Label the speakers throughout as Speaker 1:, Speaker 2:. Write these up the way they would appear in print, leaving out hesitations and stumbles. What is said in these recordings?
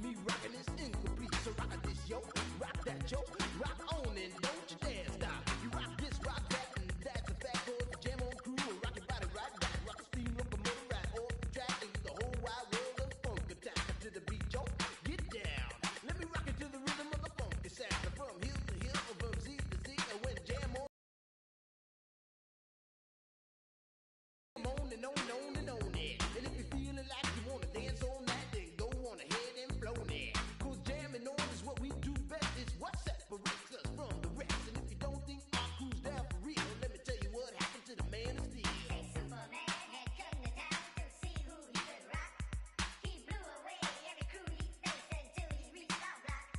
Speaker 1: me rockin' this incomplete. So rock this, yo, rock that, yo, rock on and don't you dare stop. You rock this, rock that, and that's a fact. Cause the jam on crew, rock your body right back. Rock the steam, rock a motor right off the track. And the whole wide world of funk attack. To the beat, yo, get down. Let me rock it to the rhythm of the funky sound. From hill to hill, from sea to sea. And when jam on and on it. And if you're feeling like you wanna dance all night, then go on ahead and flow it. Cause jamming on is what we do best. It's what separates us from the rest. And if you don't think our crew's down for real, let me tell you what happened to the man of steel.
Speaker 2: Hey, Superman had come to town to see who he could rock. He blew away every crew he faced until he reached our block.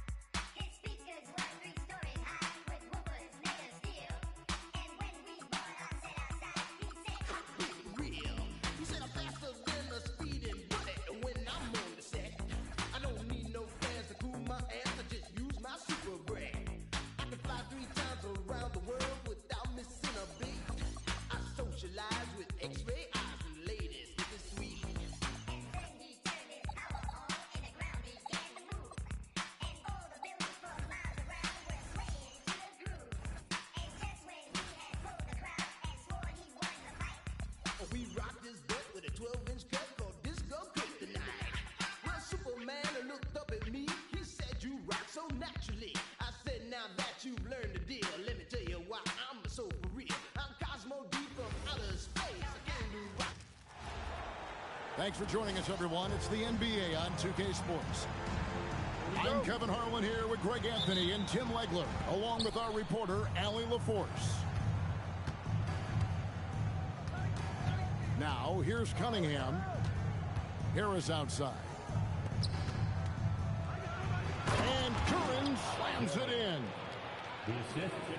Speaker 2: His speakers were 3 stories high with woofers made of steel. And when we brought our set outside, he said,
Speaker 1: Real. He said I'm faster than a speeding bullet when I'm on the set. I don't need no fans to cool my ass. I just use my super brain. I can fly 3 times around the world without missing a beat. I socialize with X-ray eyes and ladies. This is sweet.
Speaker 2: and then he turned his power on and the ground began to move. And all the buildings for miles around were swaying to the groove. And just when he had pulled the crowd and swore he won the fight,
Speaker 1: We rock this bit with a 12-inch cut called Disco Kryptonite. Well, Superman looked up at me. He said, you rock so naturally. I said, now that you've learned the deal, let me tell you why I'm so for real. I'm Cosmo D from outer space. I can do rock.
Speaker 3: Thanks for joining us, everyone. It's the NBA on 2K Sports. I'm Kevin Harlan here with Greg Anthony and Tim Legler, along with our reporter, Allie LaForce. Now, here's Cunningham. Harris outside. And Curran slams it in.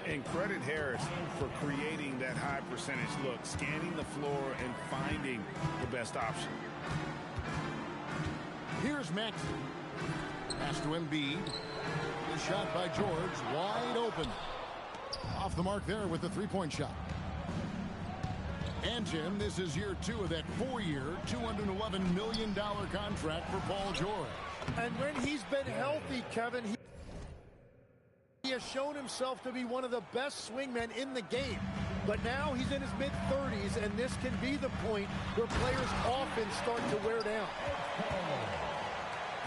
Speaker 4: And credit Harris for creating that high percentage look, scanning the floor and finding the best option.
Speaker 3: Here's Maxey. Pass to Embiid. The shot by George, wide open. Off the mark there with the three-point shot. And Tim, this is year 2 of that 4-year, $211 million contract for Paul George.
Speaker 5: And when he's been healthy, Kevin, he has shown himself to be one of the best swingmen in the game. But now he's in his mid-30s, and this can be the point where players often start to wear down.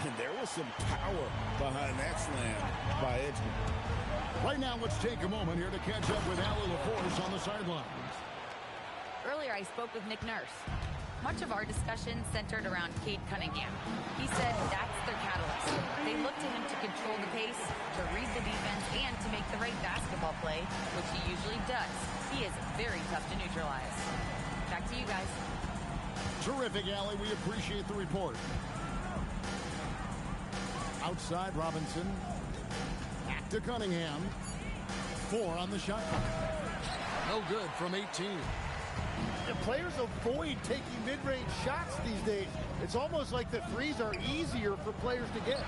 Speaker 4: And there was some power behind that slam by Edgeman.
Speaker 3: Right now, let's take a moment here to catch up with Allie LaForce on the sidelines.
Speaker 6: Earlier, I spoke with Nick Nurse. Much of our discussion centered around Cade Cunningham. He said that's their catalyst. They look to him to control the pace, to read the defense, and to make the right basketball play, which he usually does. He is very tough to neutralize. Back to you guys.
Speaker 3: Terrific, Allie. We appreciate the report. Outside, Robinson. Back to Cunningham. 4 on the shot clock. No good from 18.
Speaker 5: And players avoid taking mid-range shots these days. It's almost like the threes are easier for players to get.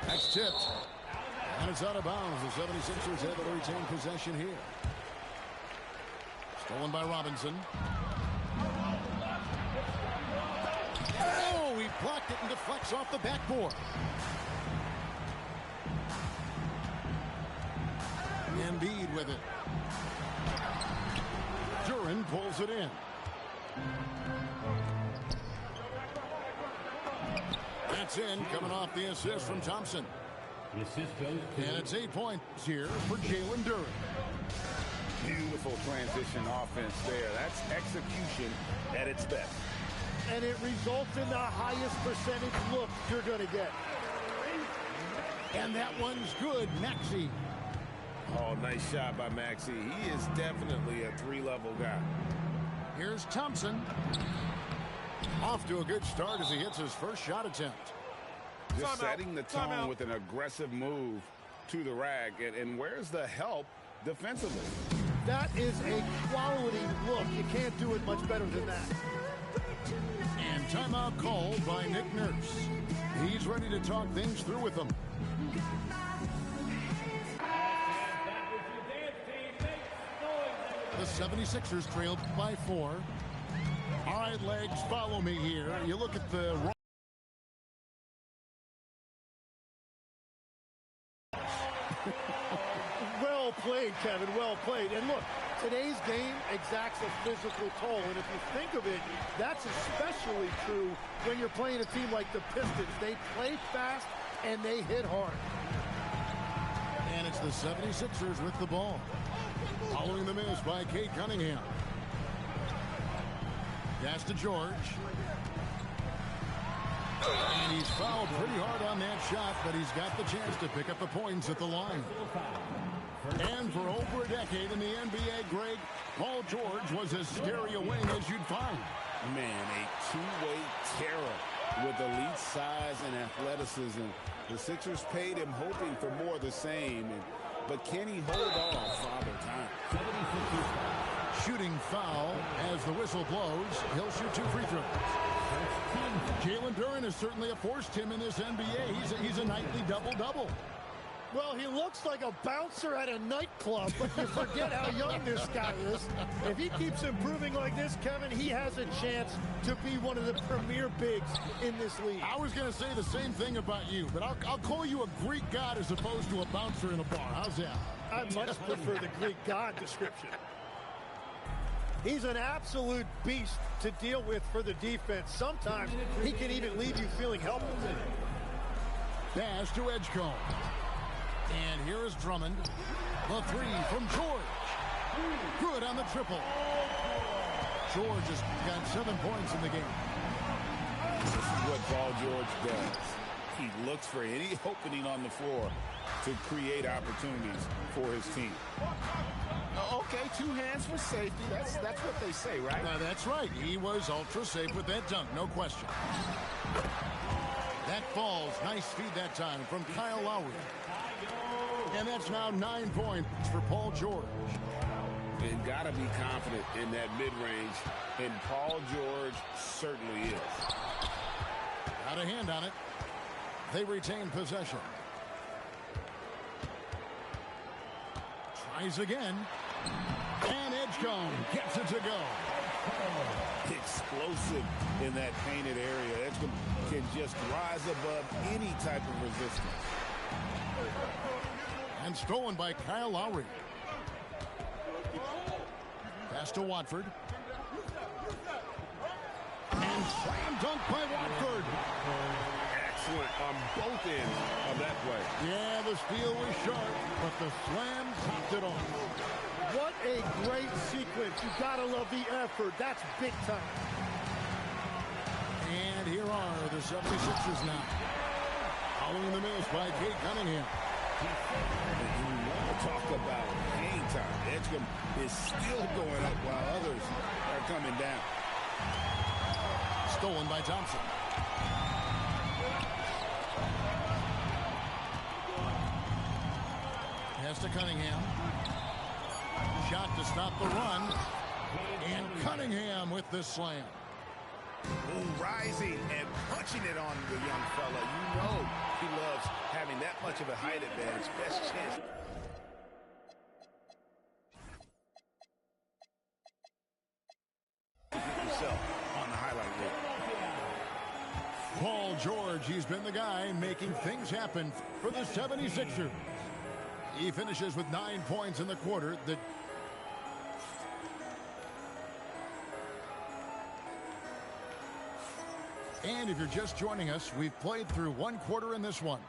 Speaker 3: That's tipped. And it's out of bounds. The 76ers have to retain possession here. Stolen by Robinson. Oh, he blocked it and deflects off the backboard. Embiid with it. Duran pulls it in. That's in, coming off the assist from Thompson. And it's 8 points here for Jalen Duran.
Speaker 4: Beautiful transition offense there. That's execution at its best.
Speaker 5: And it results in the highest percentage look you're going to get.
Speaker 3: And that one's good, Maxey.
Speaker 4: Oh, nice shot by Maxey. He is definitely a 3-level guy.
Speaker 3: Here's Thompson. Off to a good start as he hits his first shot attempt.
Speaker 4: Just setting the tone with an aggressive move to the rack. And where's the help defensively?
Speaker 5: That is a quality look. You can't do it much better than that.
Speaker 3: And timeout called by Nick Nurse. He's ready to talk things through with them. The 76ers trailed by 4. All right, legs, follow me here. You look at the
Speaker 5: Well played, Kevin, well played. And look, today's game exacts a physical toll. And if you think of it, that's especially true when you're playing a team like the Pistons. They play fast and they hit hard.
Speaker 3: And it's the 76ers with the ball. Following the miss by Cade Cunningham. Pass to George. And he's fouled pretty hard on that shot, but he's got the chance to pick up the points at the line. And for over a decade in the NBA, Greg, Paul George was as scary a wing as you'd find.
Speaker 4: Man, a two-way terror with elite size and athleticism. The Sixers paid him hoping for more of the same, but can he hold off Father Time?
Speaker 3: Shooting foul as the whistle blows. He'll shoot 2 free throws. Jalen Duren has certainly forced him in this NBA. He's a nightly double-double.
Speaker 5: Well, he looks like a bouncer at a nightclub, but you forget how young this guy is. If he keeps improving like this, Kevin, he has a chance to be one of the premier bigs in this league.
Speaker 3: I was going to say the same thing about you, but I'll call you a Greek god as opposed to a bouncer in a bar. How's that?
Speaker 5: I much prefer the Greek god description. He's an absolute beast to deal with for the defense. Sometimes he can even leave you feeling helpless.
Speaker 3: Pass to Edgecombe. And here is Drummond. The 3 from George. Good on the triple. George has got 7 points in the game.
Speaker 4: This is what Paul George does. He looks for any opening on the floor to create opportunities for his team. Okay, 2 hands for safety. That's what they say, right?
Speaker 3: That's right. He was ultra safe with that dunk, no question. That falls. Nice feed that time from Kyle Lowry. And that's now 9 points for Paul George.
Speaker 4: And got to be confident in that mid-range, and Paul George certainly is.
Speaker 3: Got a hand on it. They retain possession. Tries again. And Edgecombe gets it to go.
Speaker 4: Explosive in that painted area. Edgecombe can just rise above any type of resistance.
Speaker 3: And stolen by Kyle Lowry. Pass to Watford. And slam dunk by Watford.
Speaker 4: Excellent on both ends of that play.
Speaker 3: Yeah, the steal was sharp, but the slam topped it off.
Speaker 5: What a great sequence. You gotta love the effort. That's big time.
Speaker 3: And here are the 76ers now. Following the miss by Cade Cunningham.
Speaker 4: And you want to talk about hang time. Edgecombe is still going up while others are coming down.
Speaker 3: Stolen by Thompson. Pass to Cunningham. Shot to stop the run. And Cunningham with the slam.
Speaker 4: Ooh, rising and punching it on the young fella. You know he loves having that much of a height advantage. Best chance. Himself on the highlight reel.
Speaker 3: Paul George, he's been the guy making things happen for the 76ers. He finishes with 9 points in the quarter. And if you're just joining us, we've played through 1 quarter in this one.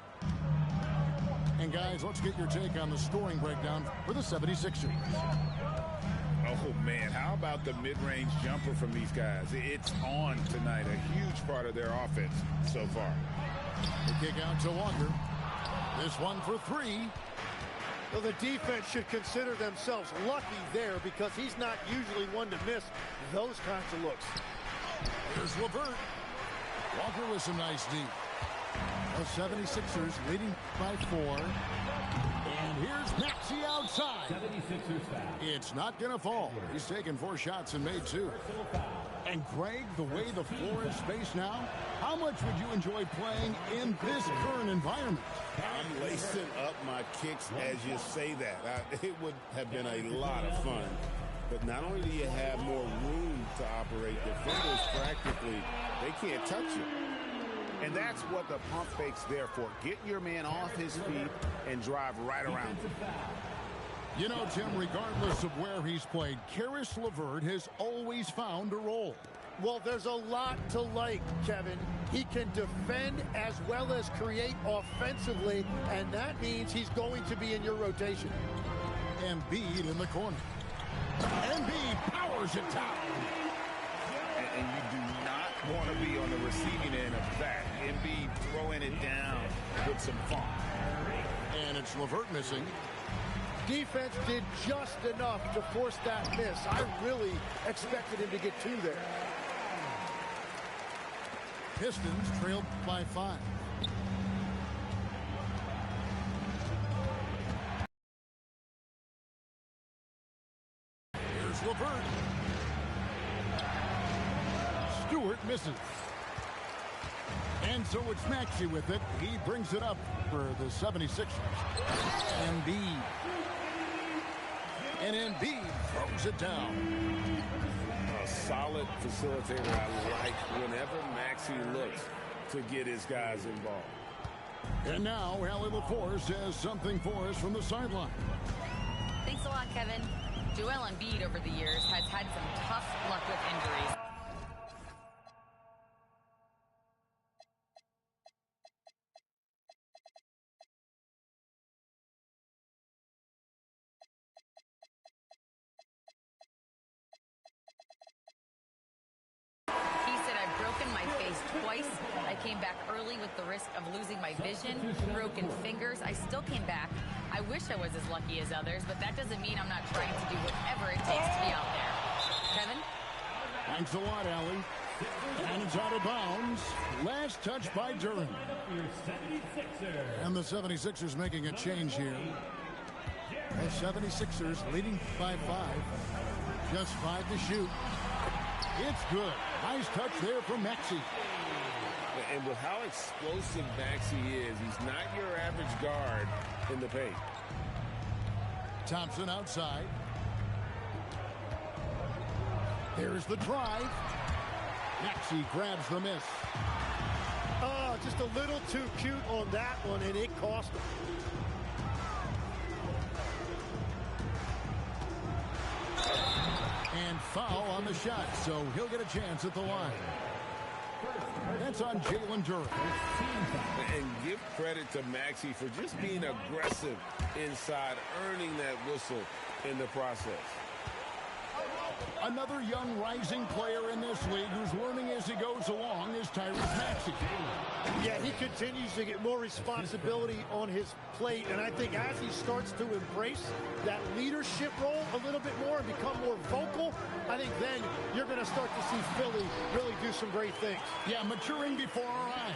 Speaker 3: And guys, let's get your take on the scoring breakdown for the 76ers.
Speaker 4: Oh, man, how about the mid-range jumper from these guys? It's on tonight, a huge part of their offense so far.
Speaker 3: The kick out to Walker. This one for 3.
Speaker 5: Well, the defense should consider themselves lucky there because he's not usually one to miss those kinds of looks.
Speaker 3: Here's LeVert. Walker with some nice D. The 76ers leading by 4. And here's Maxey outside.
Speaker 7: 76ers foul.
Speaker 3: It's not going to fall. He's taken 4 shots and made 2. And Greg, the way the floor is spaced now, how much would you enjoy playing in this current environment?
Speaker 4: I'm lacing up my kicks as you say that. It would have been a lot of fun. But not only do you have more room to operate, defenders practically, they can't touch you. And that's what the pump fake's there for. Get your man off his feet and drive right around him.
Speaker 3: You know, Tim, regardless of where he's played, Caris LeVert has always found a role.
Speaker 5: Well, there's a lot to like, Kevin. He can defend as well as create offensively, and that means he's going to be in your rotation.
Speaker 3: Embiid in the corner. Embiid powers it down.
Speaker 4: And you do not want to be on the receiving end of that. Embiid throwing it down with some funk.
Speaker 3: And it's LeVert missing.
Speaker 5: Defense did just enough to force that miss. I really expected him to get two there.
Speaker 3: Pistons trailed by 5. Here's LeVert. Stewart misses. And so it's Maxey with it. He brings it up for the 76ers. Embiid. And Embiid throws it down.
Speaker 4: A solid facilitator. I like whenever Maxey looks to get his guys involved.
Speaker 3: And now Allie LaForce has something for us from the sideline.
Speaker 6: Thanks a lot, Kevin. Joel Embiid over the years has had some tough luck with injuries. He said, I've broken my face twice. I came back early with the risk of losing my vision, broken fingers. I still came back. I wish I was as lucky as others, but that doesn't mean I'm not trying to do whatever it takes to be out there. Kevin?
Speaker 3: Thanks a lot, Allie. And it's out of bounds. Last touch by Duren. And the 76ers making a change here. The 76ers leading by 5. Just 5 to shoot. It's good. Nice touch there from Maxey.
Speaker 4: And with how explosive Maxey is, he's not your average guard in the paint.
Speaker 3: Thompson outside. There's the drive. Maxey grabs the miss.
Speaker 5: Oh, just a little too cute on that one, and it cost him.
Speaker 3: And foul on the shot, so he'll get a chance at the line. That's on Jalen Duren.
Speaker 4: And give credit to Maxey for just being aggressive inside, earning that whistle in the process.
Speaker 3: Another young rising player in this league who's learning as he goes along is Tyrese Maxey.
Speaker 5: Yeah, he continues to get more responsibility on his plate, and I think as he starts to embrace that leadership role a little bit more and become more vocal, I think then you're going to start to see Philly really do some great things.
Speaker 3: Yeah, maturing before our eyes.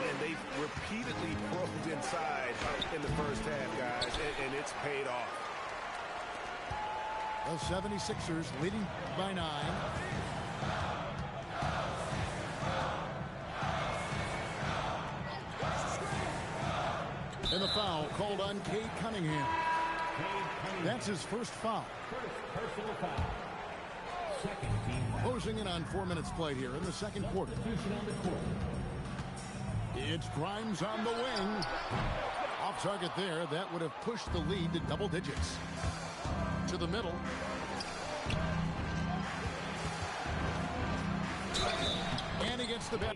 Speaker 4: And they've repeatedly probed inside in the first half, guys, and it's paid off.
Speaker 3: The 76ers leading by 9. And the foul called on Cade Cunningham. That's his first foul. Closing in on 4 minutes play here in the second quarter. It's Grimes on the wing. Off target there. That would have pushed the lead to double digits. To the middle. And he gets the bat.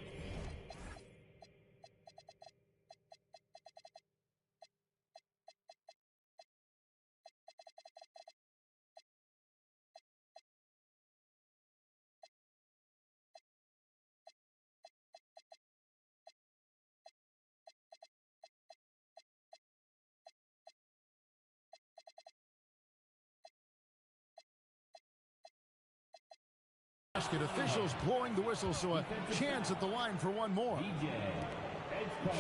Speaker 3: Officials blowing the whistle, so a chance at the line for one more.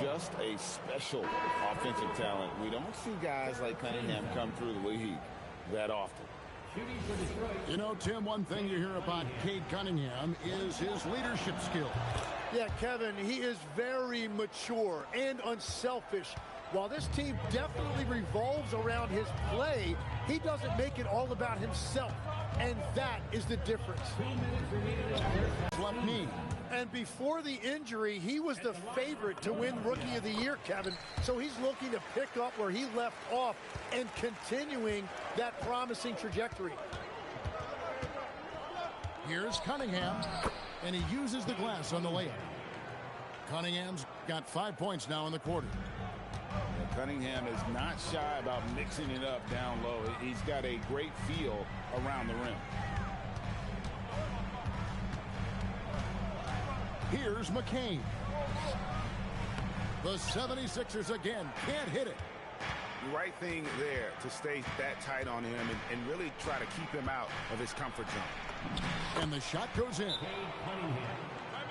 Speaker 4: Just a special offensive talent. We don't see guys like Cunningham come through the league that often.
Speaker 3: You know, Tim, one thing you hear about Cade Cunningham is his leadership skill.
Speaker 5: Yeah, Kevin, he is very mature and unselfish While this team definitely revolves around his play, he doesn't make it all about himself. And that is the difference.
Speaker 3: Left knee.
Speaker 5: And before the injury, he was the favorite to win Rookie of the Year, Kevin. So he's looking to pick up where he left off and continuing that promising trajectory.
Speaker 3: Here's Cunningham, and he uses the glass on the layup. Cunningham's got 5 points now in the quarter.
Speaker 4: Cunningham is not shy about mixing it up down low. He's got a great feel around the rim.
Speaker 3: Here's McCain. The 76ers again can't hit it.
Speaker 4: The right thing there to stay that tight on him and really try to keep him out of his comfort zone.
Speaker 3: And the shot goes in.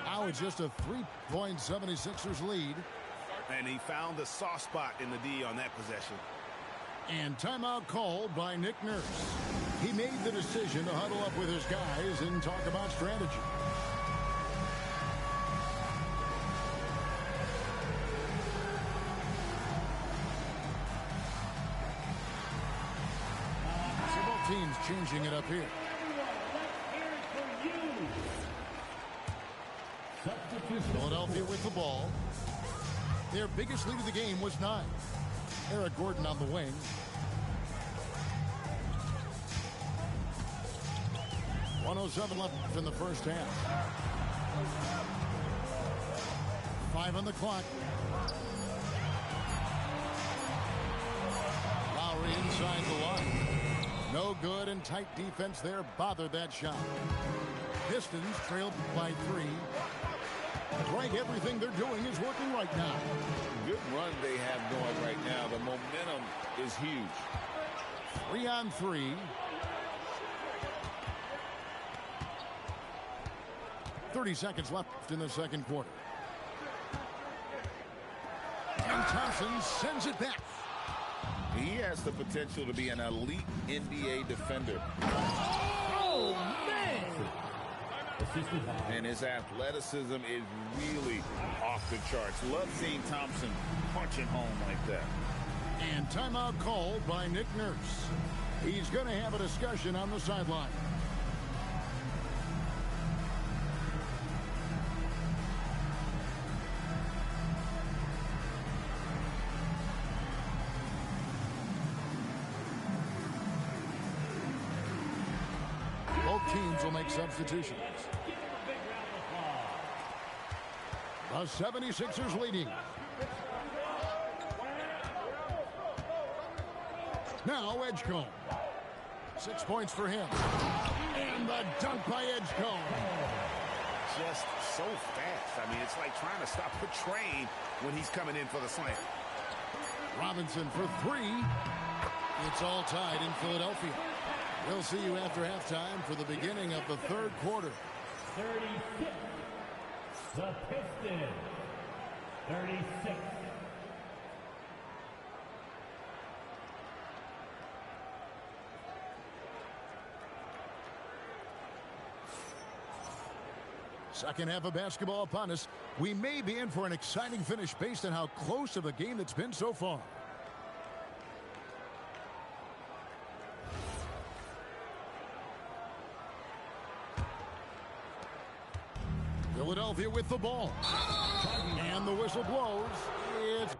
Speaker 3: Now it's just a 3-point 76ers lead.
Speaker 4: And he found the soft spot in the D on that possession.
Speaker 3: And timeout called by Nick Nurse. He made the decision to huddle up with his guys and talk about strategy. So both teams changing it up here. Philadelphia with the ball. Their biggest lead of the game was 9. Eric Gordon on the wing. .107 left in the first half. 5 on the clock. Lowry inside the line. No good, and tight defense there bothered that shot. Pistons trailed by 3. Greg, everything they're doing is working right now.
Speaker 4: Good run they have going right now. The momentum is huge.
Speaker 3: 3 on 3. 30 seconds left in the second quarter. And Thompson sends it back.
Speaker 4: He has the potential to be an elite NBA defender.
Speaker 5: Oh, man!
Speaker 4: And his athleticism is really off the charts. Love seeing Thompson punching home like that.
Speaker 3: And timeout called by Nick Nurse. He's going to have a discussion on the sideline. Both teams will make substitutions. The 76ers leading. Now Edgecombe. 6 points for him. And the dunk by Edgecombe.
Speaker 4: Just so fast. I mean, it's like trying to stop a train when he's coming in for the slam.
Speaker 3: Robinson for 3. It's all tied in Philadelphia. We'll see you after halftime for the beginning of the third quarter.
Speaker 7: 36. The Pistons. 36.
Speaker 3: Second half of basketball upon us. We may be in for an exciting finish based on how close of a game it's been so far. Philadelphia with the ball. And the whistle blows. It's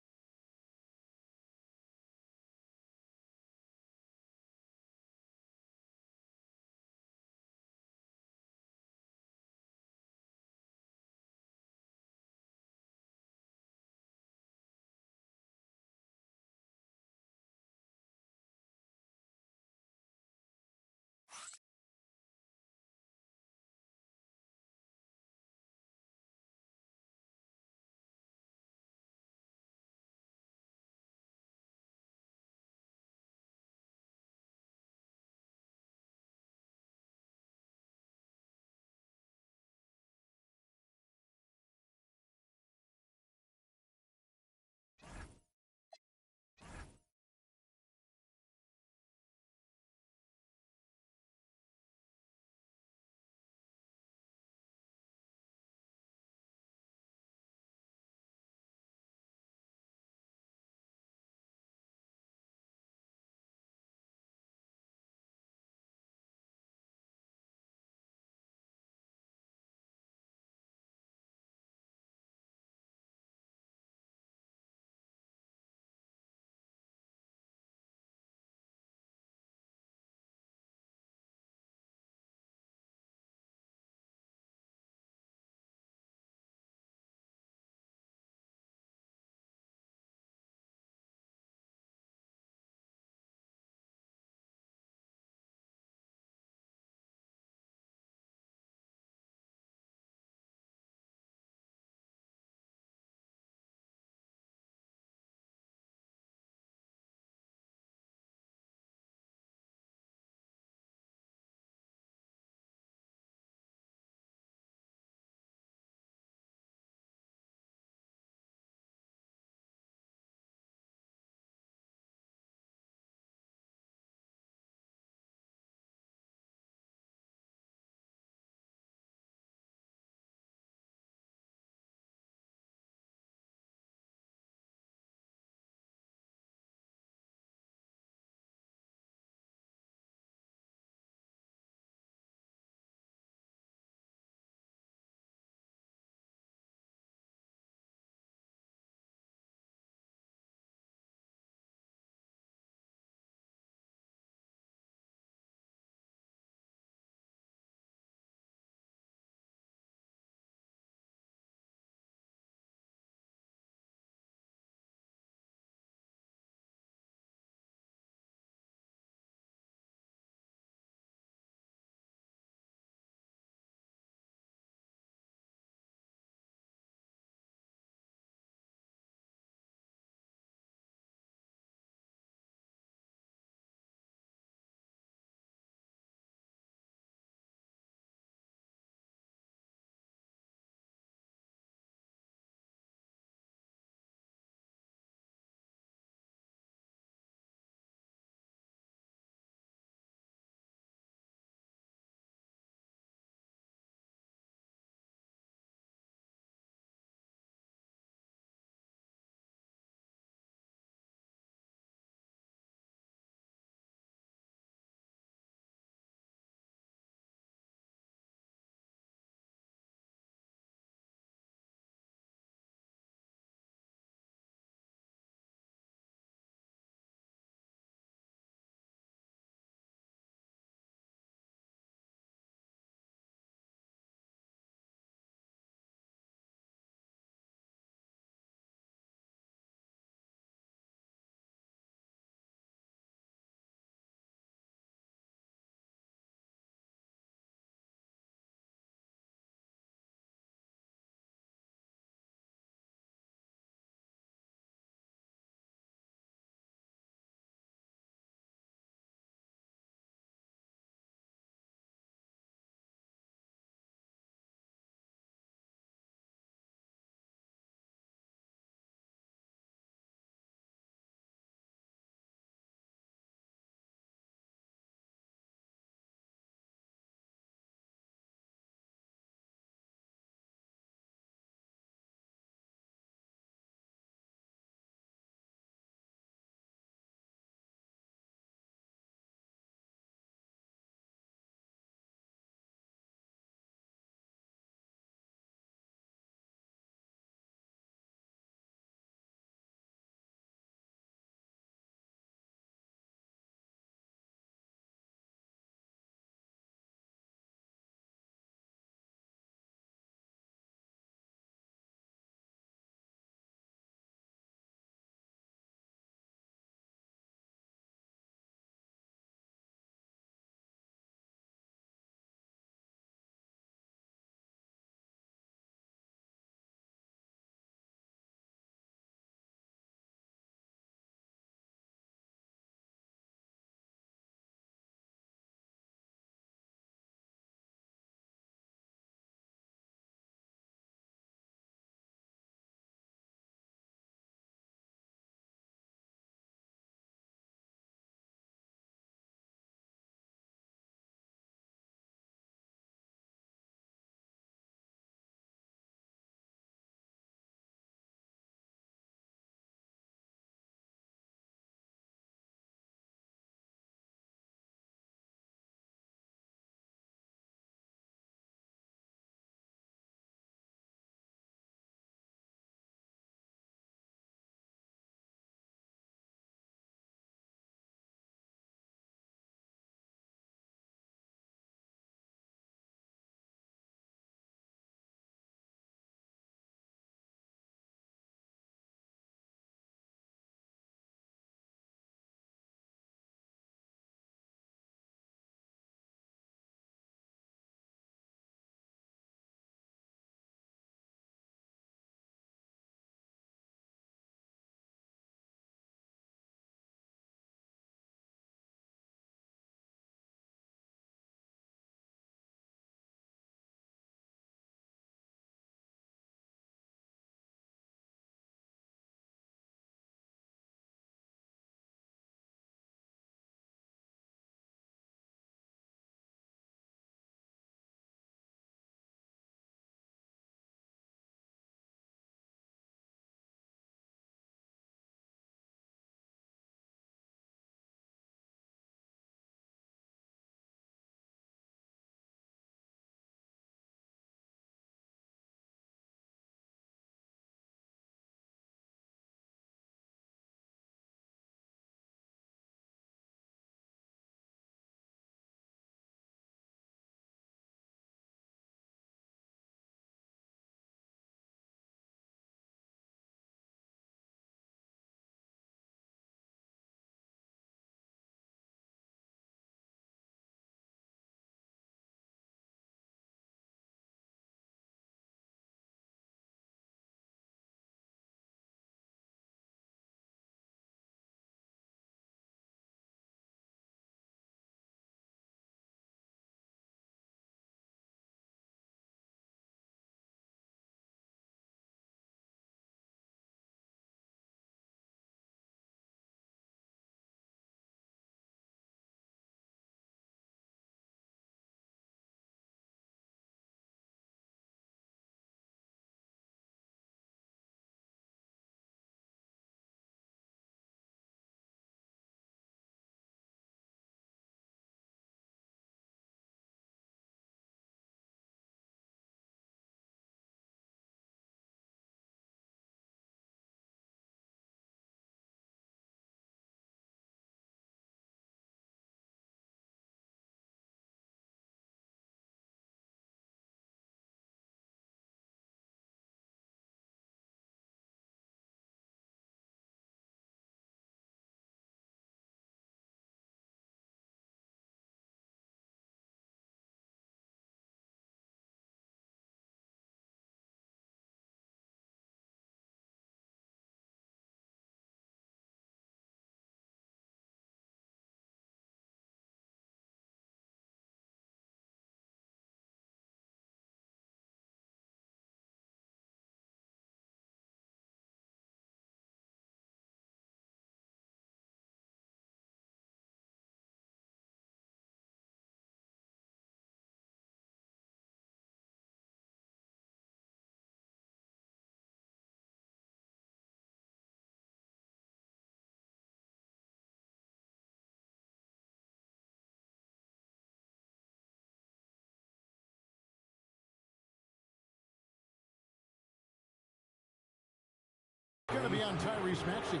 Speaker 3: to be on Tyrese Maxey.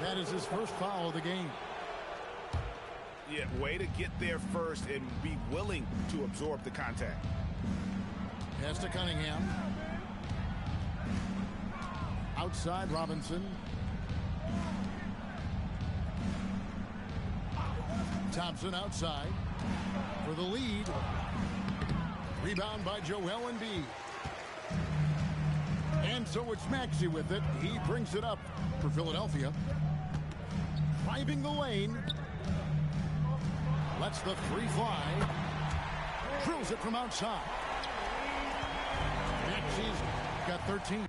Speaker 3: That is his first foul of the game.
Speaker 4: Yeah, way to get there first and be willing to absorb the contact.
Speaker 3: Pass to Cunningham. Outside, Robinson. Thompson outside for the lead. Rebound by Joel Embiid. And so it's Maxey with it. He brings it up for Philadelphia. Driving the lane. Lets the three fly. Drills it from outside. Maxey's got 13.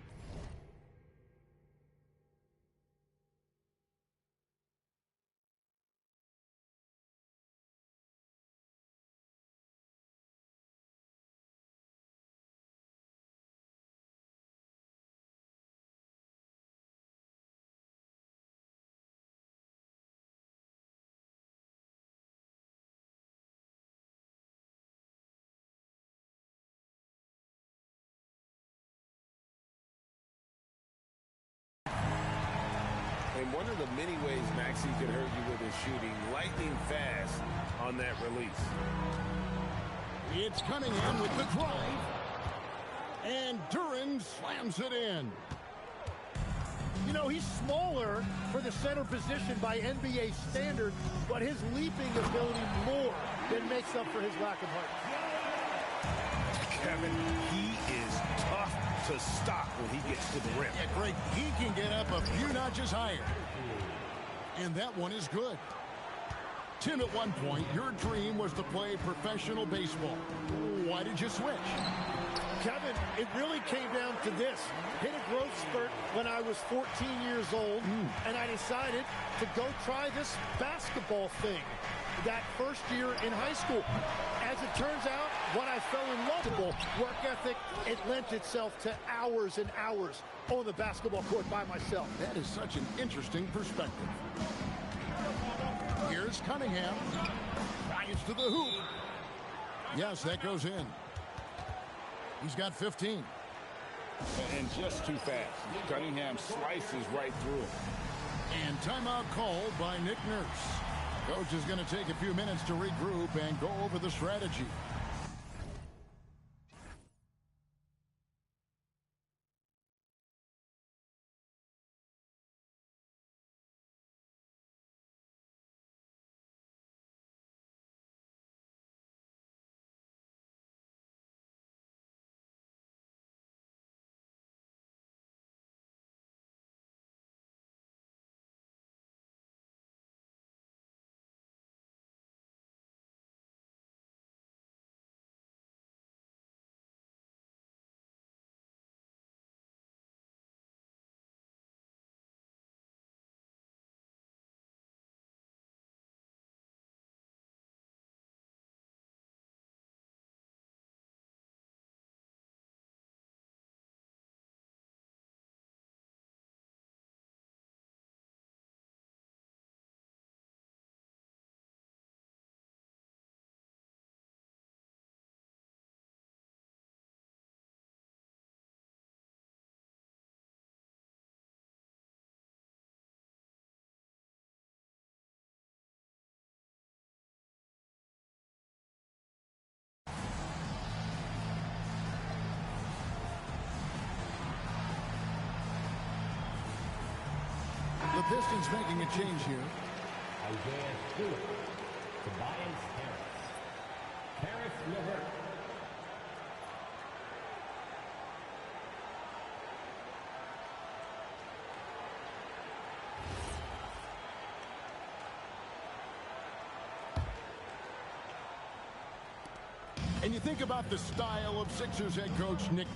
Speaker 4: And one of the many ways Maxey could hurt you with his shooting, lightning fast on that release.
Speaker 3: It's Cunningham with the drive. And Duren slams it in.
Speaker 5: You know, he's smaller for the center position by NBA standard, but his leaping ability more than makes up for his lack of height.
Speaker 4: Kevin, he is tough to stop when he gets to the rim.
Speaker 3: Yeah, Greg, he can get up a few notches higher. And that one is good. Tim, at one point, your dream was to play professional baseball. Why did you switch?
Speaker 5: Kevin, it really came down to this. Hit a growth spurt when I was 14 years old, and I decided to go try this basketball thing that first year in high school. As it turns out, what I fell in love with, work ethic, it lent itself to hours and hours on the basketball court by myself.
Speaker 3: That is such an interesting perspective. Here's Cunningham. Drives to the hoop. Yes, that goes in. He's got 15.
Speaker 4: And just too fast. Cunningham slices right through it.
Speaker 3: And timeout called by Nick Nurse. Coach is going to take a few minutes to regroup and go over the strategy. The Pistons making a change here.
Speaker 7: Isaiah Stewart. Tobias Harris. Harris LeVert.
Speaker 3: And you think about the style of Sixers head coach Nick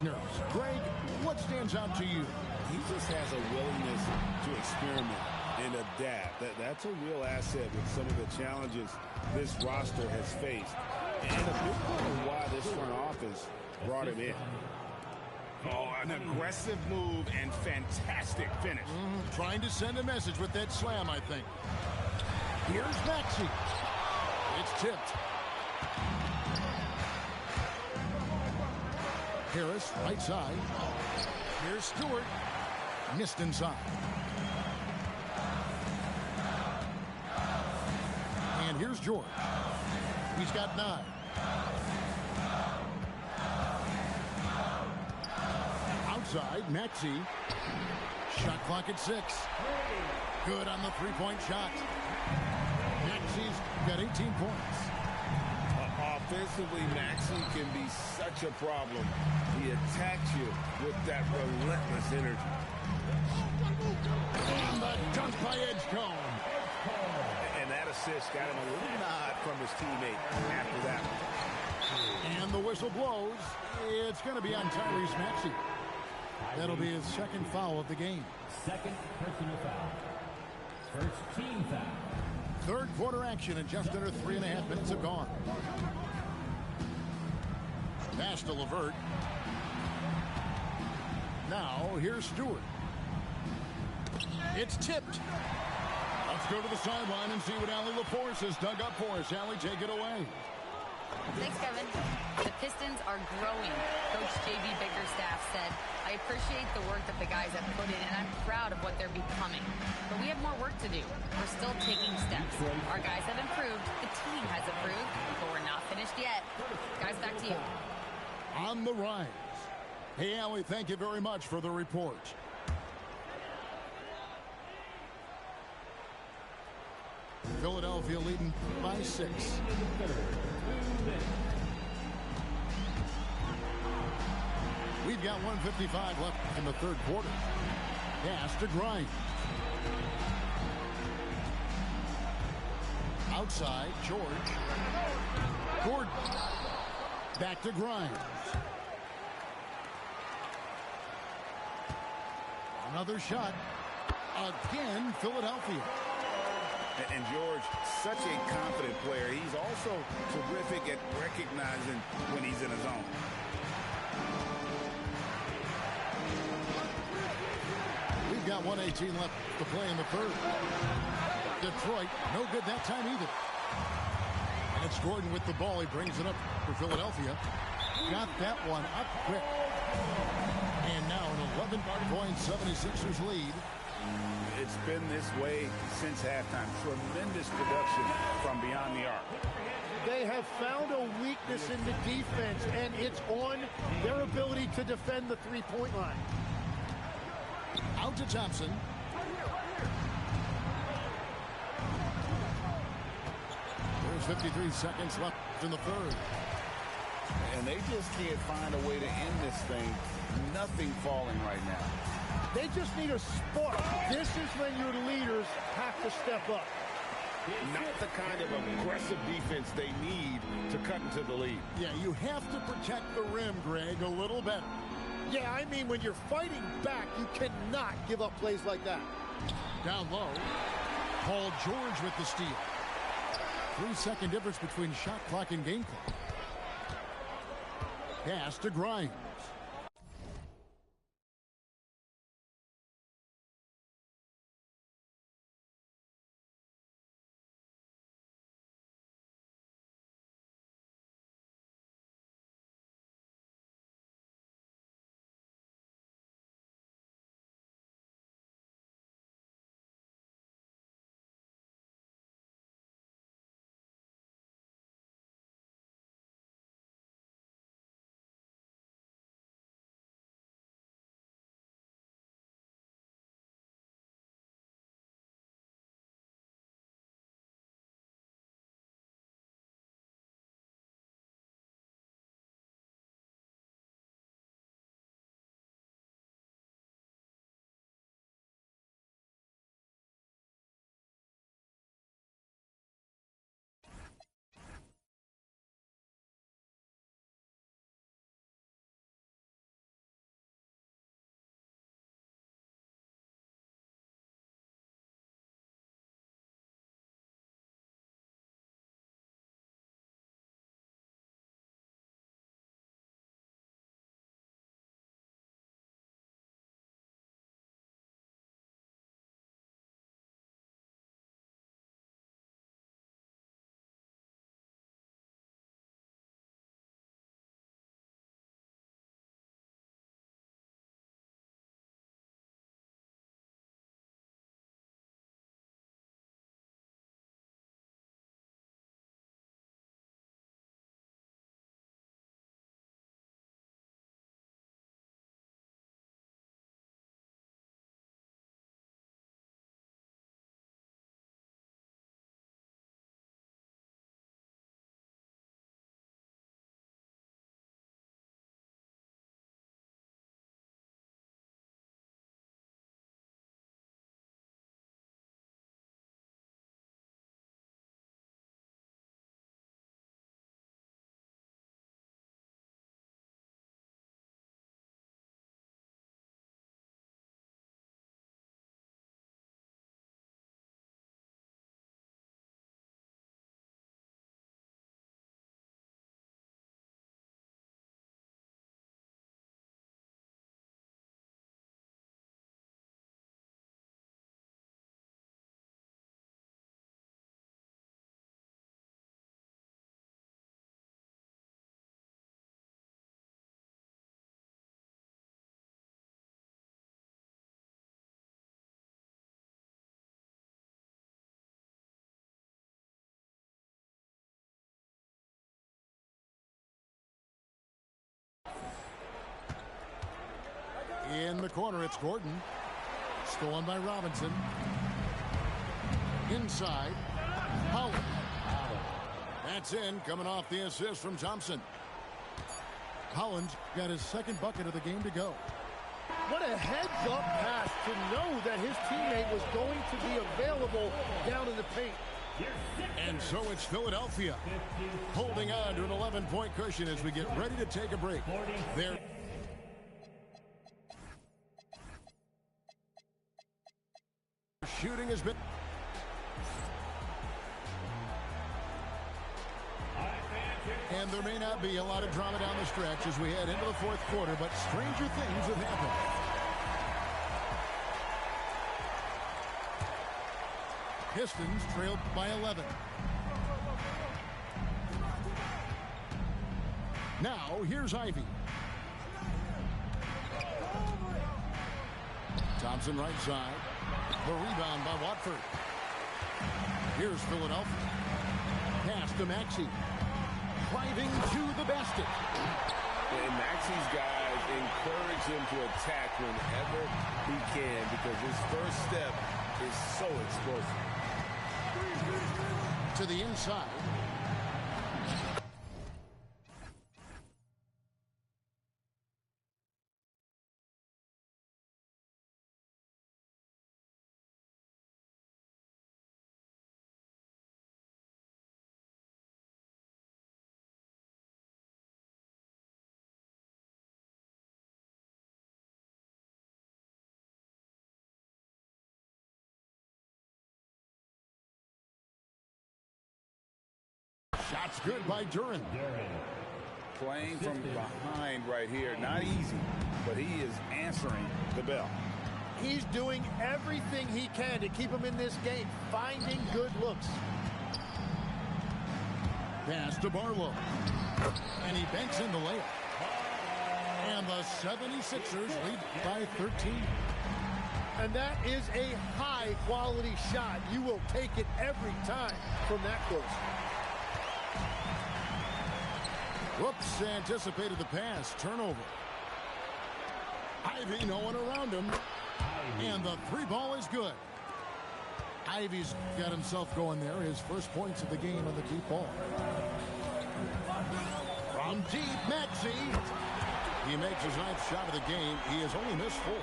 Speaker 3: Nurse. Greg, what stands out to you?
Speaker 4: He just has a willingness to experiment and adapt. That's a real asset with some of the challenges this roster has faced. And a big part of why this front office brought him in. Oh, an aggressive move and fantastic finish.
Speaker 3: Trying to send a message with that slam, I think. Here's Maxey. It's tipped. Harris, right side. Here's Stewart. Missed inside. And here's George. He's got 9. Outside, Maxey. Shot clock at 6. Good on the three-point shot. Maxey's got 18 points.
Speaker 4: Offensively, Maxey can be such a problem. He attacks you with that relentless energy.
Speaker 3: And the dunk by Edgecombe.
Speaker 4: And that assist got him a little nod from his teammate after that one.
Speaker 3: And the whistle blows. It's going to be on Tyrese Maxey. That'll be his second foul of the game.
Speaker 7: Second personal foul. First team foul.
Speaker 3: Third quarter action, and just under 3.5 minutes have gone. Pass to LeVert. Now, here's Stewart. It's tipped. Let's go to the sideline and see what Allie LaForce has dug up for us. Allie, take it away.
Speaker 6: Thanks, Kevin. The Pistons are growing. Coach J.B. Bickerstaff said, I appreciate the work that the guys have put in, and I'm proud of what they're becoming. But we have more work to do. We're still taking steps. Our guys have improved. The team has improved, but we're not finished yet. Guys, back to you.
Speaker 3: On the rise. Hey, Allie, thank you very much for the report. Philadelphia leading by 6. We've got 1:55 left in the third quarter. Pass to Grimes. Outside, George. Gordon. Back to Grimes. Another shot. Again, Philadelphia.
Speaker 4: And George, such a confident player. He's also terrific at recognizing when he's in his zone.
Speaker 3: We've got 1:18 left to play in the third. Detroit, no good that time either. And it's Gordon with the ball. He brings it up for Philadelphia. Got that one up quick. And now an 11-point 76ers lead.
Speaker 4: It's been this way since halftime. Tremendous production from beyond the arc.
Speaker 5: They have found a weakness in the defense, and it's on their ability to defend the three-point line.
Speaker 3: Out to Thompson. There's 53 seconds left in the third.
Speaker 4: And they just can't find a way to end this thing. Nothing falling right now.
Speaker 5: They just need a spark. This is when your leaders have to step up.
Speaker 4: Not the kind of aggressive defense they need to cut into the lead.
Speaker 3: Yeah, you have to protect the rim, Greg, a little better.
Speaker 5: Yeah, I mean, when you're fighting back, you cannot give up plays like that.
Speaker 3: Down low. Paul George with the steal. 3-second difference between shot clock and game clock. Pass to Grimes. In the corner, it's Gordon. Stolen by Robinson. Inside, Howard. That's in, coming off the assist from Thompson. Holland got his second bucket of the game to go.
Speaker 5: What a heads-up pass to know that his teammate was going to be available down in the paint.
Speaker 3: And so it's Philadelphia holding on to an 11-point cushion as we get ready to take a break. There. Shooting has been. And there may not be a lot of drama down the stretch as we head into the fourth quarter, but stranger things have happened. Pistons trailed by 11. Now, here's Ivy. Thompson right side. The rebound by Watford. Here's Philadelphia. Pass to Maxey. Driving to the basket.
Speaker 4: And Maxey's guys encourage him to attack whenever he can because his first step is so explosive.
Speaker 3: To the inside. Shots good by Duren.
Speaker 4: Playing from behind right here. Not easy, but he is answering the bell.
Speaker 5: He's doing everything he can to keep him in this game, finding good looks.
Speaker 3: Pass to Barlow. And he banks in the layup. And the 76ers lead by 13.
Speaker 5: And that is a high-quality shot. You will take it every time from that close.
Speaker 3: Whoops, anticipated the pass. Turnover. Ivy, no one around him. And the three ball is good. Ivy's got himself going there. His first points of the game on the deep ball. From deep, Maxey. He makes his ninth shot of the game. He has only missed 4.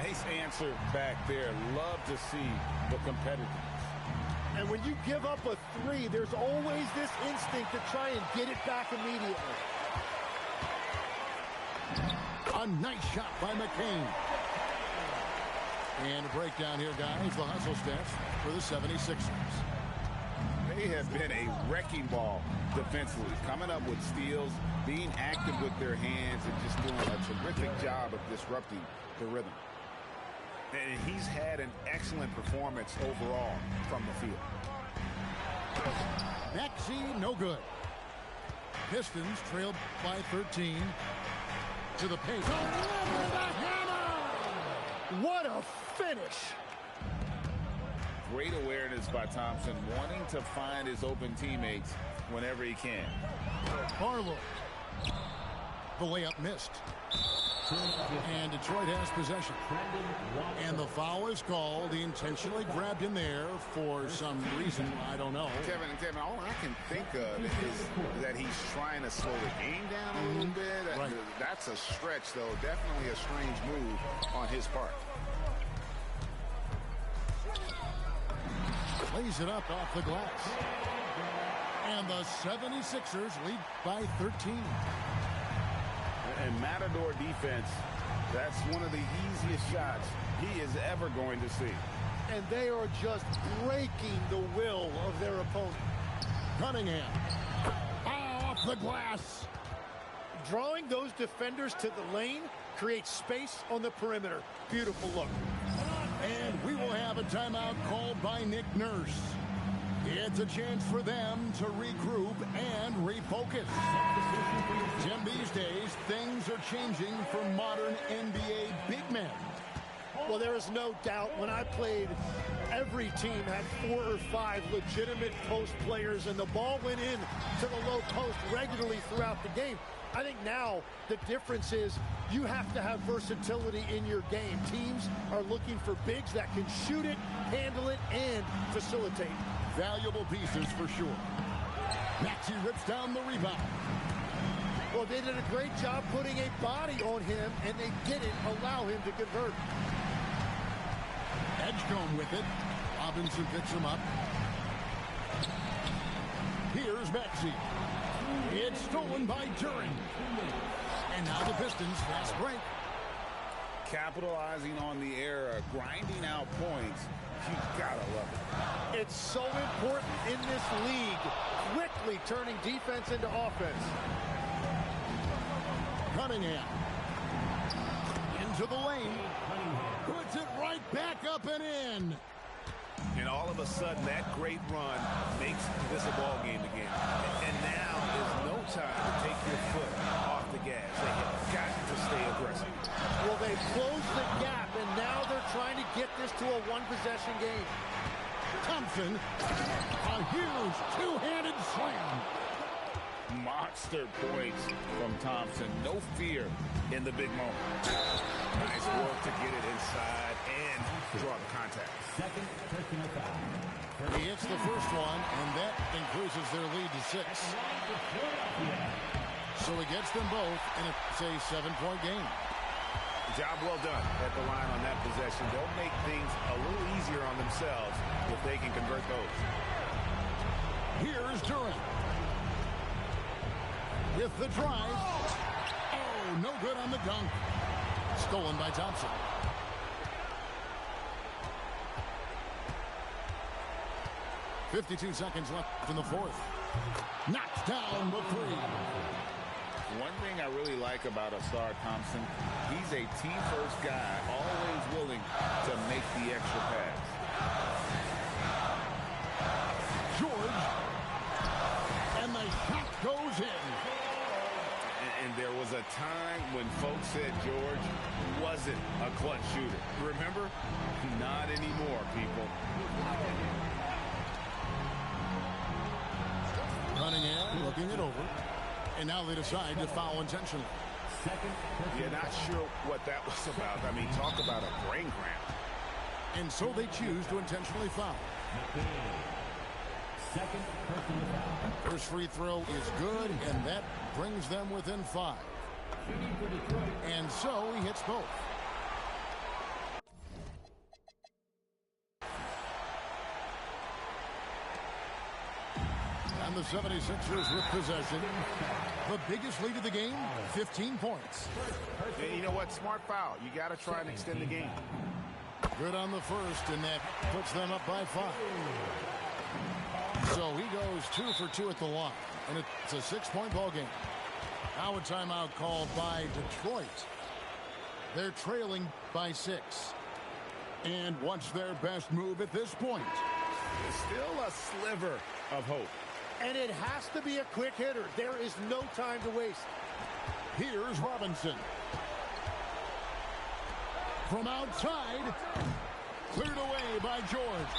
Speaker 4: Nice answer back there. Love to see the competitiveness.
Speaker 5: And when you give up a 3, there's always this instinct to try and get it back immediately.
Speaker 3: A nice shot by McCain. And a breakdown here, guys. The hustle stats for the 76ers.
Speaker 4: They have been a wrecking ball defensively, coming up with steals, being active with their hands, and just doing a terrific job of disrupting the rhythm. And he's had an excellent performance overall from the field.
Speaker 3: Maxey, no good. Pistons trailed by 13. To the paint. Deliver the hammer!
Speaker 5: What a finish!
Speaker 4: Great awareness by Thompson, wanting to find his open teammates whenever he can.
Speaker 3: Barlow. The layup missed. And Detroit has possession. And the foul is called. He intentionally grabbed him there for some reason. I don't know.
Speaker 4: Kevin, all I can think of is that he's trying to slow the game down a little bit.
Speaker 3: Right.
Speaker 4: That's a stretch, though. Definitely a strange move on his part.
Speaker 3: Lays it up off the glass. And the 76ers lead by 13.
Speaker 4: And Matador defense, that's one of the easiest shots he is ever going to see.
Speaker 5: And they are just breaking the will of their opponent.
Speaker 3: Cunningham. Off the glass.
Speaker 5: Drawing those defenders to the lane creates space on the perimeter. Beautiful look.
Speaker 3: And we will have a timeout called by Nick Nurse. It's a chance for them to regroup and refocus. Tim, these days, things are changing for modern NBA big men.
Speaker 5: Well, there is no doubt when I played, every team had 4 or 5 legitimate post players, and the ball went in to the low post regularly throughout the game. I think now the difference is you have to have versatility in your game. Teams are looking for bigs that can shoot it, handle it, and facilitate.
Speaker 3: Valuable pieces for sure. Maxey rips down the rebound.
Speaker 5: Well, they did a great job putting a body on him, and they didn't allow him to convert.
Speaker 3: Edgecombe with it. Robinson picks him up. Here's Maxey. It's stolen by Duren. And now the Pistons fast break.
Speaker 4: Capitalizing on the error, grinding out points. You gotta love it.
Speaker 5: It's so important in this league, quickly turning defense into offense.
Speaker 3: Cunningham. Into the lane. Puts it right back up and in.
Speaker 4: And all of a sudden, that great run makes this a ball game again. And now is no time to take your foot off the gas. They have got to stay aggressive.
Speaker 5: Well, they've closed the gap, and now they're trying to get this to a one-possession game.
Speaker 3: Thompson. A huge two-handed slam.
Speaker 4: Monster points from Thompson. No fear in the big moment. Nice work to get it inside and draw the contact.
Speaker 7: Second personal foul.
Speaker 3: He hits the first one, and that increases their lead to 6. So he gets them both, and it's a 7-point game.
Speaker 4: Job well done at the line on that possession. They'll make things a little easier on themselves if they can convert those.
Speaker 3: Here's Duren. With the drive. Oh, no good on the dunk. Stolen by Thompson. .52 seconds left in the fourth. Knocked down the three.
Speaker 4: One thing I really like about Ausar Thompson, he's a team-first guy, always willing to make the extra pass.
Speaker 3: George. And the shot goes in.
Speaker 4: And there was a time when folks said George wasn't a clutch shooter. Remember? Not anymore, people.
Speaker 3: Cunningham looking it over. And now they decide to foul intentionally.
Speaker 4: You're not sure what that was about. I mean, talk about a brain cramp.
Speaker 3: And so they choose to intentionally foul.
Speaker 7: Second personal foul.
Speaker 3: First free throw is good, and that brings them within 5. And so he hits both. And the 76ers with possession. The biggest lead of the game, 15 points.
Speaker 4: And you know what? Smart foul. You got to try and extend the game.
Speaker 3: Good on the first, and that puts them up by 5. So he goes 2 for 2 at the line, and it's a 6-point ball game. Now a timeout called by Detroit. They're trailing by 6. And what's their best move at this point?
Speaker 4: Still a sliver of hope.
Speaker 5: And it has to be a quick hitter. There is no time to waste.
Speaker 3: Here's Robinson. From outside, cleared away by George.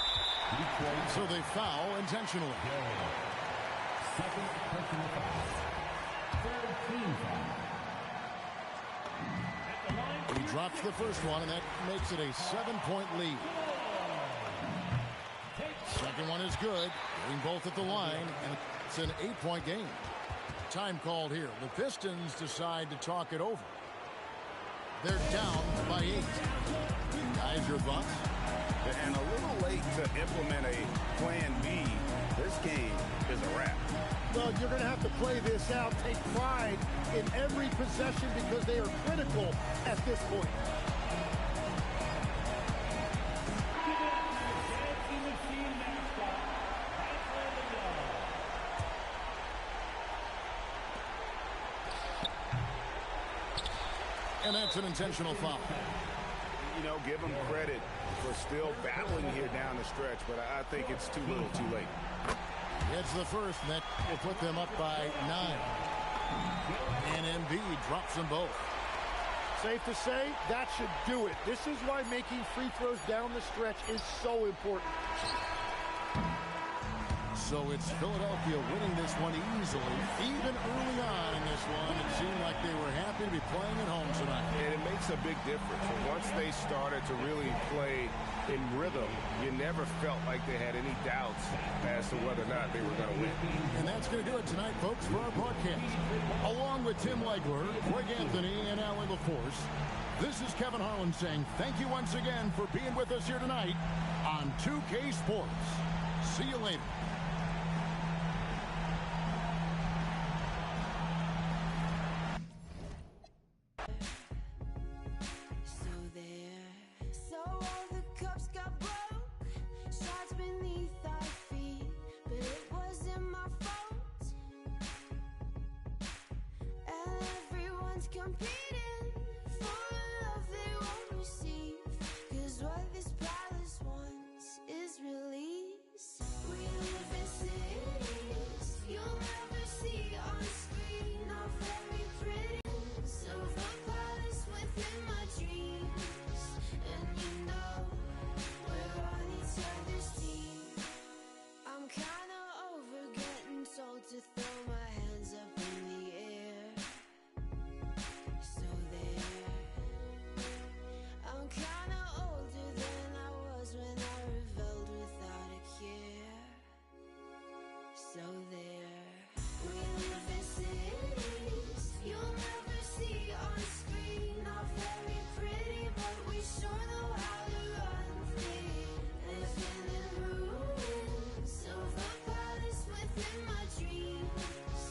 Speaker 3: So they foul intentionally.
Speaker 7: Second personal foul. Third team foul.
Speaker 3: He drops the first one, and that makes it a 7-point lead. Second one is good. Getting both at the line, and it's an 8-point game. Time called here. The Pistons decide to talk it over. They're down by 8. Guys, your thoughts?
Speaker 4: And a little late to implement a plan B. This game is a wrap.
Speaker 5: Well, you're going to have to play this out, take pride in every possession because they are critical at this point.
Speaker 3: And that's an intentional foul.
Speaker 4: You know, give them credit for still battling here down the stretch, but I think it's too little too late.
Speaker 3: It's the first, and that will put them up by 9. And Embiid drops them both.
Speaker 5: Safe to say, that should do it. This is why making free throws down the stretch is so important.
Speaker 3: So it's Philadelphia winning this one easily. Even early on in this one, it seems going to be playing at home tonight.
Speaker 8: And it makes a big difference. And once they started to really play in rhythm, you never felt like they had any doubts as to whether or not they were going to win.
Speaker 3: And that's going to do it tonight, folks, for our broadcast. Along with Tim Legler, Greg Anthony, and Allie LaForce, this is Kevin Harlan saying thank you once again for being with us here tonight on 2K Sports. See you later.
Speaker 9: So all the cups got broke, shards beneath our feet, but it wasn't my fault. And everyone's competing for a love they won't receive, 'cause what this palace wants is release. We live in cities you'll never see on screen, not very pretty. Silver palace within my dreams, and you know we're on each other's team. I'm kinda over getting told to throw my hands up in the air. So there, I'm kinda older than I was when I rebelled without a care. So there, we live in cities you'll never see on screen, not very pretty, but we sure know how to run free. Living in ruins, silver palace within my dreams,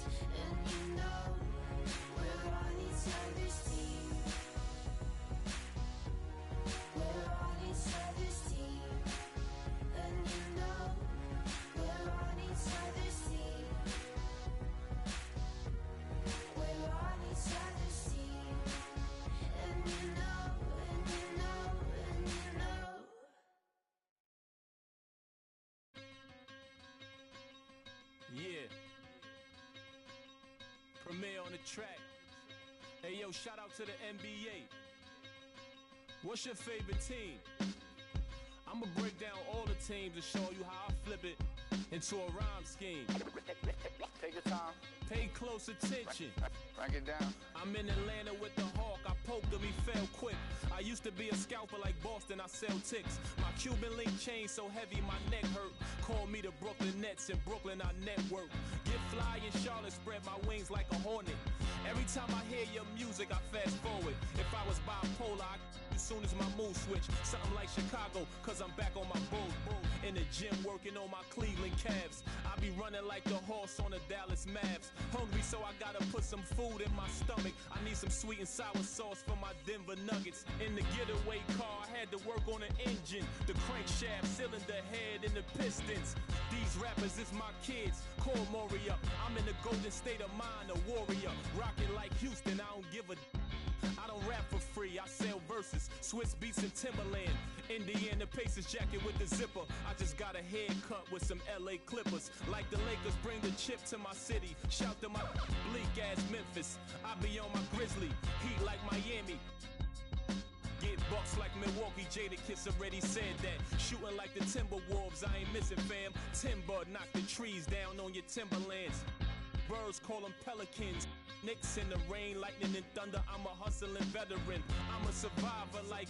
Speaker 9: and you know we're on each other's team. We're on each other's team, and you know we're on each other's team. We're on each other's team, and you know, and you know, and you know.
Speaker 10: Yeah. Premier on the track. Hey, yo, shout out to the NBA. What's your favorite team? I'ma break down all the teams and show you how I flip it into a rhyme scheme.
Speaker 11: Take your time.
Speaker 10: Pay close attention.
Speaker 11: Break it down.
Speaker 10: I'm in Atlanta with the Hawk. I poked him, he fell quick. I used to be a scalper like Boston. I sell ticks. My Cuban link chain so heavy my neck hurt. Call me the Brooklyn Nets. In Brooklyn I network. Get fly in Charlotte, spread my wings like a hornet. Every time I hear your music, I fast forward. If I was bipolar, I as soon as my mood switch. Something like Chicago, cause I'm back on my bull. In the gym working on my Cleveland Cavs. I be running like the horse on the Dallas Mavs. Hungry, so I gotta put some food in my stomach. I need some sweet and sour sauce for my Denver Nuggets. In the getaway car, I had to work on the engine, the crankshaft, cylinder head, and the pistons. These rappers is my kids. Call Maury up. I'm in the golden state of mind, a warrior. Rocking like Houston, I don't give a. I don't rap for free, I sell verses, Swiss beats and Timberland. Indiana Pacers jacket with the zipper. I just got a haircut with some LA Clippers. Like the Lakers bring the chip to my city. Shout to my bleak ass Memphis. I be on my Grizzly, heat like Miami. Get bucks like Milwaukee, Jadakiss already said that. Shooting like the Timberwolves, I ain't missing fam. Timber, knock the trees down on your timberlands. Birds call them pelicans. Knicks in the rain, lightning and thunder. I'm a hustling veteran. I'm a survivor like.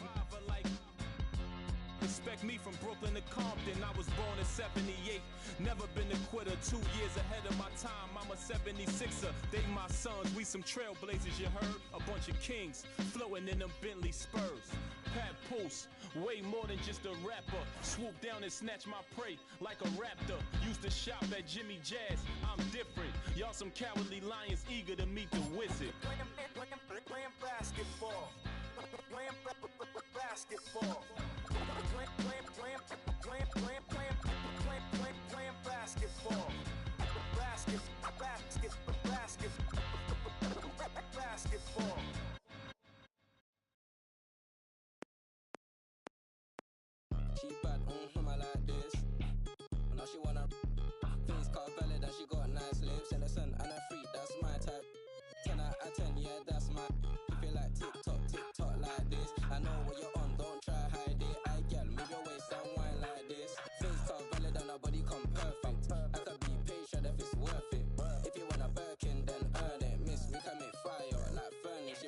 Speaker 10: Respect me from Brooklyn to Compton. I was born in 78. Never been a quitter. 2 years ahead of my time. I'm a 76er. They my sons. We some trailblazers, you heard? A bunch of kings floating in them Bentley Spurs. Pat Pulse, way more than just a rapper. Swoop down and snatch my prey like a raptor. Used to shop at Jimmy Jazz. I'm different. Y'all some cowardly lions eager to meet the wizard.
Speaker 11: Playing basketball. Playing basketball. Playing basketball. Basketball.
Speaker 12: She bad, I like this. Now she wanna face cut valid and she got nice lips. Innocent and a freak, that's my type. 10 out of 10, yeah, that's my. If you like TikTok like this, I know what you're on, don't try hide it. I girl, move your waist and wine like this. Face cut valid and her body come perfect. I could be patient if it's worth it. If you want a Birkin, then earn it. Miss, we can make fire like furnace. She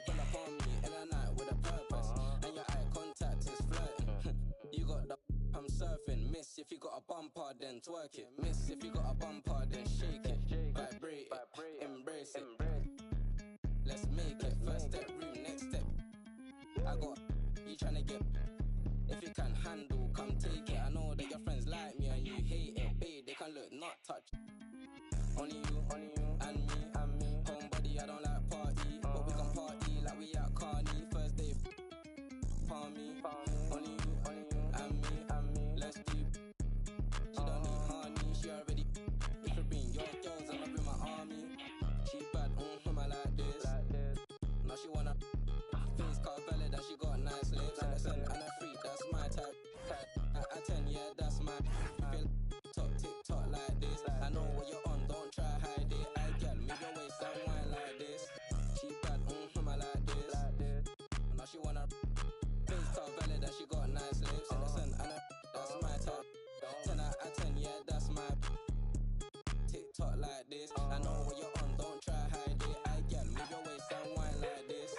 Speaker 12: then twerk it. Miss, if you got a bumper, then shake it. Vibrate it, embrace it. Let's make it. First step, room, next step. I got you tryna get. If you can handle, come take it. I know that your friends like me and you hate it. Babe, they can look, not touch. Only you, and me. Homebody, I don't like party, but we can party like we at Carney. First day, palm me. Only you, and me. Let's do. She don't need honey, she already. If you bring your girls, I'ma bring my army. She bad, I like this. Now she wanna face car valid that she got nice lips. Innocent and a freak, that's my type. At 10, yeah, that's my. Feel talk, tick-tock like this. I know what you're on, don't try hide it. I girl, move your waist and wine like this. She bad, I like this. Now she wanna face car valid that she got nice lips. Innocent and a that's my type. 10 out of 10, yeah, that's my. Tick-tock like this. I know what you're on, don't try hide it. I girl, move your waist and wine like this.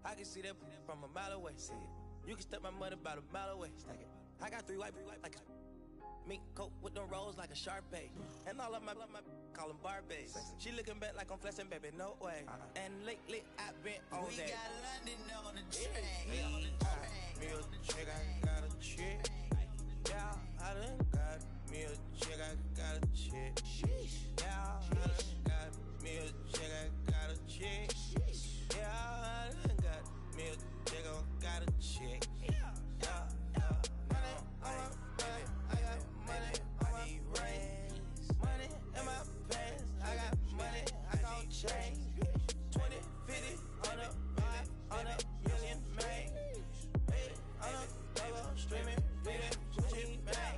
Speaker 13: I can see that from a mile away. See it. You can step my money about a mile away. Stack it. I got 3 white like a mink coat with them rolls like a Sharpay. And all of my call them Barbies. She looking back like I'm flexing, baby, no way. And lately I've been on that.
Speaker 14: We got London on the track.
Speaker 13: Me a chick, I got a chick. Yeah, I done got me a chick, I got a chick. Yeah, I done got me a chick, I got a chick. Yeah, I done got me a chick, I got a chick. Yeah, money on my back, I got money on my brain. Money in my pants, I got money, I gon' change. 20, 50, 100, 500 million, man. Hey, I'm a double streaming, feeling Gucci, man.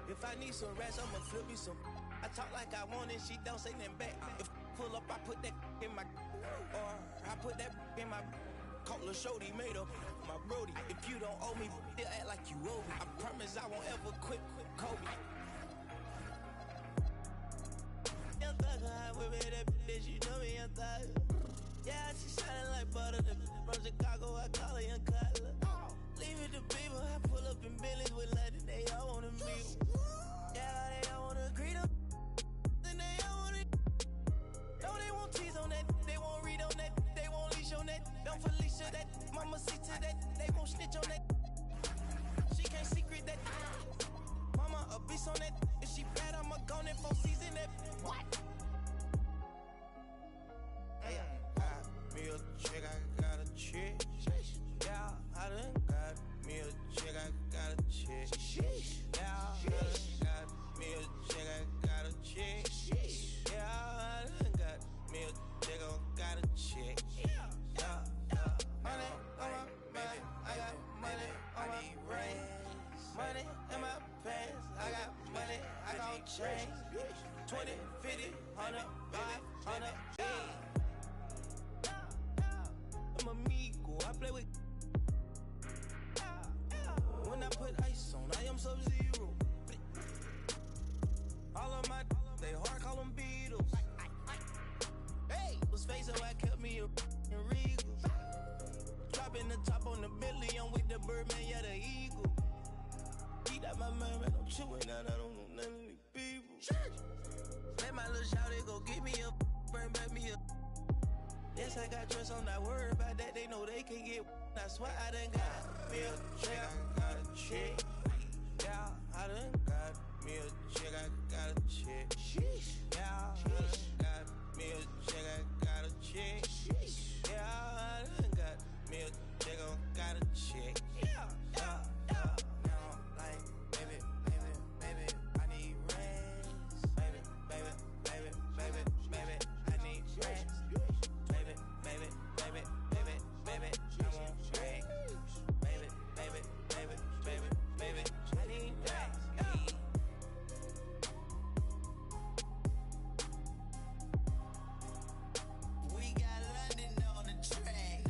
Speaker 13: If I need some rats, I'ma flip me some. I talk like I want it, she don't say nothing back. If pull up, I put that in my, or I put that in my. Call a shorty made up my brody. If you don't owe me, they'll act like you owe me. I promise I won't ever quit Kobe. Young thugger, I whip it that bitch, you know me, young thugger. Yeah, she shining like butter. The from Chicago, I call her young Cutler. Leave it to people, I pull up in Billy's with London, they all wanna meet. Yeah, they all wanna greet them. Then they all wanna. No, they won't tease on that, they won't read on that, they won't leash on that. Don't Felicia that, mama see to that, they won't snitch on that. She can't secret that. Mama a beast on that. If she bad, I'ma go in 4 season that. What? Me a chick, I got a chick. Yeah, I done got me a chick, I got a chick. Yeah, I done got me a chick, I got a chick. Yeah, I done got me a chick, I got a chick. Yeah, money on my back, I got money on my brain. Money in my pants, I got money, I gon' change. 20, 50, 100, 500, I'm amigo, I play with. When I put ice on, I am Sub-Zero. All of my, they hard call them Beatles. Hey, was facing I kept me in Regals. Dropping the top on the Bentley, I'm with the Birdman, yeah, the Eagle. Eat out my mind, man, I'm chewing out, I don't know none of these people. Let my little shawty go get me up, burn back me up. Yes, I got dress, I'm not worried about that, they know they can get. I swear I done got me a chick, I got a chick. Yeah, I done got me a chick, I got a chick. Yeah, I done got me a chick, I got a chick. Yeah, I done got me a chick, I got a chick. Yeah. Now, like, baby, I need rest. Baby, I need rest. Baby, I want rest. Baby, I need rest.
Speaker 14: We got London on the track.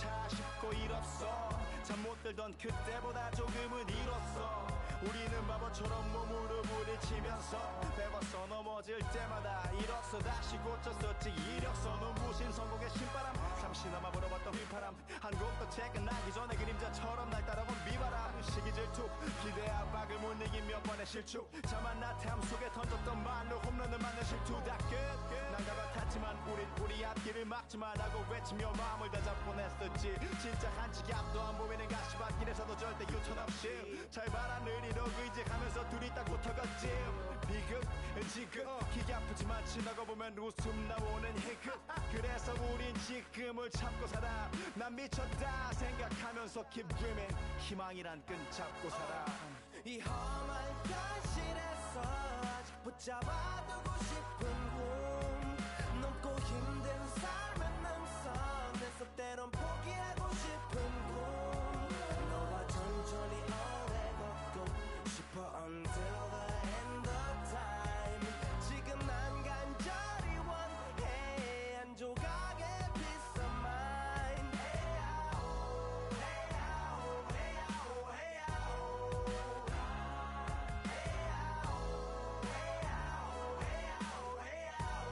Speaker 11: 차 싶고 일었어. 잠 못 들던 그때보다 조금은 일었어. 우리는 바보처럼 몸으로 부딪히면서 배웠어. 넘어질 때마다 일었어. 다시 고쳤었지. 이력서 눈부신 성공의 신바람. 잠시나마 불어봤던 휘파람. 한 곡도 퇴근하기 전에 그림자처럼 날 따라온 비바람. 시기 질투 기대 압박을 못 이긴 몇 번의 실축. 자만 나탐 속에 던졌던 말로 홈런을 맞는 실투. 다 끝 난가 같았지만 우리 앞길을 막지 말라고 외치며 마음을 다잡곤 했었지. 진짜 한치 앞도 안 보이는 가시밭길에서도 절대 유턴 없이 잘 봐라 느리로 의지하면서 둘이 딱 붙어갔지. 비극 지금 기가 아프지만 지나고 보면 웃음 나오는 희극. 그래서 우린 지금을 참고 살아. 난 미쳤다 생각하면서 keep dreaming. 희망이란 끈 잡고 살아.
Speaker 13: 이 험한 현실에서 아직 붙잡아두고 싶은 꿈. 넘고 힘든 삶의 능선에서 때론 포기하고 싶은 꿈. 너와 천천히 오래 걷고 싶어 until the end of time. 지금 난 간절히 원해 한 조각의 peace of mind. 헤야오 헤야오 헤야오 헤야오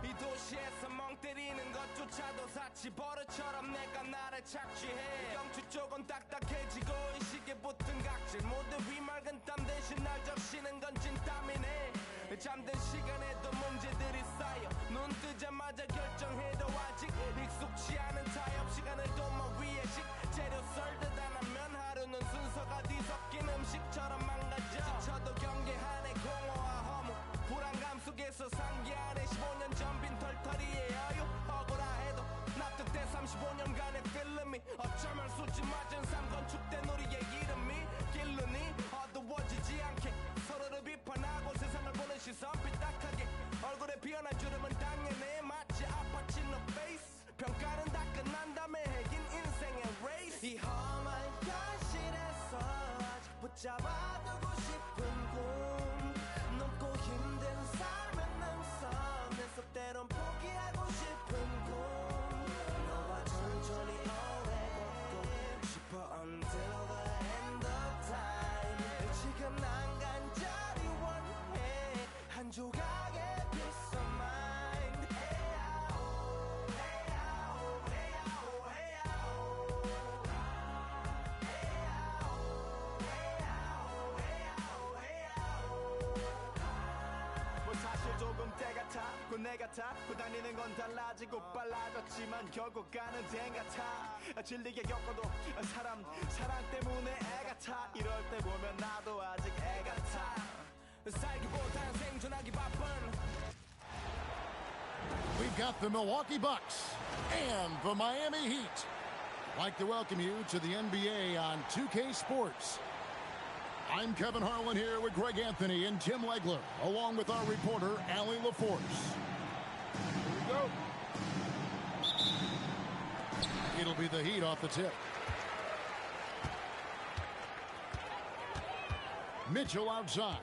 Speaker 11: 이 도시에서 멍 때리는 것조차도 사치. 버릇처럼 내가 나를 착취해. 경추 쪽은 딱딱해지고 의식에 붙은 각질. 모두 위맑은 땀 대신 날 적시는 건 진땀이네. 잠든 시간에도 문제들이 쌓여. 눈 뜨자마자 결정해도 아직 익숙치 않은 타협. 시간을 도마 위에 식재료 썰듯 안 하면 하루는 순서가 뒤섞인 음식처럼 망가져. 지쳐도 경계하네 공허와 허무. 불안감 속에서 상기하네 15년 전 빈 털터리의 여유. 억울해도 납득돼 35년간의 필름이 어쩌면 수치 맞은 삶 건축된 우리의 이름이 길르니 어두워지지 않게 서로를 비판하고 세상을 보는 시선 삐딱하게. 얼굴에 피어난 주름은 당연해 마치 아파치 no face. 평가는 다 끝난 다음에 핵인 인생의 레이스.
Speaker 13: 이 험한 현실에서 아직 붙잡아두고 싶은 꿈. 넘고 힘든 삶의 능선에서 때론 포기하고 싶은 꿈. 너와 천천히 오래 걷고 싶어 until the end of time. 지금 난 간절히 원해 한 조각의 peace of mind. 헤야오 헤야오 헤야오 헤야오
Speaker 11: 뭐 사실 조금 때 같아 곧 내 같아. 곧 다니는 건 달라지고 빨라졌지만 결국 가는 데 같아. 질리게 겪어도 사랑 때문에 애 같아. 이럴 때 보면 나도 아직 애 같아. 살기보단 생존하기 바쁜.
Speaker 3: We've got the Milwaukee Bucks and the Miami Heat. I'd like to welcome you to the NBA on 2K Sports. I'm Kevin Harlan here with Greg Anthony and Tim Legler, along with our reporter, Allie LaForce. Here we go. It'll be the Heat off the tip. Mitchell outside.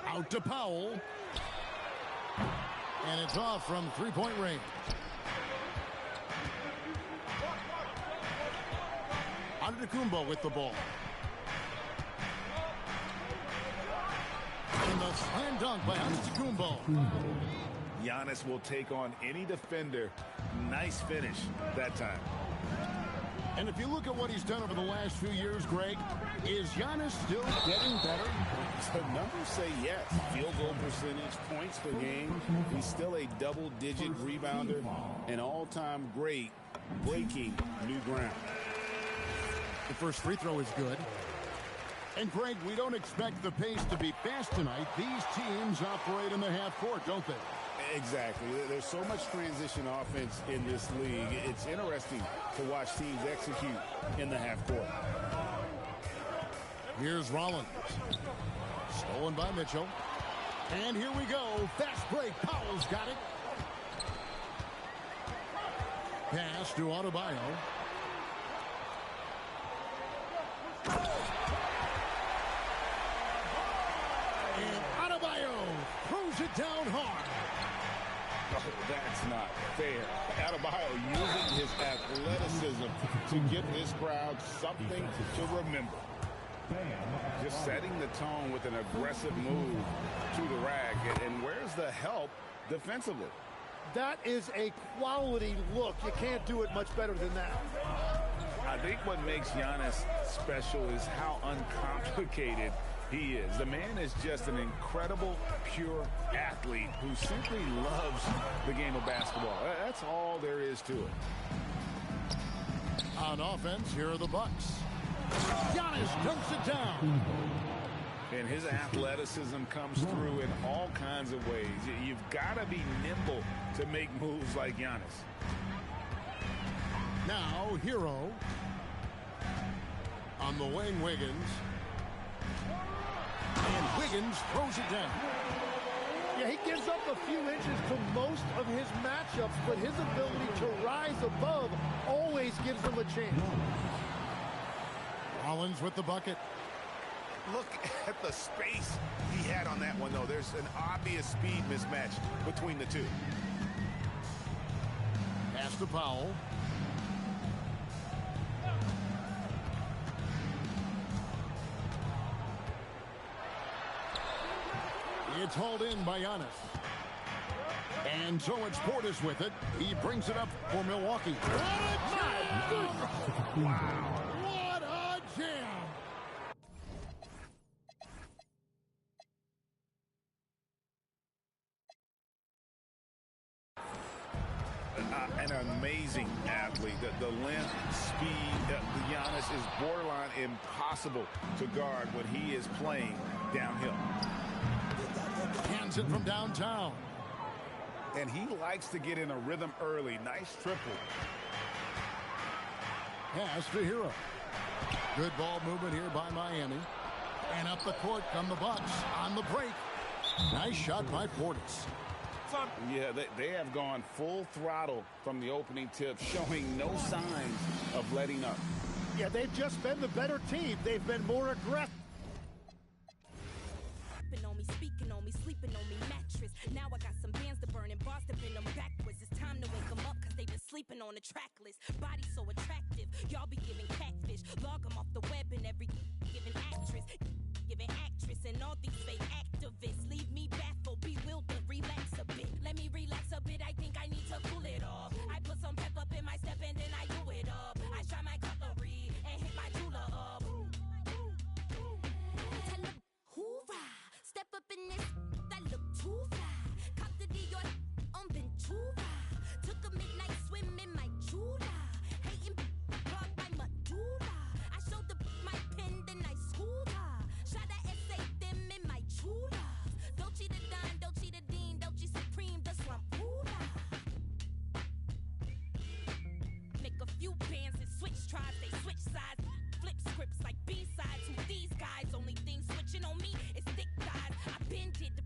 Speaker 3: Out to Powell. And it's off from three-point range. Antetokounmpo with the ball. And the slam dunk by Antetokounmpo.
Speaker 4: Giannis will take on any defender. Nice finish that time.
Speaker 3: And if you look at what he's done over the last few years, Greg, is Giannis still getting better?
Speaker 4: The numbers say yes. Field goal percentage, points per game. He's still a double-digit rebounder, an all-time great breaking new ground.
Speaker 3: The first free throw is good. And, Greg, we don't expect the pace to be fast tonight. These teams operate in the half court, don't they?
Speaker 4: Exactly. There's so much transition offense in this league. It's interesting to watch teams execute in the half court.
Speaker 3: Here's Rollins. Stolen by Mitchell. And here we go. Fast break. Powell's got it. Pass to Adebayo. And Adebayo throws it down hard.
Speaker 4: Oh, that's not fair. Adebayo using his athleticism to give this crowd something to remember. Just setting the tone with an aggressive move to the rack. And where's the help defensively?
Speaker 5: That is a quality look. You can't do it much better than that.
Speaker 4: I think what makes Giannis special is how uncomplicated he is. The man is just an incredible, pure athlete who simply loves the game of basketball. That's all there is to it.
Speaker 3: On offense, here are the Bucks. Giannis dumps it down.
Speaker 4: And his athleticism comes through in all kinds of ways. You've got to be nimble to make moves like Giannis.
Speaker 3: Now, Hero on the wing, Wiggins. And Wiggins throws it down.
Speaker 5: Yeah, he gives up a few inches to most of his matchups, but his ability to rise above always gives him a chance.
Speaker 3: Rollins with the bucket.
Speaker 8: Look at the space he had on that one, though. There's an obvious speed mismatch between the two.
Speaker 3: Pass to Powell. It's hauled in by Giannis. And so it's Portis with it. He brings it up for Milwaukee. My goodness! Wow. What a jam!
Speaker 4: An amazing athlete. The length, speed, Giannis is borderline impossible to guard when he is playing downhill.
Speaker 3: Hands it from downtown.
Speaker 4: And he likes to get in a rhythm early. Nice triple.
Speaker 3: Pass to Hero. Good ball movement here by Miami. And up the court come the Bucks on the break. Nice shot by Portis.
Speaker 4: Yeah, they have gone full throttle from the opening tip, showing no signs of letting up.
Speaker 5: Yeah, they've just been the better team. They've been more aggressive.
Speaker 15: On me, speaking on me, sleeping on me, mattress. Now I got some bands to burn and bars to bend them backwards. It's time to wake them up because they've been sleeping on the track list. Body so attractive, y'all be giving catfish. Log them off the web and every giving actress. And all these fake activists leave me baffled, bewildered, relax a bit. Let me relax a bit, I think I need to cool it off. I put some pep up in my step and then I do it up. I shine my cutlery and hit my jeweler up. Tell them, hoorah, step up in this, that look too fly. Cop the Dior on Ventura. Took a midnight swim in my Jura. Hating plug by Madura. I showed the my pen, then I schooled her. Shot a essay them in my true love. Dolce the Don, Dolce the Dean, Dolce Supreme, the slump make a few bands and switch tribes, they switch sides. Flip scripts like B-sides. Who these guys? Only thing switching on me is thick thighs. I been did the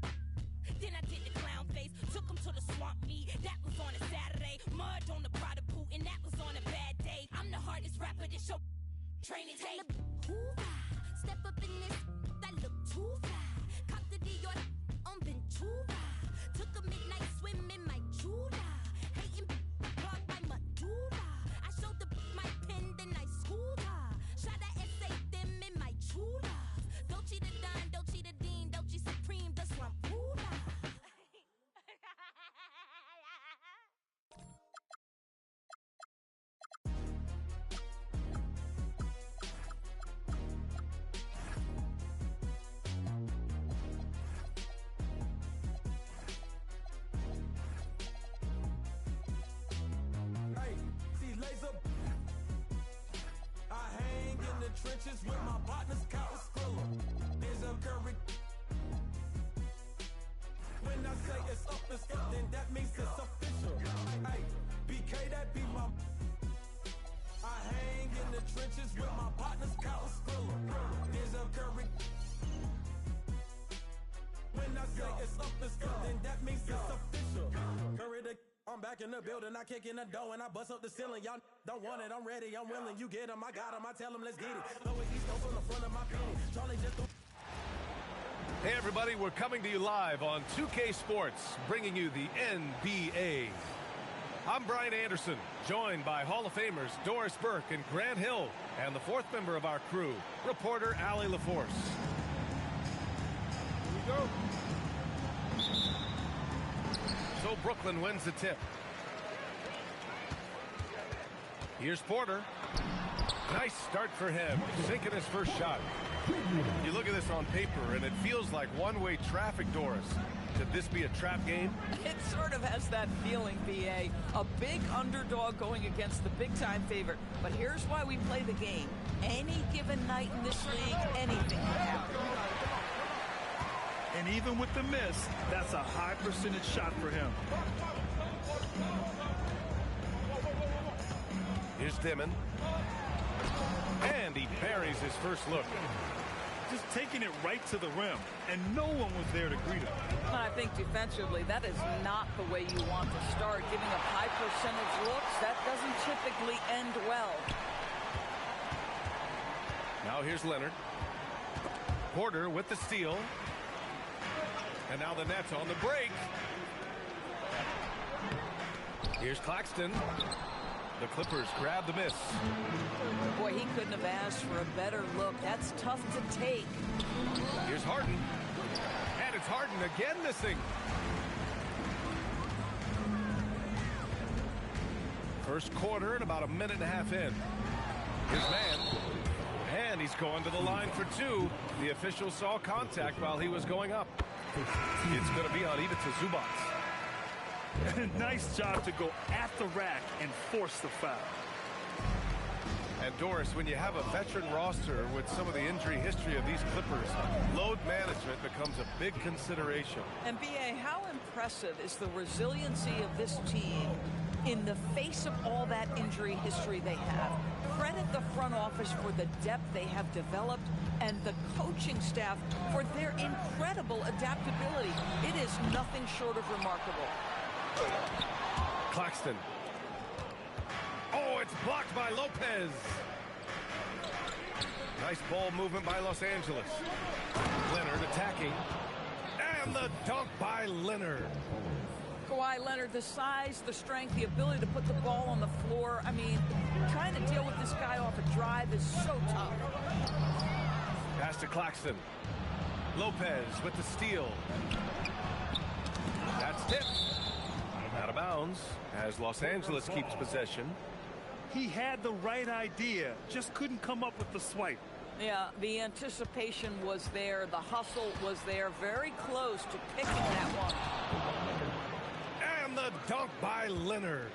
Speaker 15: then I did the clown face. Took them to the swamp meet. That was on a Saturday. Mud on the Prada boot, and that was on a bad day. I'm the hardest rapper this show training tape. Step up in this, that look too fly. Cop the Dior on Ventura. Took a midnight swim in my Jura. Hating plug by Madura. I showed the my pen, then I schooled her. Shot a essay them in my true love. Dolce the Don, Dolce the Dean, Dolce Supreme, the slump
Speaker 11: trenches with my partners, Kyle Skrilla. There's a curry. When I say it's up, then that means it's official. Hey, BK, that be my. I hang in the trenches with my partners, Kyle Skrilla. There's a curry. When I say it's up, then that means it's official. Curry the. I'm back in the building, I kick in the door and I bust up the ceiling. Y'all don't want it, I'm ready, I'm willing. You get him, I got him, I tell him, let's get it. Throw it East Coast on the front of my penny. Charlie just
Speaker 16: Hey everybody, we're coming to you live on 2K Sports, bringing you the NBA. I'm Brian Anderson, joined by Hall of Famers Doris Burke and Grant Hill, and the fourth member of our crew, reporter Allie LaForce. Here we go. So Brooklyn wins the tip. Here's Porter. Nice start for him, sinking his first shot. You look at this on paper, and it feels like one-way traffic, Doris. Could this be a trap game?
Speaker 17: It sort of has that feeling, B.A. A big underdog going against the big-time favorite. But here's why we play the game. Any given night in this league, anything can happen.
Speaker 18: And even with the miss, that's a high percentage shot for him.
Speaker 16: Here's Dimon. And he buries his first look.
Speaker 18: Just taking it right to the rim, and no one was there to greet him.
Speaker 17: I think defensively, that is not the way you want to start. Giving up high percentage looks, that doesn't typically end well.
Speaker 16: Now here's Leonard. Porter with the steal. And now the Nets on the break. Here's Claxton. The Clippers grab the miss.
Speaker 17: Boy, he couldn't have asked for a better look. That's tough to take.
Speaker 16: Here's Harden. And it's Harden again missing. First quarter and about a minute and a half in. His man. And he's going to the line for two. The official saw contact while he was going up. It's going to be on Ivica Zubac.
Speaker 18: Nice job to go at the rack and force the foul.
Speaker 16: And Doris, when you have a veteran roster with some of the injury history of these Clippers, load management becomes a big consideration.
Speaker 17: And B.A., how impressive is the resiliency of this team in the face of all that injury history they have? Credit the front office for the depth they have developed and the coaching staff for their incredible adaptability. It is nothing short of remarkable.
Speaker 16: Claxton. Oh, it's blocked by Lopez. Nice ball movement by Los Angeles. Leonard attacking. And the dunk by Leonard.
Speaker 17: Kawhi Leonard, the size, the strength, the ability to put the ball on the floor. I mean, trying to deal with this guy off a drive is so tough.
Speaker 16: Pass to Claxton. Lopez with the steal. That's tipped. Out of bounds as Los Angeles keeps possession.
Speaker 18: He had the right idea, just couldn't come up with the swipe.
Speaker 17: Yeah, the anticipation was there. The hustle was there. Very close to picking that one.
Speaker 16: And the dunk by Leonard.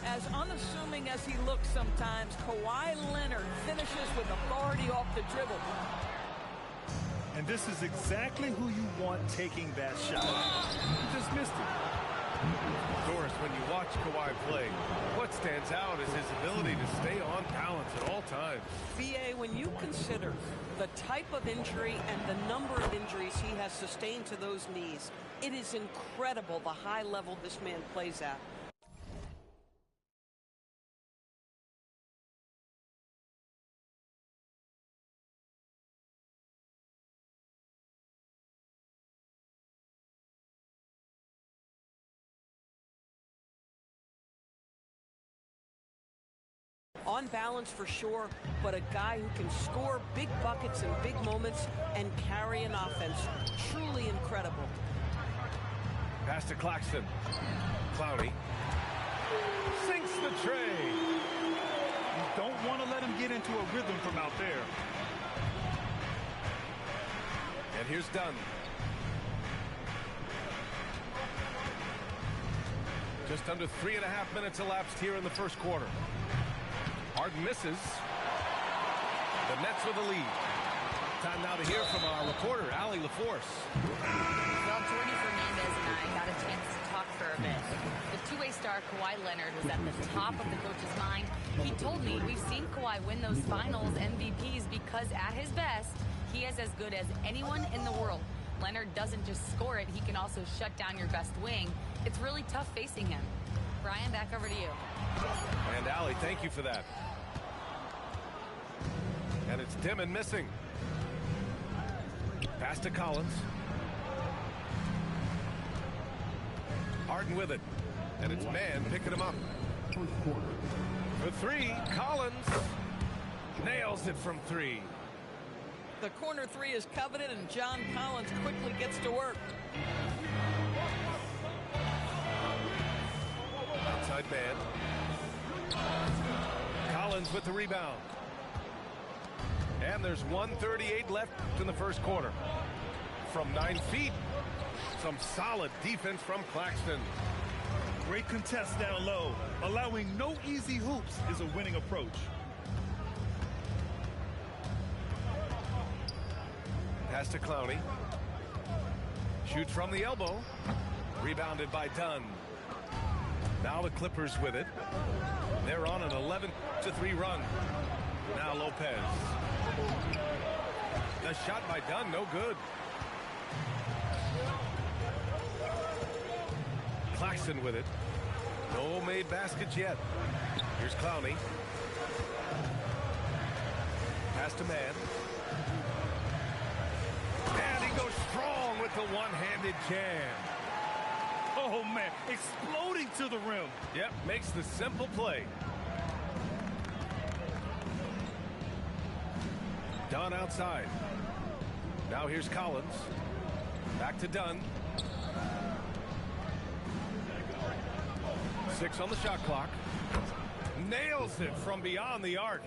Speaker 17: As unassuming as he looks sometimes, Kawhi Leonard finishes with authority off the dribble.
Speaker 18: And this is exactly who you want taking that shot. He just missed it.
Speaker 16: Doris, when you watch Kawhi play, what stands out is his ability to stay on balance at all times.
Speaker 17: B.A., when you consider the type of injury and the number of injuries he has sustained to those knees, it is incredible the high level this man plays at. On balance for sure, but a guy who can score big buckets in big moments and carry an offense. Truly incredible.
Speaker 16: Pass to Claxton. Clowney sinks the tray.
Speaker 18: You don't want to let him get into a rhythm from out there.
Speaker 16: And here's Dunn. Just under 3.5 minutes elapsed here in the first quarter. Harden misses. The Nets with the lead. Time now to hear from our reporter, Allie LaForce.
Speaker 6: Well, Jordy Fernandez and I got a chance to talk for a bit. The two-way star Kawhi Leonard was at the top of the coach's mind. He told me we've seen Kawhi win those finals MVPs because at his best, he is as good as anyone in the world. Leonard doesn't just score it, he can also shut down your best wing. It's really tough facing him. Brian, back over to you.
Speaker 16: And Allie, thank you for that. And it's Dimon missing. Pass to Collins. Harden with it. And it's man picking him up. For three, Collins nails it from three.
Speaker 17: The corner three is coveted, and John Collins quickly gets to work.
Speaker 16: Outside man. Collins with the rebound. And there's 1:38 left in the first quarter. From 9 feet, some solid defense from Claxton.
Speaker 18: Great contest down low. Allowing no easy hoops is a winning approach.
Speaker 16: Pass to Clowney. Shoots from the elbow. Rebounded by Dunn. Now the Clippers with it. They're on an 11-3 run. Now Lopez. The shot by Dunn, no good. Claxton with it. No made baskets yet. Here's Clowney. Pass to man. And he goes strong with the one-handed jam.
Speaker 18: Oh, man, exploding to the rim.
Speaker 16: Yep, makes the simple play. Dunn outside. Now here's Collins. Back to Dunn. 6 on the shot clock. Nails it from beyond the arc.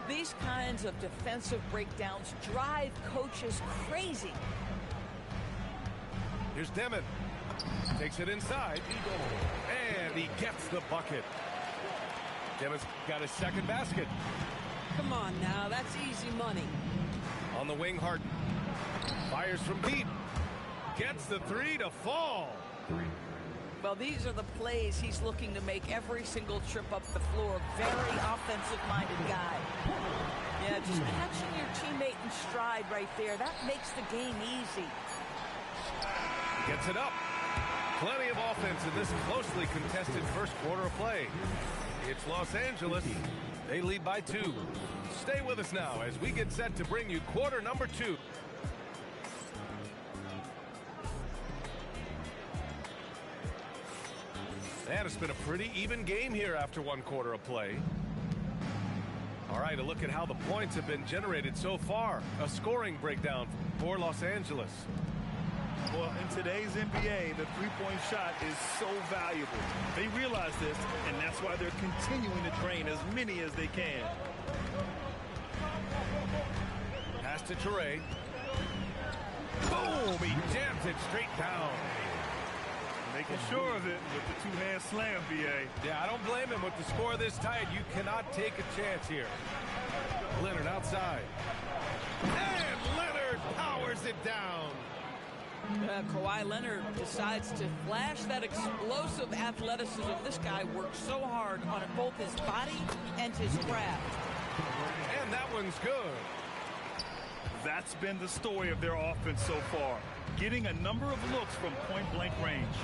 Speaker 17: These kinds of defensive breakdowns drive coaches crazy.
Speaker 16: Here's Demon. Takes it inside. And he gets the bucket. Demon's got his second basket.
Speaker 17: Come on now, that's easy money.
Speaker 16: On the wing, Harden. Fires from deep. Gets the three to fall.
Speaker 17: Well, these are the plays he's looking to make every single trip up the floor. Very offensive-minded guy. Yeah, just catching your teammate in stride right there. That makes the game easy.
Speaker 16: Gets it up. Plenty of offense in this closely contested first quarter of play. It's Los Angeles. They lead by 2. Stay with us now as we get set to bring you quarter number 2. And it's been a pretty even game here after one quarter of play. All right, a look at how the points have been generated so far. A scoring breakdown for Los Angeles.
Speaker 18: Well, in today's NBA, the three-point shot is so valuable. They realize this, and that's why they're continuing to drain as many as they can.
Speaker 16: Pass to Toure. Boom! He jams it straight down.
Speaker 18: Making sure of it with the two-hand slam, B.A.
Speaker 16: Yeah, I don't blame him with the score this tight. You cannot take a chance here. Leonard outside. And Leonard powers it down.
Speaker 17: Kawhi Leonard decides to flash that explosive athleticism. This guy works so hard on both his body and his craft.
Speaker 16: And that one's good.
Speaker 18: That's been the story of their offense so far. Getting a number of looks from point-blank range.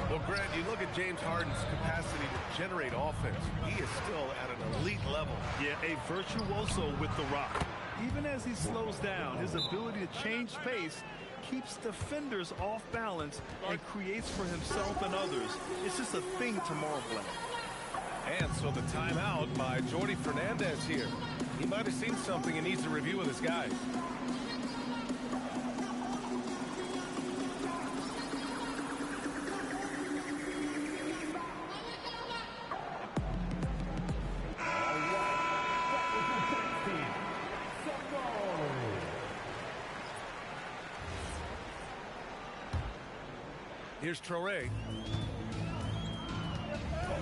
Speaker 16: Well, Grant, you look at James Harden's capacity to generate offense. He is still at an elite level.
Speaker 18: Yeah, a virtuoso with the rock. Even as he slows down, his ability to change pace keeps defenders off balance and creates for himself and others. It's just a thing to marvel at.
Speaker 16: And so the timeout by Jordi Fernandez here. He might have seen something and needs a review with his guys. Here's Traore.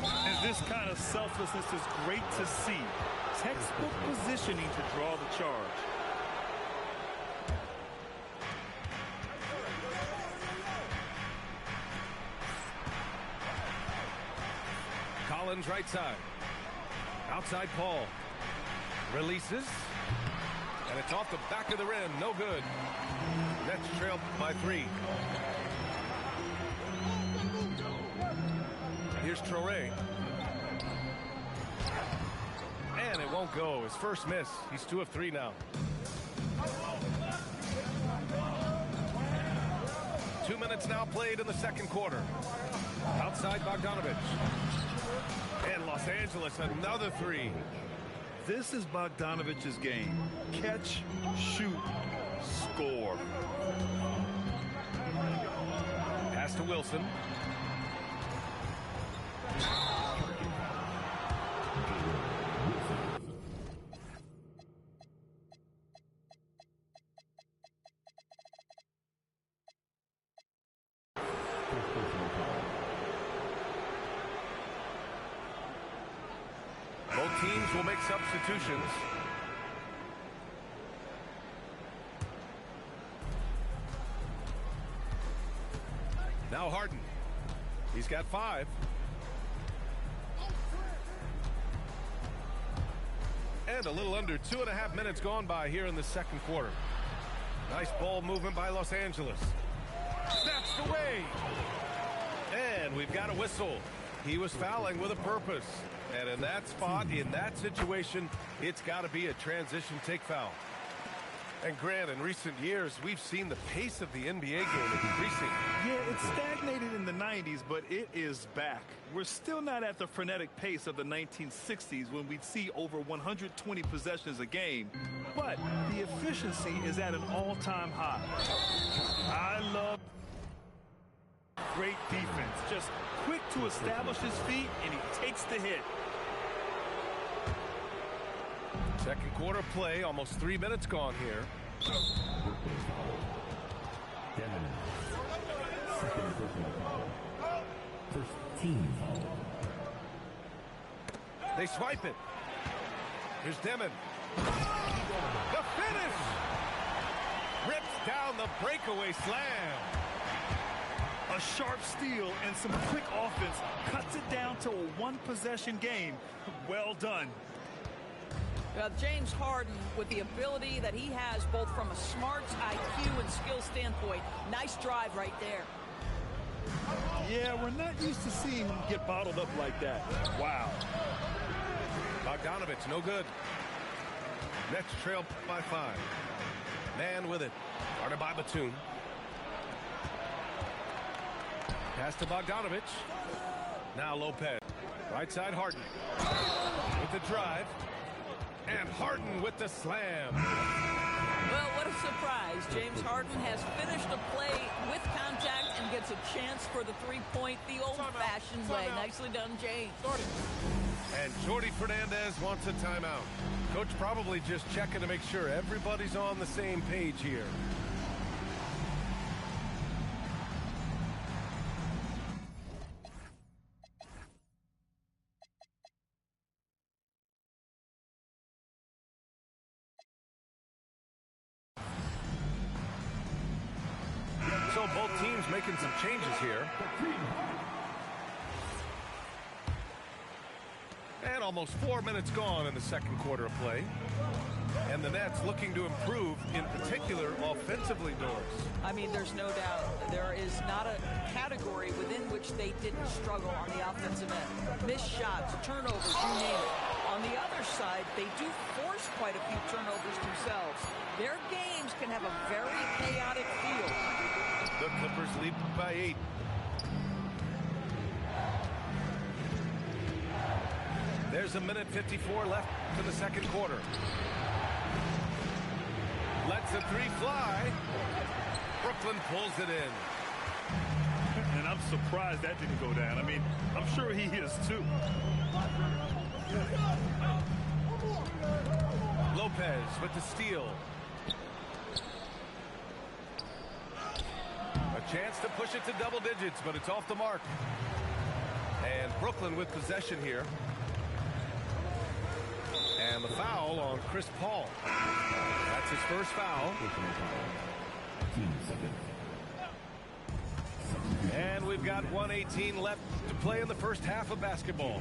Speaker 18: And this kind of selflessness is great to see. Textbook positioning to draw the charge.
Speaker 16: Collins right side. Outside Paul. Releases. And it's off the back of the rim. No good. Nets trailed by 3. Here's Traore. And it won't go. His first miss. He's 2 of 3 now. 2 minutes now played in the second quarter. Outside Bogdanovich. And Los Angeles, another three.
Speaker 18: This is Bogdanovich's game. Catch, shoot, score.
Speaker 16: Pass to Wilson. Both teams will make substitutions. Now Harden. He's got 5. And a little under 2.5 minutes gone by here in the second quarter. Nice ball movement by Los Angeles. Snatched away. And we've got a whistle. He was fouling with a purpose. And in that spot, in that situation, it's got to be a transition take foul. And Grant, in recent years, we've seen the pace of the NBA game increasing.
Speaker 18: Yeah, it stagnated in the 90s, but it is back. We're still not at the frenetic pace of the 1960s when we'd see over 120 possessions a game, but the efficiency is at an all-time high. I love great defense. Just quick to establish his feet, and he takes the hit.
Speaker 16: Second quarter play, almost 3 minutes gone here.
Speaker 7: First team foul.
Speaker 16: They swipe it. Here's Demon. The finish! Rips down the breakaway slam.
Speaker 18: A sharp steal and some quick offense cuts it down to a one-possession game. Well done.
Speaker 17: James Harden, with the ability that he has both from a smarts, IQ, and skill standpoint, nice drive right there.
Speaker 18: Yeah, we're not used to seeing him get bottled up like that. Wow.
Speaker 16: Bogdanovich, no good. Nets trail by 5. Man with it. Guarded by Batum. Pass to Bogdanovich. Now Lopez. Right side Harden. With the drive. And Harden with the slam.
Speaker 17: Well, what a surprise. James Harden has finished a play with contact and gets a chance for the three-point the old-fashioned way. Nicely done, James.
Speaker 16: And Jordi Fernandez wants a timeout. Coach probably just checking to make sure everybody's on the same page here. So both teams making some changes here. And almost 4 minutes gone in the second quarter of play. And the Nets looking to improve, in particular, offensively, Doris.
Speaker 17: I mean, there's no doubt. There is not a category within which they didn't struggle on the offensive end. Missed shots, turnovers, you name it. On the other side, they do force quite a few turnovers themselves. Their games can have a very chaotic feel.
Speaker 16: The Clippers lead by 8. There's a minute 54 left to the second quarter. Lets the three fly. Brooklyn pulls it in.
Speaker 18: And I'm surprised that didn't go down. I mean, I'm sure he is too.
Speaker 16: Lopez with the steal. A chance to push it to double digits, but it's off the mark. And Brooklyn with possession here. And the foul on Chris Paul. That's his first foul. And we've got 1:18 left to play in the first half of basketball.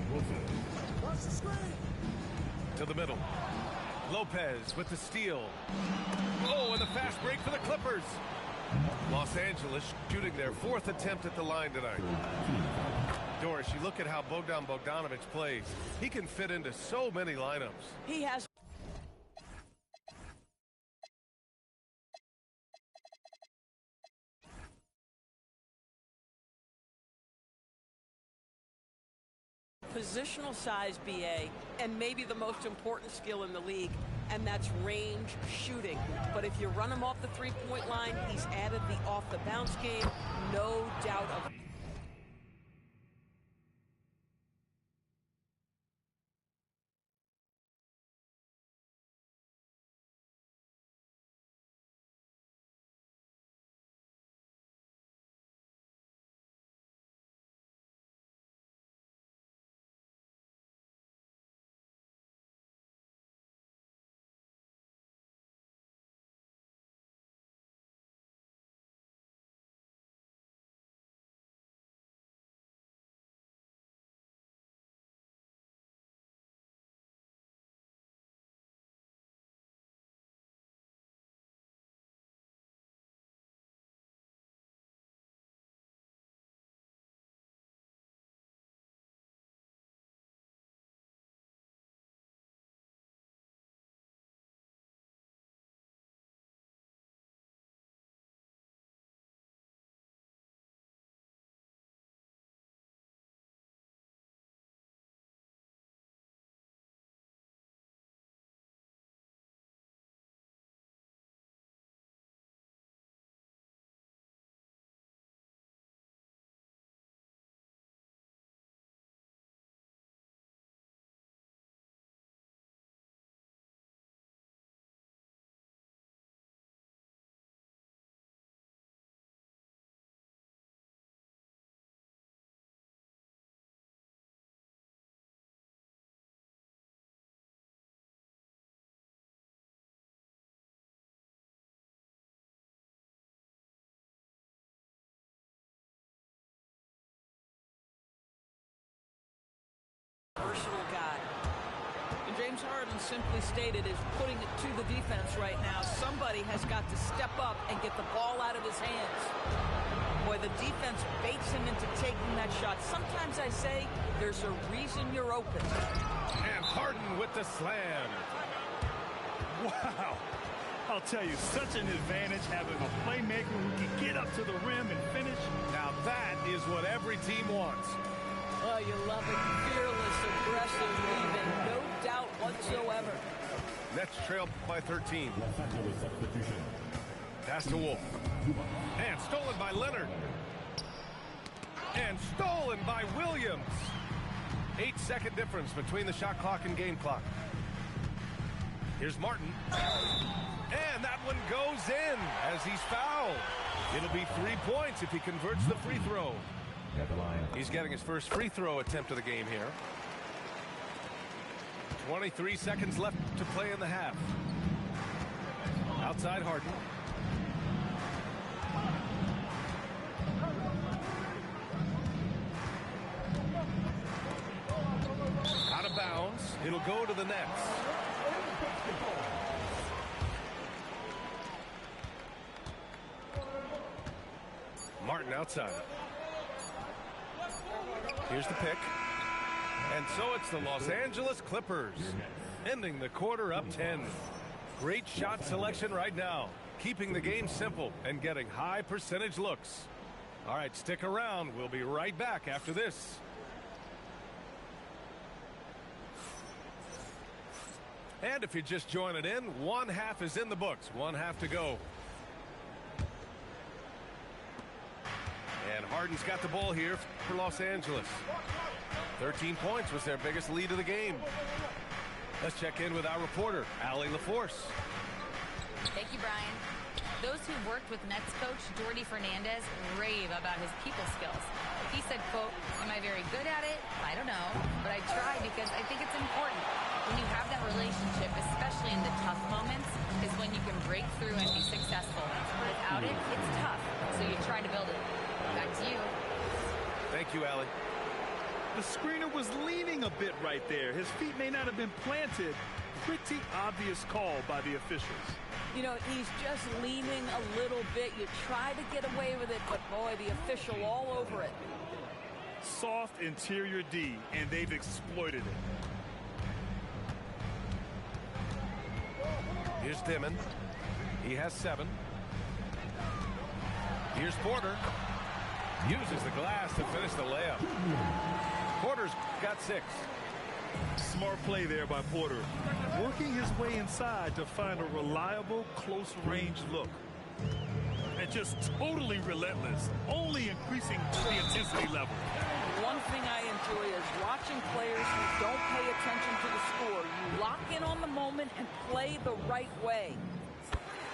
Speaker 16: To the middle. Lopez with the steal. Oh, and the fast break for the Clippers. Los Angeles shooting their 4th attempt at the line tonight. Doris, you look at how Bogdan Bogdanovich plays. He can fit into so many lineups.
Speaker 17: He has positional size, BA, and maybe the most important skill in the league, and that's range shooting. But if you run him off the three-point line, he's added the off-the-bounce game, no doubt of it. Versatile guy. And James Harden simply stated is putting it to the defense right now. Somebody has got to step up and get the ball out of his hands. Boy, the defense baits him into taking that shot. Sometimes I say there's a reason you're open.
Speaker 16: And Harden with the slam.
Speaker 18: Wow. I'll tell you, such an advantage having a playmaker who can get up to the rim and finish.
Speaker 16: Now that is what every team wants.
Speaker 17: Oh, you love it. Fearless, aggressive, leaving no doubt whatsoever.
Speaker 16: Nets trail by 13. Pass to Wolf. And stolen by Leonard. And stolen by Williams. 8-second difference between the shot clock and game clock. Here's Martin. And that one goes in as he's fouled. It'll be 3 points if he converts the free throw. He's getting his first free throw attempt of the game here. 23 seconds left to play in the half. Outside Harden. Out of bounds. It'll go to the Nets. Martin outside. Here's the pick. And so it's the Los Angeles Clippers ending the quarter up 10. Great shot selection right now, keeping the game simple and getting high percentage looks. All right, stick around. We'll be right back after this. And if you're just joining in, one half is in the books. One half to go. And Harden's got the ball here for Los Angeles. 13 points was their biggest lead of the game. Let's check in with our reporter, Allie LaForce.
Speaker 6: Thank you, Brian. Those who worked with Nets coach Jordi Fernandez rave about his people skills. He said, quote, "Am I very good at it? I don't know, but I try because I think it's important. When you have that relationship, especially in the tough moments, is when you can break through and be successful. Without it, it's tough, so you try to build it." Back to you.
Speaker 16: Thank you, Allie.
Speaker 18: The screener was leaning a bit right there. His feet may not have been planted. Pretty obvious call by the officials.
Speaker 17: You know, he's just leaning a little bit. You try to get away with it, but boy, the official all over it.
Speaker 18: Soft interior D, and they've exploited it.
Speaker 16: Here's Dimon. He has 7. Here's Porter. Uses the glass to finish the layup. Porter's got 6.
Speaker 18: Smart play there by Porter. Working his way inside to find a reliable, close-range look. And just totally relentless, only increasing the intensity level.
Speaker 17: One thing I enjoy is watching players who don't pay attention to the score. You lock in on the moment and play the right way.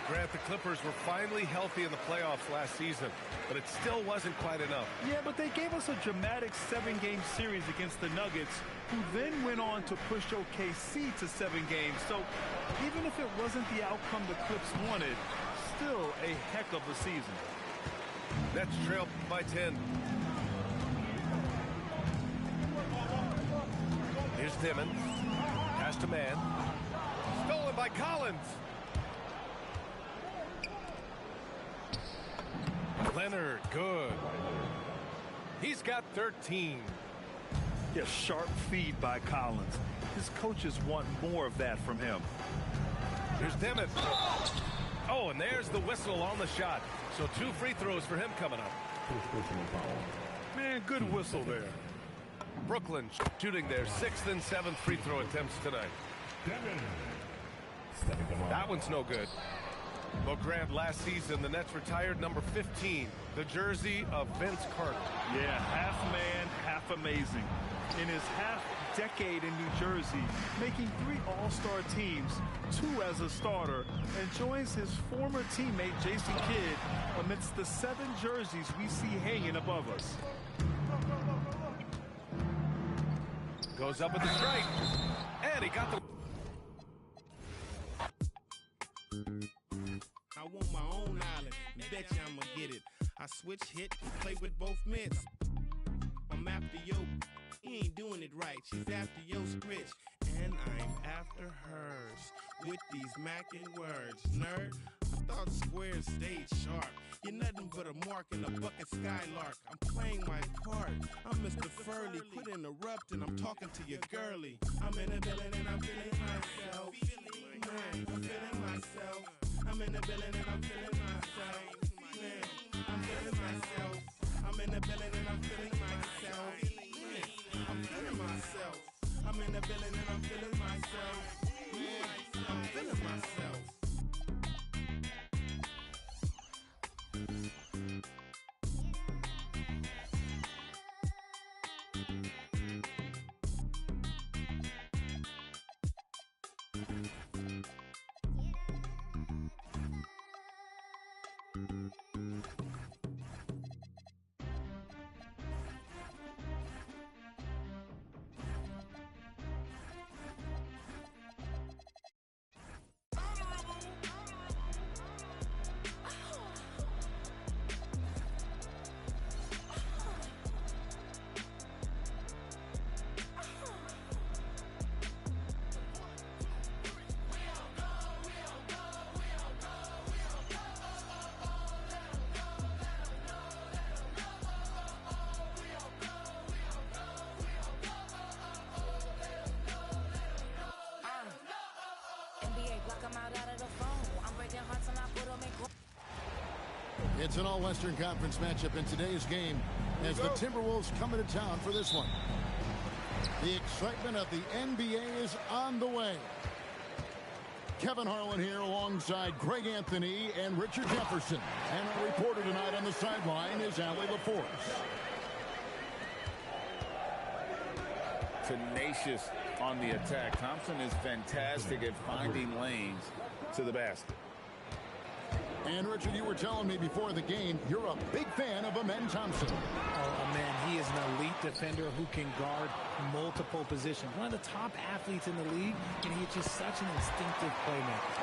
Speaker 16: Grant, the Clippers were finally healthy in the playoffs last season, but it still wasn't quite enough.
Speaker 18: Yeah, but they gave us a dramatic 7-game series against the Nuggets, who then went on to push OKC to 7 games. So even if it wasn't the outcome the Clips wanted, still a heck of a season.
Speaker 16: Nets trail by 10. Here's Timmons. Pass to Man. Stolen by Collins. Leonard, good. He's got 13.
Speaker 18: Yeah, sharp feed by Collins. His coaches want more of that from him.
Speaker 16: Here's Timmons. Oh, and there's the whistle on the shot. So 2 free throws for him coming up.
Speaker 18: Man, good whistle there.
Speaker 16: Brooklyn shooting their 6th and 7th free throw attempts tonight. That one's no good. Well, Grant, last season, the Nets retired number 15, the jersey of Vince Carter.
Speaker 18: Yeah, half man, half amazing. In his half-decade in New Jersey, making 3 All-Star teams, 2 as a starter, and joins his former teammate Jason Kidd amidst the 7 jerseys we see hanging above us.
Speaker 16: Goes up with the strike, and he got the...
Speaker 13: I want my own island, and bet you I'ma get it. I switch hit, play with both mitts. I'm after yo, he ain't doing it right. She's after yo scritch, and I'm after hers. With these mackin' words, nerd. I thought squares stayed sharp. You're nothing but a mark in a bucket skylark. I'm playing my part. I'm Mr. Furley. Quit interrupting. I'm talking to your girlie. I'm in the building and I'm feeling myself. Man, I'm feeling myself. I'm in the building and I'm feeling myself. Man, I'm feeling myself. I'm in the building and I'm feeling myself. Man, I'm feeling myself. I'm in the building and I'm feeling myself. Man, I'm feeling myself.
Speaker 3: It's an all-Western Conference matchup in today's game as the Timberwolves come into town for this one. The excitement of the NBA is on the way. Kevin Harlan here alongside Greg Anthony and Richard Jefferson. And our reporter tonight on the sideline is Allie LaForce.
Speaker 4: Tenacious on the attack. Thompson is fantastic at finding lanes to the basket.
Speaker 3: And Richard, you were telling me before the game, you're a big fan of Amen Thompson.
Speaker 19: Oh, man, he is an elite defender who can guard multiple positions. One of the top athletes in the league, and he's just such an instinctive playmaker.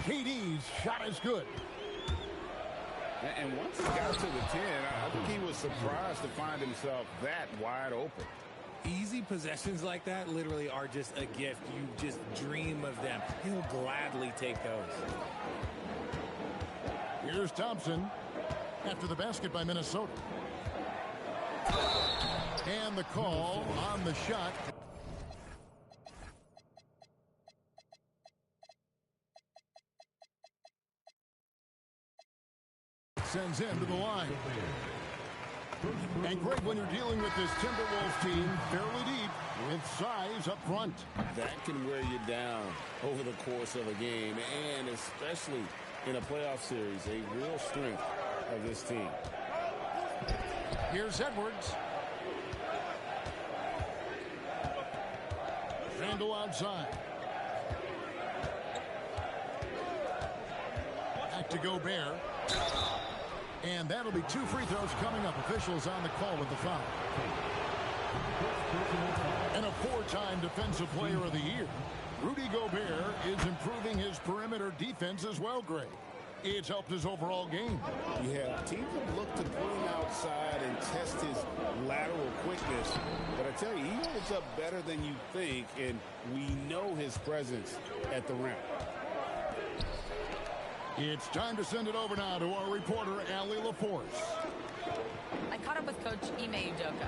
Speaker 3: KD's shot is good.
Speaker 4: And once he got to the 10, I think he was surprised to find himself that wide open.
Speaker 19: Easy possessions like that literally are just a gift. You just dream of them. He'll gladly take those.
Speaker 3: Here's Thompson after the basket by Minnesota. And the call on the shot. Sends him to the line. And Greg, when you're dealing with this Timberwolves team, fairly deep, with size up front.
Speaker 4: That can wear you down over the course of a game, and especially in a playoff series, a real strength of this team.
Speaker 3: Here's Edwards. Randall outside. Back to Gobert. And that'll be 2 free throws coming up. Officials on the call with the foul. And a 4-time Defensive Player of the Year, Rudy Gobert is improving his perimeter defense as well, Greg. It's helped his overall game.
Speaker 4: Yeah, teams have looked to pull him outside and test his lateral quickness. But I tell you, he holds up better than you think, and we know his presence at the rim.
Speaker 3: It's time to send it over now to our reporter, Allie LaForce.
Speaker 6: I caught up with Coach Ime Udoka.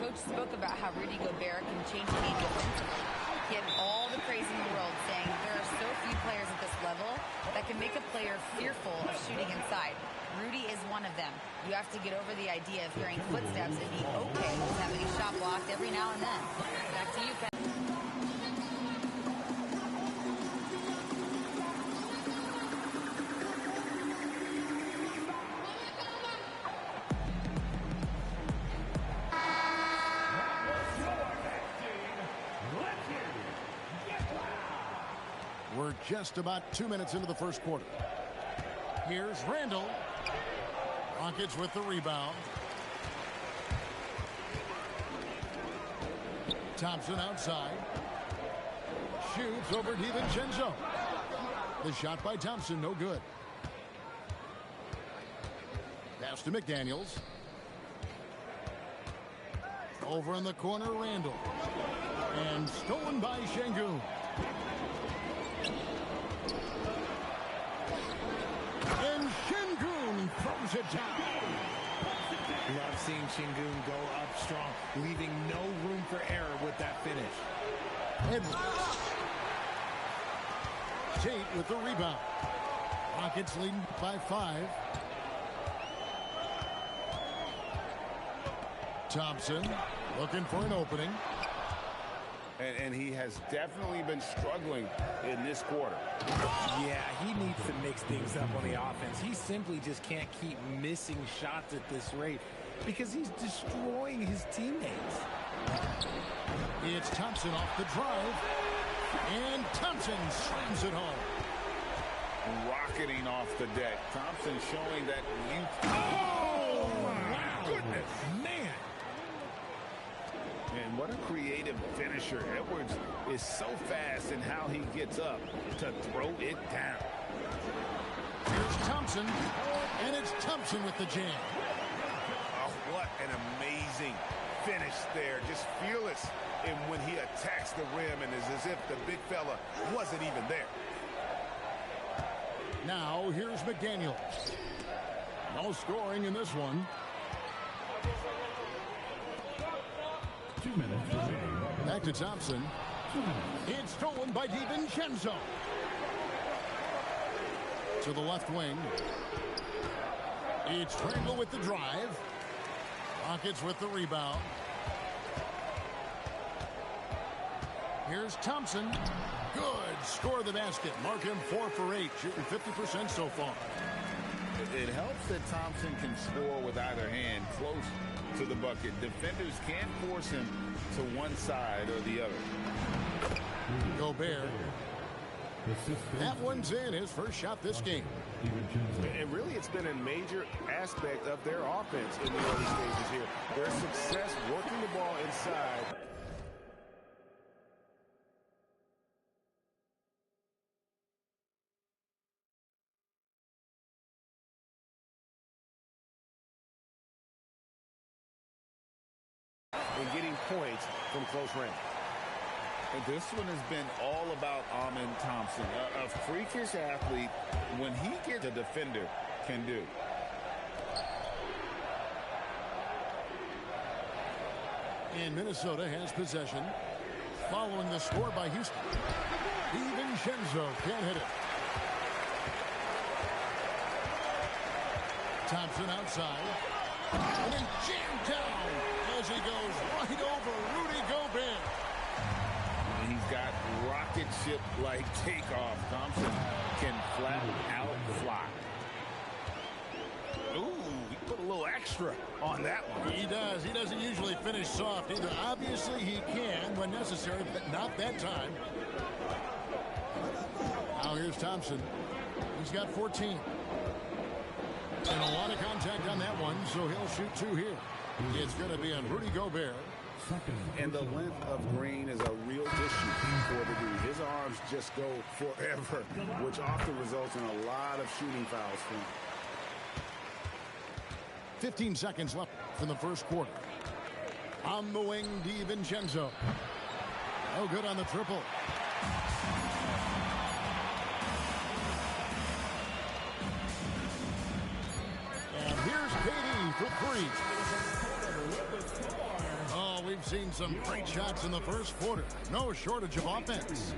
Speaker 6: Coach spoke about how Rudy Gobert can change the game defensively. He had all the praise in the world, saying there are so few players at this level that can make a player fearful of shooting inside. Rudy is one of them. You have to get over the idea of hearing footsteps and be okay with having a shot blocked every now and then. Back to you, Ken.
Speaker 3: We're just about 2 minutes into the first quarter. Here's Randall. Rockets with the rebound. Thompson outside. Shoots over DiVincenzo. The shot by Thompson, no good. Pass to McDaniels. Over in the corner, Randall. And stolen by Şengün. And Şengün throws it down.
Speaker 19: Love seeing Şengün go up strong, leaving no room for error with that finish.
Speaker 3: Edwards. Tate with the rebound. Rockets leading by 5. Thompson looking for an opening.
Speaker 4: And he has definitely been struggling in this quarter.
Speaker 19: Yeah, he needs to mix things up on the offense. He simply just can't keep missing shots at this rate because he's destroying his teammates.
Speaker 3: It's Thompson off the drive. And Thompson slams it home.
Speaker 4: Rocketing off the deck. Thompson showing that you...
Speaker 3: Oh, my goodness.
Speaker 19: Man.
Speaker 4: And what a creative finisher. Edwards is so fast in how he gets up to throw it down.
Speaker 3: Here's Thompson. And it's Thompson with the jam.
Speaker 4: Oh, what an amazing finish there. Just fearless and when he attacks the rim and is as if the big fella wasn't even there.
Speaker 3: Now here's McDaniels. No scoring in this one.
Speaker 7: 2 minutes remaining.
Speaker 3: Back to Thompson. It's stolen by DiVincenzo. To the left wing. It's Randall with the drive. Rockets with the rebound. Here's Thompson. Good. Score the basket. Mark him 4 for 8. Shooting 50% so far.
Speaker 4: It helps that Thompson can score with either hand close to the bucket. Defenders can't force him to one side or the other.
Speaker 3: Gobert. That one's in. His first shot this game.
Speaker 8: And really, it's been a major aspect of their offense in the early stages here. Their success working the ball inside. And getting points from close range.
Speaker 4: And this one has been all about Amen Thompson, a freakish athlete when he gets a defender can do.
Speaker 3: And Minnesota has possession following the score by Houston. DiVincenzo can't hit it. Thompson outside. And then jammed down as he goes right over Rudy Gobert.
Speaker 4: And he's got rocket ship-like takeoff. Thompson can flat out fly.
Speaker 19: Ooh, he put a little extra on that one.
Speaker 3: He does. He doesn't usually finish soft either. Obviously, he can when necessary, but not that time. Now here's Thompson. He's got 14. And a lot of contact on that one, so he'll shoot 2 here. It's going to be on Rudy Gobert.
Speaker 4: And the length of green is a real issue for the dude. His arms just go forever, which often results in a lot of shooting fouls for him.
Speaker 3: 15 seconds left in the first quarter. On the wing, DiVincenzo. No good on the triple. And here's KD for 3. Oh, we've seen some great shots in the first quarter. No shortage of offense.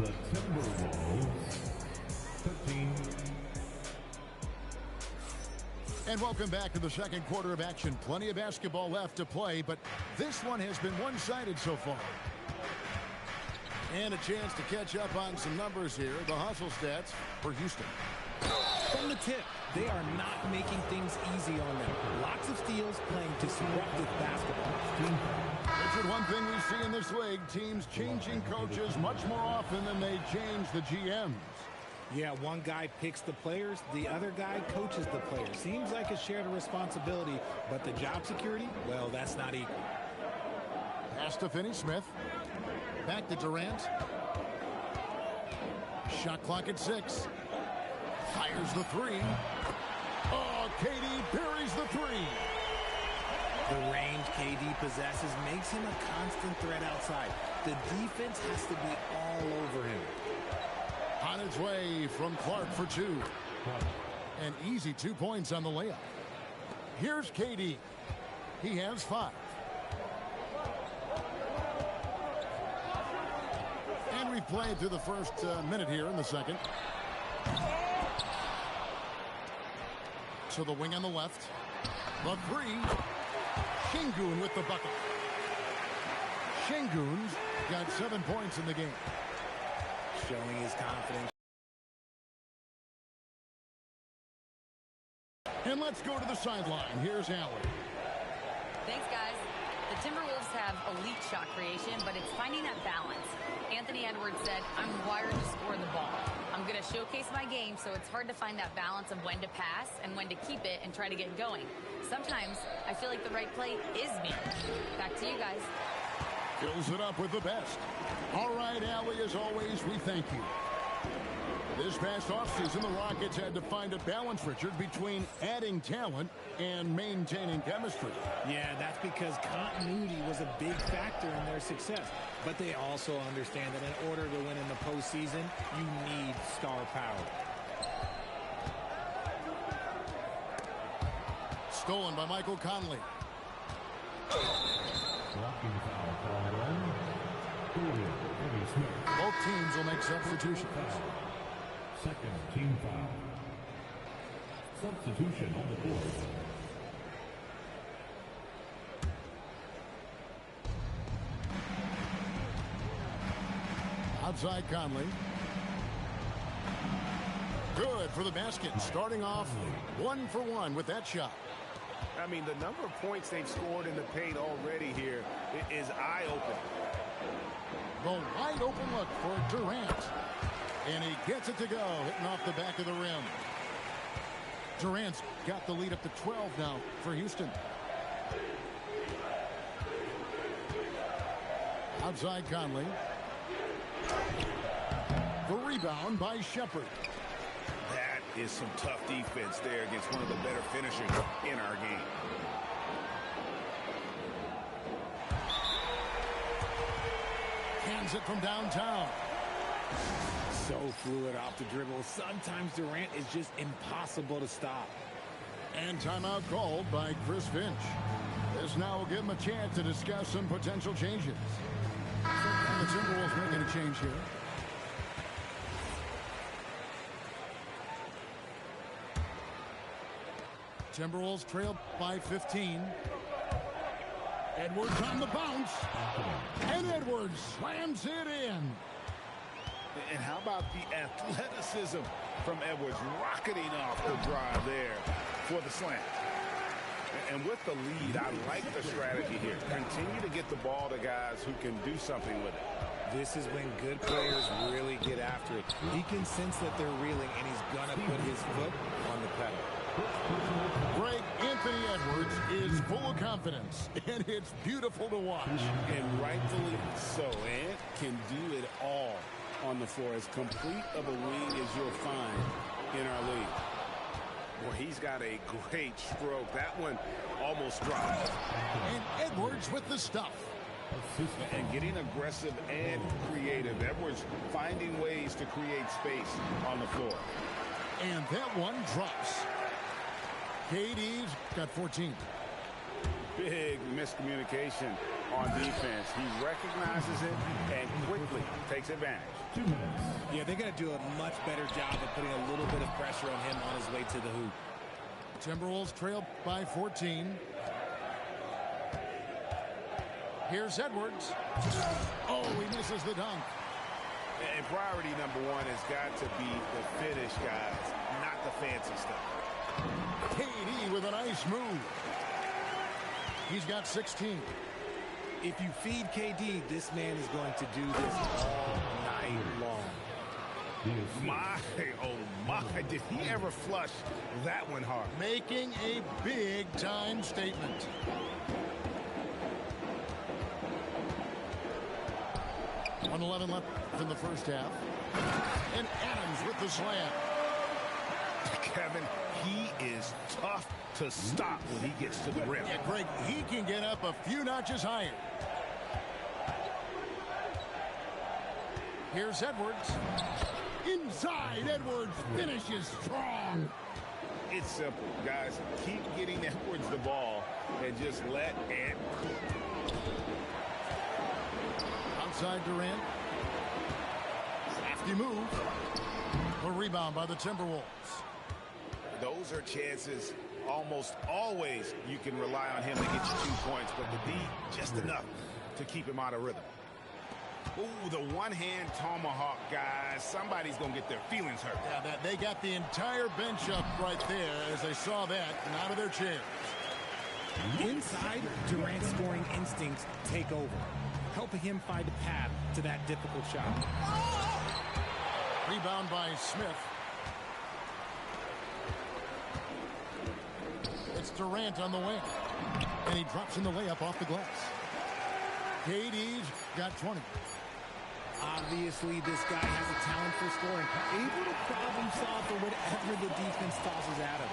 Speaker 7: The Timberwolves, 13.
Speaker 3: And welcome back to the second quarter of action. Plenty of basketball left to play, but this one has been one-sided so far. And a chance to catch up on some numbers here. The hustle stats for Houston.
Speaker 19: From the tip, they are not making things easy on them. Lots of steals, playing disruptive basketball.
Speaker 3: Richard, one thing we see in this league, teams changing coaches much more often than they change the GMs.
Speaker 19: Yeah, one guy picks the players, the other guy coaches the players. Seems like a shared responsibility, but the job security, well, that's not equal.
Speaker 3: Pass to Finney-Smith. Back to Durant. Shot clock at 6. Fires the 3. Oh, KD buries the 3.
Speaker 19: The range KD possesses makes him a constant threat outside. The defense has to be all over him.
Speaker 3: On its way from Clark for 2. An easy 2 points on the layup. Here's KD. He has 5. And we've played through the first minute here in the second. To the wing on the left. The 3. Şengün with the bucket. Şengün's got 7 points in the game.
Speaker 19: Showing his confidence.
Speaker 3: And let's go to the sideline. Here's Allen.
Speaker 6: Thanks, guys. The Timberwolves have elite shot creation, but it's finding that balance. Anthony Edwards said, I'm wired to score the ball. I'm going to showcase my game, so it's hard to find that balance of when to pass and when to keep it and try to get going. Sometimes I feel like the right play is me. Back to you guys.
Speaker 3: Fills it up with the best. All right, Allie, as always, we thank you. This past offseason, the Rockets had to find a balance, Richard, between adding talent and maintaining chemistry.
Speaker 19: Yeah, that's because continuity was a big factor in their success. But they also understand that in order to win in the postseason, you need star power.
Speaker 3: Stolen by Michael Conley.
Speaker 7: Blocking foul called on Finney-Smith.
Speaker 3: Both teams will make substitutions.
Speaker 7: Second team foul. Substitution on the board.
Speaker 3: Outside Conley. Good for the basket. Starting off 1 for 1 with that shot.
Speaker 8: I mean, the number of points they've scored in the paint already here is eye-opening.
Speaker 3: The wide open look for Durant. And he gets it to go, hitting off the back of the rim. Durant's got the lead up to 12 now for Houston. Outside Conley. The rebound by Shepherd.
Speaker 4: That is some tough defense there against one of the better finishers in our game.
Speaker 3: Hands it from downtown.
Speaker 19: So fluid off the dribble. Sometimes Durant is just impossible to stop.
Speaker 3: And timeout called by Chris Finch. This now will give him a chance to discuss some potential changes. And the Timberwolves making a change here. Timberwolves trail by 15. Edwards on the bounce. And Edwards slams it in.
Speaker 4: And how about the athleticism from Edwards rocketing off the drive there for the slam. And with the lead, I like the strategy here. Continue to get the ball to guys who can do something with it.
Speaker 19: This is when good players really get after it. He can sense that they're reeling, and he's going to put his foot on the pedal.
Speaker 3: Greg Anthony Edwards is full of confidence, and it's beautiful to watch.
Speaker 4: And rightfully so. Ant can do it all on the floor. As complete of a wing as you'll find in our league. Boy, he's got a great stroke. That one almost dropped.
Speaker 3: And Edwards with the stuff.
Speaker 4: And getting aggressive and creative. Edwards finding ways to create space on the floor.
Speaker 3: And that one drops. KD's got 14.
Speaker 4: Big miscommunication on defense. He recognizes it and quickly takes advantage.
Speaker 19: 2 minutes. Yeah, they're going to do a much better job of putting a little bit of pressure on him on his way to the hoop.
Speaker 3: Timberwolves trail by 14. Here's Edwards. Oh, he misses the dunk.
Speaker 4: And priority number one has got to be the finish, guys, not the fancy stuff.
Speaker 3: KD with a nice move. He's got 16.
Speaker 19: If you feed KD, this man is going to do this all night long.
Speaker 4: My, oh my, did he ever flush that one hard?
Speaker 3: Making a big-time statement. .11 left in the first half. And Adams with the slam.
Speaker 4: Kevin, he is tough to stop when he gets to the rim.
Speaker 3: Yeah, Greg, he can get up a few notches higher. Here's Edwards. Inside, Edwards finishes strong.
Speaker 4: It's simple, guys. Keep getting Edwards the ball and just let Ant cook.
Speaker 3: Outside Durant. Crafty move. A rebound by the Timberwolves.
Speaker 4: Those are chances almost always you can rely on him to get you 2 points, but the D, just enough to keep him out of rhythm. Ooh, the one-hand tomahawk, guys. Somebody's going to get their feelings hurt.
Speaker 3: Yeah, they got the entire bench up right there as they saw that and out of their chairs.
Speaker 19: Inside, Durant's scoring instincts take over, helping him find a path to that difficult shot.
Speaker 3: Rebound by Smith. It's Durant on the wing. And he drops in the layup off the glass. KD's got 20.
Speaker 19: Obviously, this guy has a talent for scoring. Able to problem solve for whatever the defense tosses at him.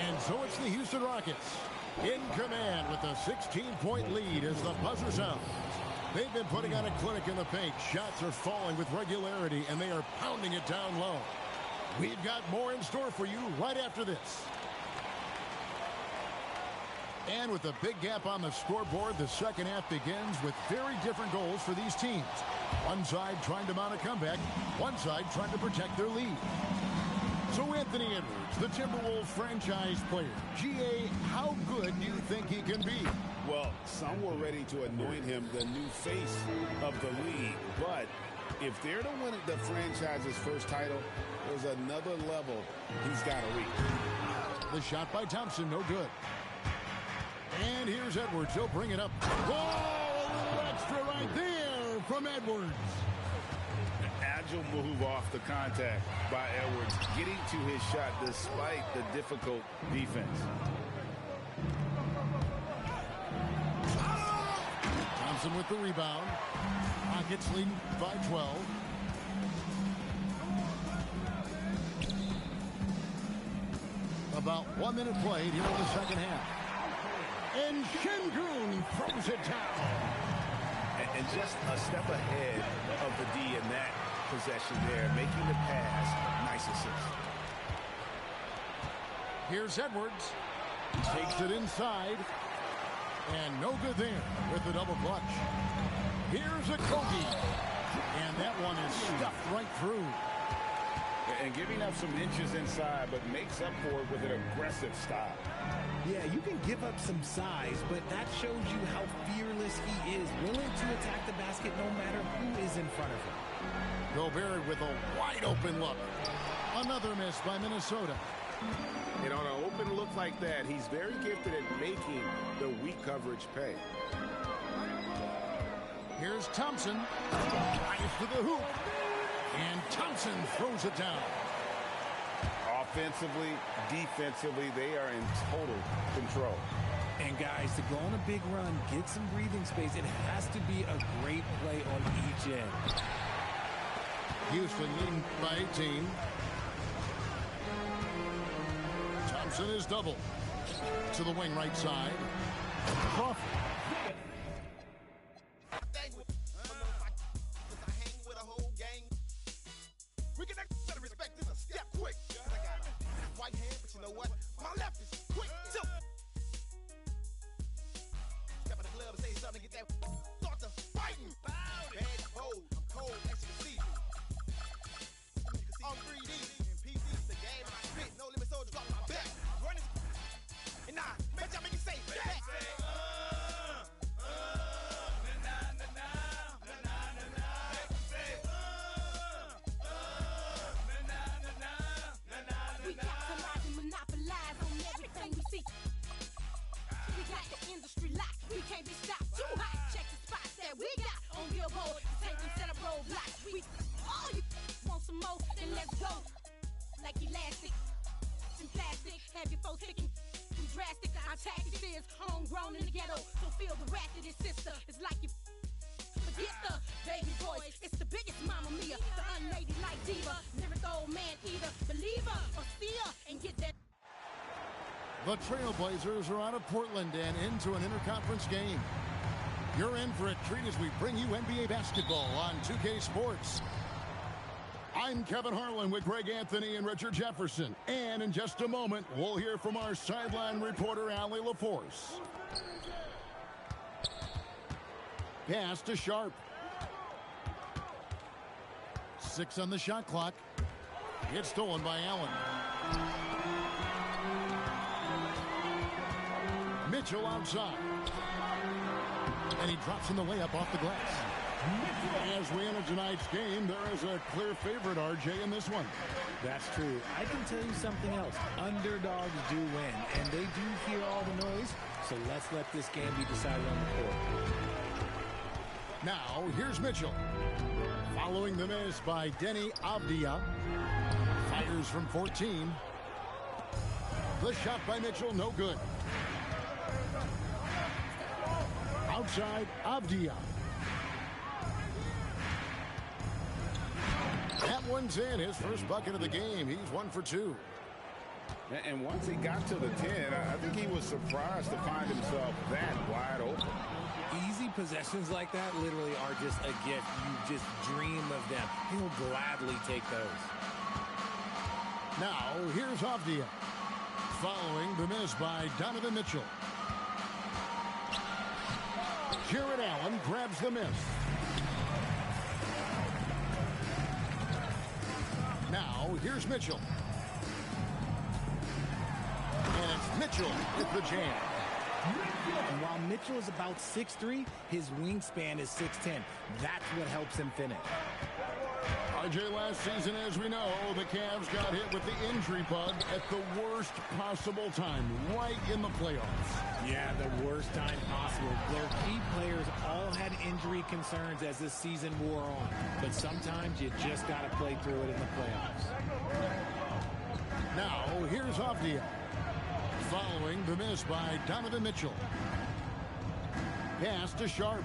Speaker 3: And so it's the Houston Rockets in command with a 16-point lead as the buzzer sounds. They've been putting on a clinic in the paint. Shots are falling with regularity, and they are pounding it down low. We've got more in store for you right after this. And with a big gap on the scoreboard, the second half begins with very different goals for these teams. One side trying to mount a comeback, one side trying to protect their lead. So Anthony Edwards, the Timberwolves franchise player. GA, how good do you think he can be?
Speaker 4: Well, some were ready to anoint him the new face of the league. But if they're to win the franchise's first title, there's another level he's got to reach.
Speaker 3: The shot by Thompson, no good. And here's Edwards. He'll bring it up. Whoa, a little extra right there from Edwards.
Speaker 4: An agile move off the contact by Edwards, getting to his shot despite the difficult defense.
Speaker 3: Thompson with the rebound. Rockets lead by 12. About 1 minute played here in the second half. And Şengün throws it down.
Speaker 4: And just a step ahead of the D in that possession there, making the pass. Nice assist.
Speaker 3: Here's Edwards. Takes it inside. And no good there with the double clutch. Here's a Kogi. And that one is stuffed right through.
Speaker 4: And giving up some inches inside, but makes up for it with an aggressive stop.
Speaker 19: Yeah, you can give up some size, but that shows you how fearless he is, willing to attack the basket no matter who is in front of him.
Speaker 3: Gobert with a wide-open look. Another miss by Minnesota.
Speaker 8: And on an open look like that, he's very gifted at making the weak coverage pay.
Speaker 3: Here's Thompson. Drives to the hoop. And Thompson throws it down.
Speaker 4: Offensively, defensively, they are in total control.
Speaker 19: And guys, to go on a big run, get some breathing space, it has to be a great play on each end.
Speaker 3: Houston leading by 18. Thompson is double. To the wing right side. Crawford.
Speaker 1: We can better respect this a step quick. I got a white hand, but you know what? My left is quick too. Step in the club and say something, get that start to fighting. Bad cold, I'm cold, as you can see. I'm 3D in PC, the game I spit, no limit soldier drop my back. Running, and nah, make y'all make you say that.
Speaker 15: We capitalize and monopolize on everything we see. We got the industry locked. We can't be stopped. Too hot. Check the spots that we got on Billboard. Take them set up roadblocks. We all you want some more, then let's go. Like elastic and plastic. Have your folks thinking drastic. Our tactics is homegrown in the ghetto. So feel the wrath of this sister. It's like you forget the baby voice. It's the biggest Mamma Mia. The unladylike diva. Lyric old man either. Believer or steer and get that.
Speaker 3: The Trailblazers are out of Portland and into an interconference game. You're in for a treat as we bring you NBA basketball on 2K Sports. I'm Kevin Harlan with Greg Anthony and Richard Jefferson. And in just a moment, we'll hear from our sideline reporter, Allie LaForce. Pass to Sharp. 6 on the shot clock. It's stolen by Allen. Mitchell outside. And he drops in the layup off the glass. As we enter tonight's game, there is a clear favorite, RJ, in this one.
Speaker 19: That's true. I can tell you something else. Underdogs do win, and they do hear all the noise, so let's let this game be decided on the court.
Speaker 3: Now, here's Mitchell. Following the miss by Denny Avdia. Fires from 14. The shot by Mitchell, no good. Outside, Avdia. That one's in, his first bucket of the game. He's 1 for 2.
Speaker 4: And once he got to the 10, I think he was surprised to find himself that wide open.
Speaker 19: Easy possessions like that literally are just a gift. You just dream of them. He'll gladly take those.
Speaker 3: Now, here's Avdia. Following the miss by Donovan Mitchell. Jared Allen grabs the miss. Now, here's Mitchell. And it's Mitchell with the jam.
Speaker 19: And while Mitchell is about 6'3", his wingspan is 6'10". That's what helps him finish.
Speaker 3: RJ, last season, as we know, the Cavs got hit with the injury bug at the worst possible time, right in the playoffs.
Speaker 19: Yeah, the worst time possible. Their key players all had injury concerns as this season wore on. But sometimes you just got to play through it in the playoffs.
Speaker 3: Now, here's Avdia. Following the miss by Donovan Mitchell. Pass to Sharp.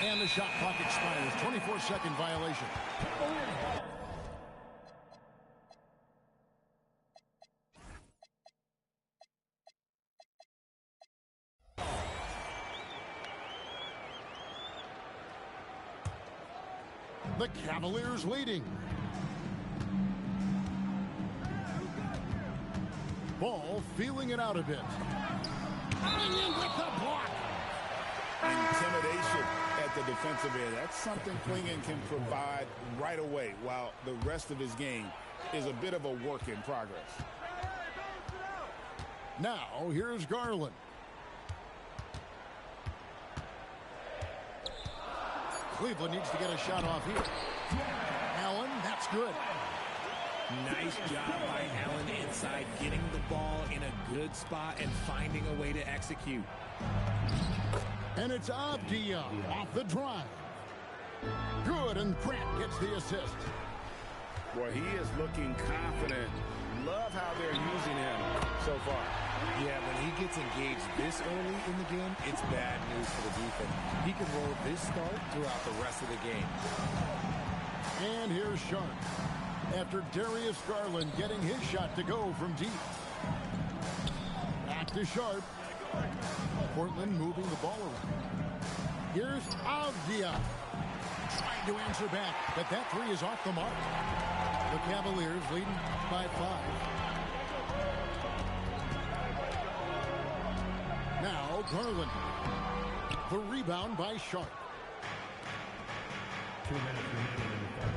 Speaker 3: And the shot clock expires. 24-second violation. The Cavaliers leading. Ball feeling it out a bit. With the block.
Speaker 4: Intimidation at the defensive end. That's something Clingan can provide right away, while the rest of his game is a bit of a work in progress.
Speaker 3: Now, here's Garland. Cleveland needs to get a shot off here. Allen, that's good.
Speaker 19: Nice job by Allen inside, getting the ball in a good spot and finding a way to execute.
Speaker 3: And it's Avdia off the drive. Good, and Grant gets the assist.
Speaker 4: Boy, he is looking confident. Love how they're using him so far.
Speaker 19: Yeah, when he gets engaged this early in the game, it's bad news for the defense. He can roll this start throughout the rest of the game.
Speaker 3: And here's Sharp. After Darius Garland getting his shot to go from deep. Back to Sharp. Portland moving the ball around. Here's Avdia. Trying to answer back, but that three is off the mark. The Cavaliers leading by 5. Now Garland. The rebound by Sharp.
Speaker 7: 2 minutes remaining in the third.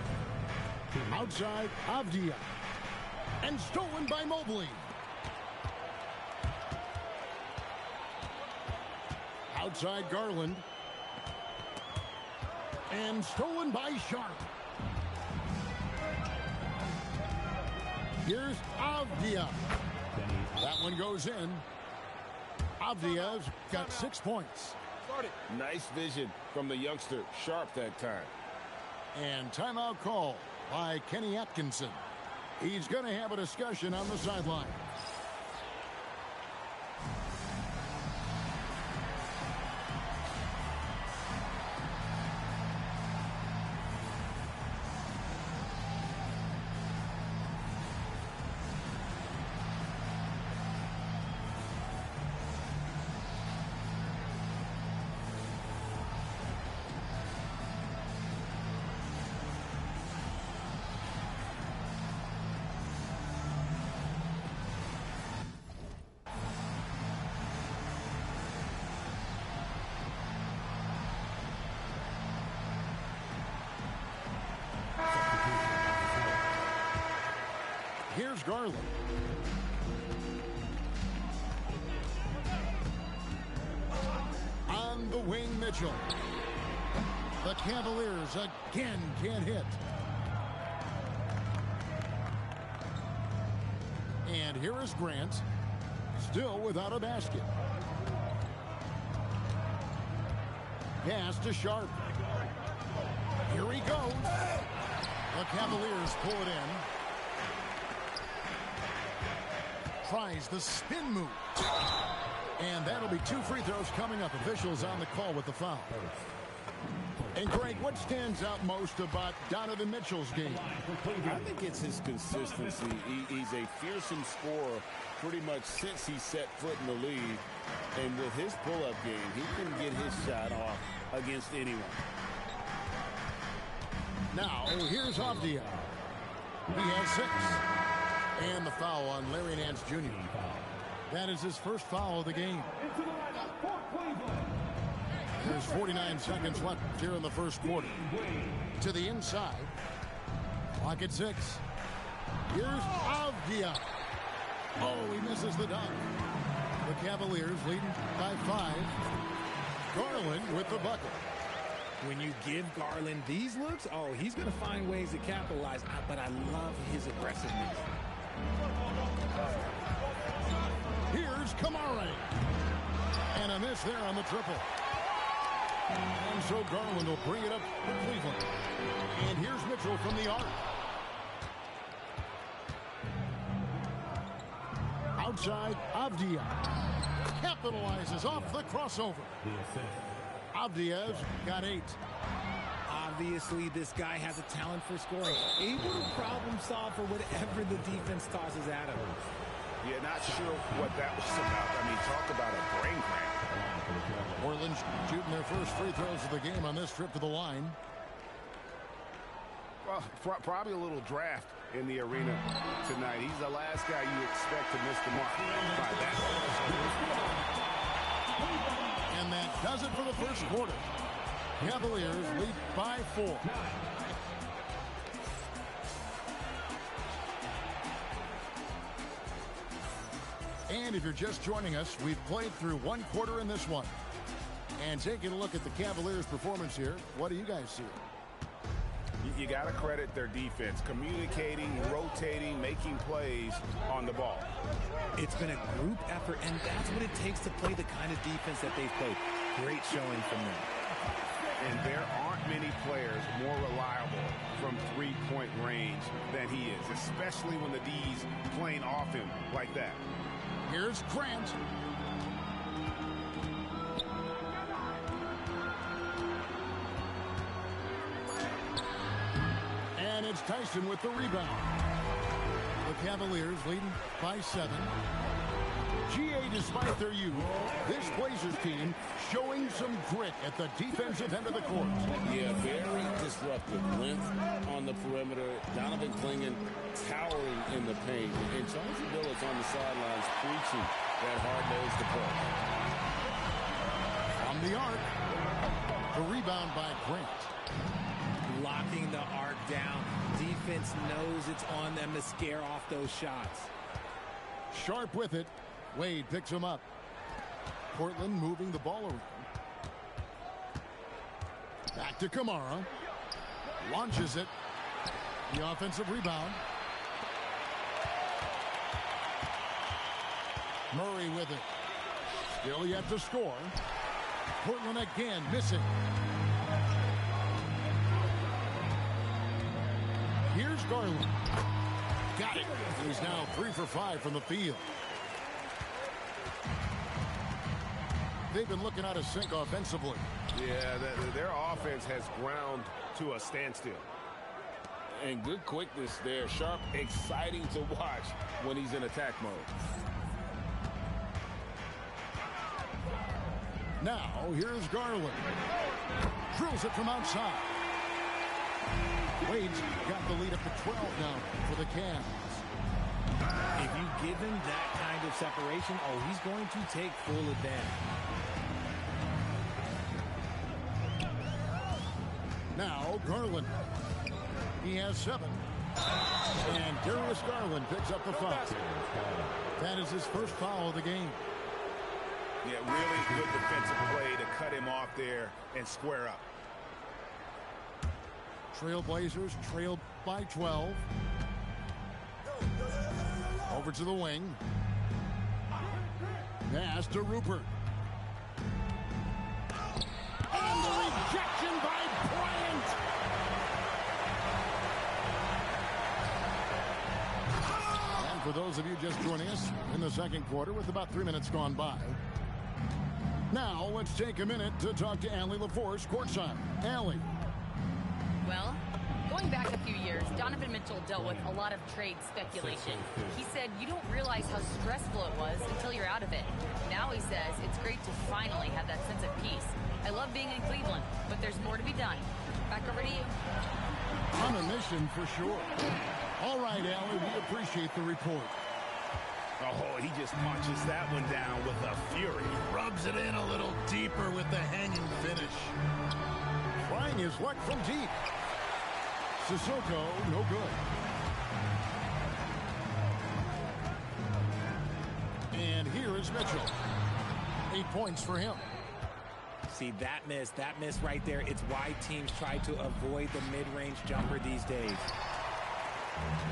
Speaker 3: Outside Avdia. And stolen by Mobley. Outside Garland. And stolen by Sharp. Here's Avdia. That one goes in. Avdia's got 6 points.
Speaker 4: Nice vision from the youngster, Sharp, that time.
Speaker 3: And timeout call by Kenny Atkinson. He's going to have a discussion on the sideline. Here's Garland. On the wing, Mitchell. The Cavaliers again can't hit. And here is Grant, still without a basket. Pass to Sharp. Here he goes. The Cavaliers pull it in. Tries the spin move. And that'll be 2 free throws coming up. Officials on the call with the foul. And Greg, what stands out most about Donovan Mitchell's game?
Speaker 4: I think it's his consistency. He's a fearsome scorer pretty much since he set foot in the league. And with his pull-up game, he can get his shot off against anyone.
Speaker 3: Now, here's Avdia. He has 6. And the foul on Larry Nance Jr. That is his first foul of the game. There's 49 seconds left here in the first quarter. To the inside. Clock at 6. Here's Avdia. Oh, he misses the dunk. The Cavaliers leading by 5. Garland with the bucket.
Speaker 19: When you give Garland these looks, oh, he's going to find ways to capitalize. But I love his aggressiveness.
Speaker 3: Here's Kamara. And a miss there on the triple. And so Garland will bring it up for Cleveland. And here's Mitchell from the arc. Outside, Avdia capitalizes off the crossover. Avdia's got 8.
Speaker 19: Obviously, this guy has a talent for scoring. Able to problem solve for whatever the defense tosses at him.
Speaker 4: Yeah, not sure what that was about. I mean, talk about a brain cramp.
Speaker 3: Portland shooting their first free throws of the game on this trip to the line.
Speaker 8: Well, probably a little draft in the arena tonight. He's the last guy you expect to miss the mark by that.
Speaker 3: And that does it for the first quarter. Cavaliers lead by 4. And if you're just joining us, we've played through one quarter in this one. And taking a look at the Cavaliers' performance here, what do you guys see?
Speaker 8: You got to credit their defense, communicating, rotating, making plays on the ball.
Speaker 19: It's been a group effort, and that's what it takes to play the kind of defense that they've played. Great showing from them.
Speaker 8: And there aren't many players more reliable from three-point range than he is, especially when the D's playing off him like that.
Speaker 3: Here's Grant. And it's Tyson with the rebound. The Cavaliers leading by 7. GA, despite their youth, this Blazers team showing some grit at the defensive end of the court.
Speaker 4: Yeah, very disruptive. Length on the perimeter. Donovan Clingan towering in the paint. And Chauncey Billups on the sidelines preaching that hard-nosed approach.
Speaker 3: On the arc, the rebound by Grant.
Speaker 19: Locking the arc down. Defense knows it's on them to scare off those shots.
Speaker 3: Sharp with it. Wade picks him up. Portland moving the ball around. Back to Kamara. Launches it. The offensive rebound. Murray with it. Still yet to score. Portland again missing. Here's Garland. Got it. He's now 3 for 5 from the field. They've been looking out of sync offensively.
Speaker 8: Yeah, their offense has ground to a standstill.
Speaker 4: And good quickness there. Sharp, exciting to watch when he's in attack mode.
Speaker 3: Now, here's Garland. Drills it from outside. Wade's got the lead up to 12 now for the Cavs.
Speaker 19: If you give him that kind of separation, oh, he's going to take full advantage.
Speaker 3: Now, Garland. He has 7. And Darius Garland picks up the foul. That is his first foul of the game.
Speaker 8: Yeah, really good defensive play to cut him off there and square up.
Speaker 3: Trailblazers trailed by 12. Over to the wing. Pass to Rupert. And the rejection by Bryant. And for those of you just joining us in the second quarter with about 3 minutes gone by. Now let's take a minute to talk to Allie LaForce courtside. Allie.
Speaker 6: Well, going back a few years, Donovan Mitchell dealt with a lot of trade speculation. He said you don't realize how stressful it was until you're out of it. Now he says it's great to finally have that sense of peace. I love being in Cleveland, but there's more to be done. Back over to you.
Speaker 3: On a mission for sure. All right, Allie, we appreciate the report.
Speaker 8: Oh, he just punches that one down with a fury.
Speaker 3: Rubs it in a little deeper with the hanging finish. Trying his luck from deep. Sissoko, no good. And here is Mitchell. 8 points for him.
Speaker 19: See, that miss right there, it's why teams try to avoid the mid-range jumper these days.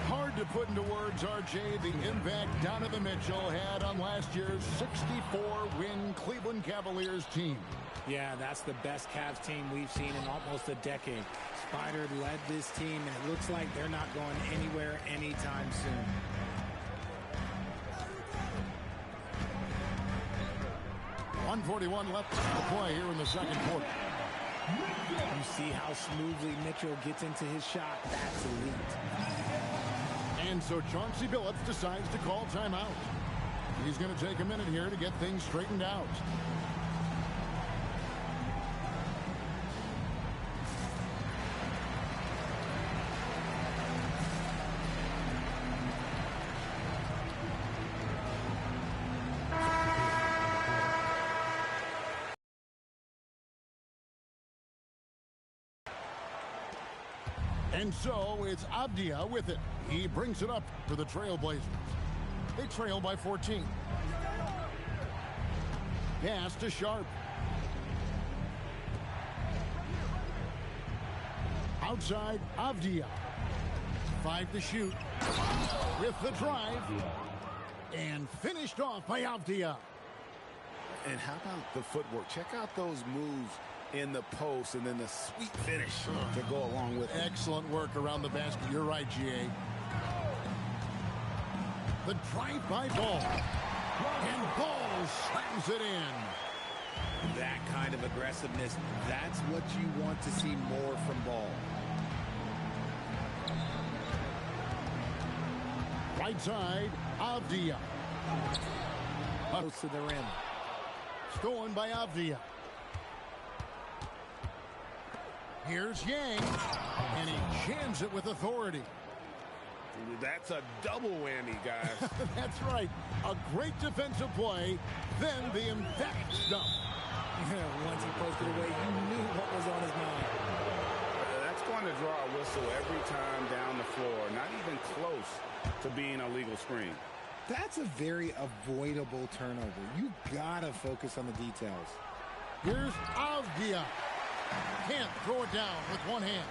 Speaker 3: Hard to put into words, RJ, the impact Donovan Mitchell had on last year's 64-win Cleveland Cavaliers team.
Speaker 19: Yeah, that's the best Cavs team we've seen in almost a decade. Spider led this team, and it looks like they're not going anywhere anytime soon.
Speaker 3: .141 left to play here in the second quarter.
Speaker 19: You see how smoothly Mitchell gets into his shot. That's elite.
Speaker 3: And so Chauncey Billups decides to call timeout. He's going to take a minute here to get things straightened out. And so it's Avdia with it. He brings it up for the Trailblazers. They trail by 14. Pass to Sharp. Outside, Avdia. 5 to shoot. With the drive. And finished off by Avdia.
Speaker 8: And how about the footwork? Check out those moves in the post and then the sweet finish to go along with it.
Speaker 3: Excellent work around the basket. You're right, GA. The drive-by Ball. And Ball slams it in.
Speaker 19: That kind of aggressiveness, that's what you want to see more from Ball.
Speaker 3: Right side, Avdia.
Speaker 19: Close to the rim.
Speaker 3: Stolen by Avdia. Here's Yang. And he jams it with authority.
Speaker 8: That's a double whammy, guys.
Speaker 3: That's right. A great defensive play, then the emphatic stuff.
Speaker 19: Once he posted away, you knew what was on his mind.
Speaker 8: That's going to draw a whistle every time down the floor. Not even close to being a legal screen.
Speaker 19: That's a very avoidable turnover. You gotta focus on the details.
Speaker 3: Here's Avdia. Can't throw it down with one hand.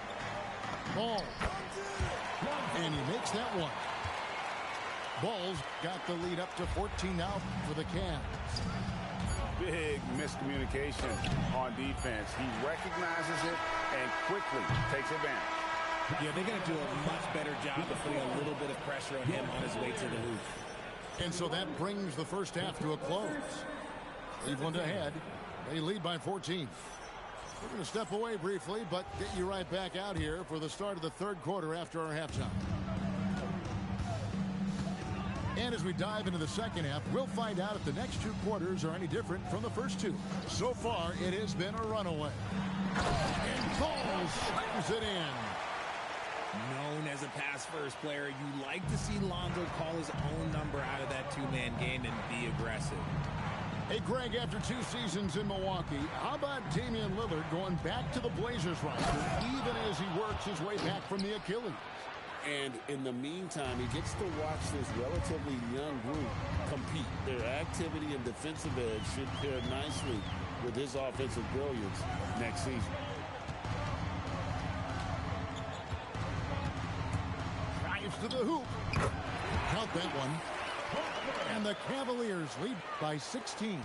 Speaker 3: Ball. And he makes that one. Ball's got the lead up to 14 now for the Cavs.
Speaker 8: Big miscommunication on defense. He recognizes it and quickly takes advantage.
Speaker 19: Yeah, they're going to do a much better job of putting a little bit of pressure on him on his way to the hoop.
Speaker 3: And so that brings the first half to a close. Cleveland ahead. They lead by 14. We're going to step away briefly, but get you right back out here for the start of the third quarter after our halftime. And as we dive into the second half, we'll find out if the next 2 quarters are any different from the first 2. So far, it has been a runaway. And Ball slams it in.
Speaker 19: Known as a pass-first player, you like to see Lonzo call his own number out of that 2-man game and be aggressive.
Speaker 3: Hey, Greg, after 2 seasons in Milwaukee, how about Damian Lillard going back to the Blazers roster even as he works his way back from the Achilles?
Speaker 4: And in the meantime, he gets to watch this relatively young group compete. Their activity and defensive edge should pair nicely with his offensive brilliance next season.
Speaker 3: Drives to the hoop. Count that one. And the Cavaliers lead by 16.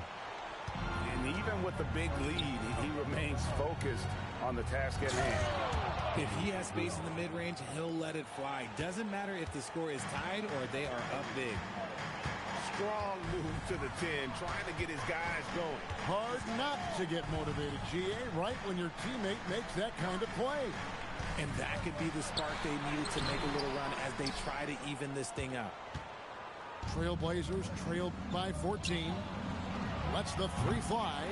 Speaker 8: And even with the big lead, he remains focused on the task at hand.
Speaker 19: If he has space in the mid-range, he'll let it fly. Doesn't matter if the score is tied or they are up big.
Speaker 8: Strong move to the 10, trying to get his guys going.
Speaker 3: Hard not to get motivated, GA, right when your teammate makes that kind of play.
Speaker 19: And that could be the spark they needed to make a little run as they try to even this thing up.
Speaker 3: Trailblazers trail by 14. Lets the 3 fly.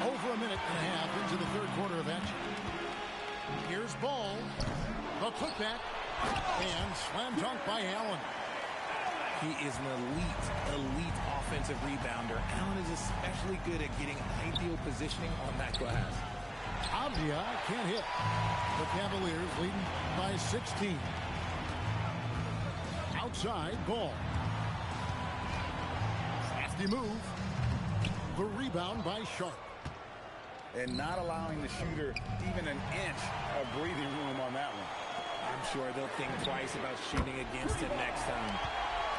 Speaker 3: Over a minute and a half into the third quarter of action. Here's Ball. The putback. And slam dunk by Allen.
Speaker 19: He is an elite offensive rebounder. Allen is especially good at getting ideal positioning on that glass.
Speaker 3: Avdia can't hit. The Cavaliers leading by 16. Outside, Ball. Crafty move. The rebound by Sharp.
Speaker 8: And not allowing the shooter even an inch of breathing room on that one.
Speaker 19: I'm sure they'll think twice about shooting against him next time.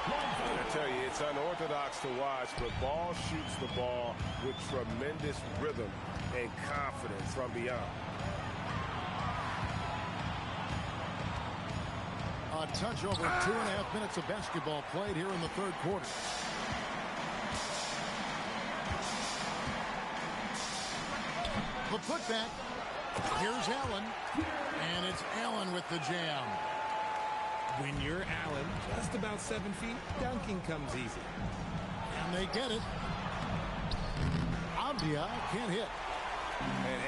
Speaker 18: I tell you, it's unorthodox to watch, but Ball shoots the ball with tremendous rhythm and confidence from beyond.
Speaker 3: A touch over 2.5 minutes of basketball played here in the third quarter. The putback. Here's Allen. And it's Allen with the jam.
Speaker 19: When you're Allen, just about 7 feet, dunking comes easy.
Speaker 3: And they get it. Avdia can't hit.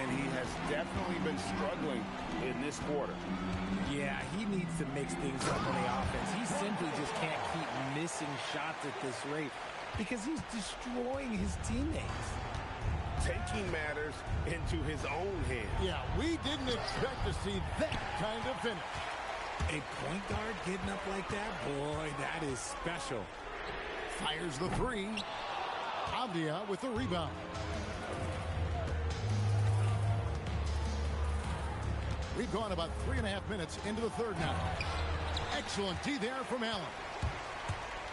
Speaker 8: And he has definitely been struggling in this quarter.
Speaker 19: Yeah, he needs to mix things up on the offense. He simply just can't keep missing shots at this rate because he's destroying his teammates.
Speaker 8: taking matters into his own hands.
Speaker 3: Yeah, we didn't expect to see that kind of finish.
Speaker 19: A point guard getting up like that, boy, that is special.
Speaker 3: Fires the three. Avdia with the rebound. We've gone about 3.5 minutes into the third now. Excellent D there from Allen.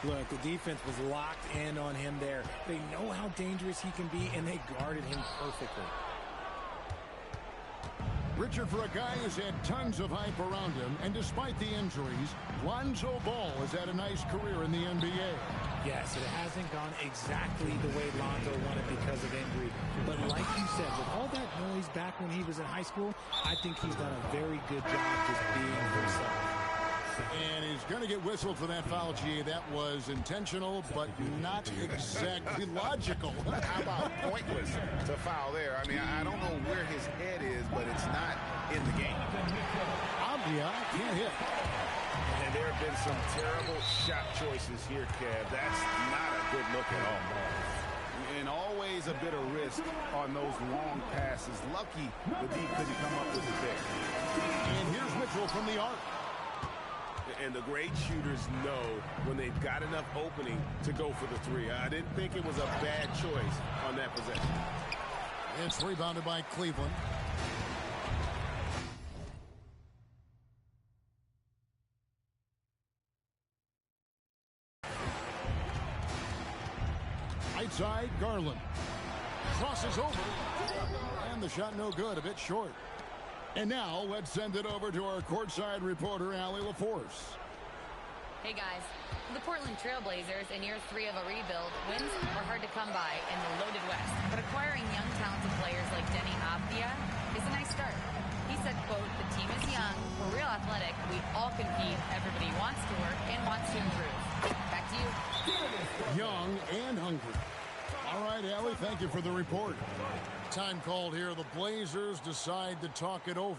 Speaker 19: Look, the defense was locked in on him there. They know how dangerous he can be, and they guarded him perfectly.
Speaker 3: Richard, for a guy who's had tons of hype around him, and despite the injuries, Lonzo Ball has had a nice career in the NBA.
Speaker 19: Yes, it hasn't gone exactly the way Lonzo wanted because of injury. But like you said, with all that noise back when he was in high school, I think he's done a very good job just being himself.
Speaker 3: And he's going to get whistled for that foul, G. That was intentional, but not exactly logical.
Speaker 8: How about pointless to foul there? I mean, I don't know where his head is, but it's not in the game.
Speaker 3: Avdia can't hit.
Speaker 8: And there have been some terrible shot choices here, Kev. That's not a good look at all. And always a bit of risk on those long passes. Lucky the D couldn't come up with it there.
Speaker 3: And here's Mitchell from the arc.
Speaker 8: And the great shooters know when they've got enough opening to go for the three. I didn't think it was a bad choice on that possession.
Speaker 3: It's rebounded by Cleveland. Right side, Garland. Crosses over. And the shot no good, a bit short. And now, let's send it over to our courtside reporter, Allie LaForce.
Speaker 6: Hey, guys. For the Portland Trailblazers, in year 3 of a rebuild, wins are hard to come by in the loaded West. But acquiring young, talented players like Denny Avdia is a nice start. He said, quote, "The team is young, we're real athletic, we all compete, everybody wants to work and wants to improve." Back to you.
Speaker 3: Young and hungry. All right, Allie, thank you for the report. Time called here. The Blazers decide to talk it over.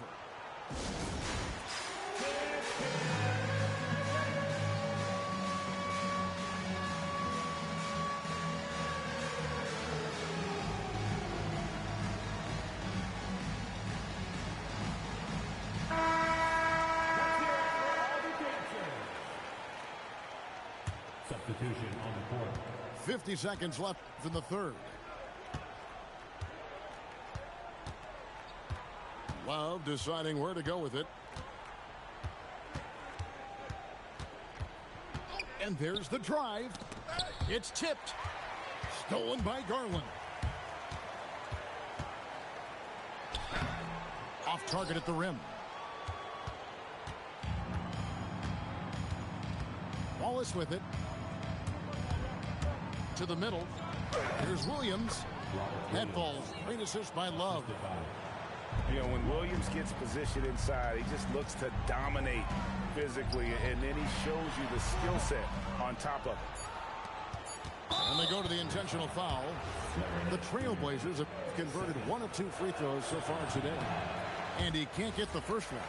Speaker 7: Substitution on the court.
Speaker 3: 50 seconds left in the third. Love deciding where to go with it. And there's the drive. It's tipped. Stolen by Garland. Off target at the rim. Wallace with it. To the middle. Here's Williams. That falls. Great assist by Love.
Speaker 8: You know, when Williams gets positioned inside, he just looks to dominate physically, and then he shows you the skill set on top of it.
Speaker 3: And they go to the intentional foul. The Trailblazers have converted 1 of 2 free throws so far today. And he can't get the first one.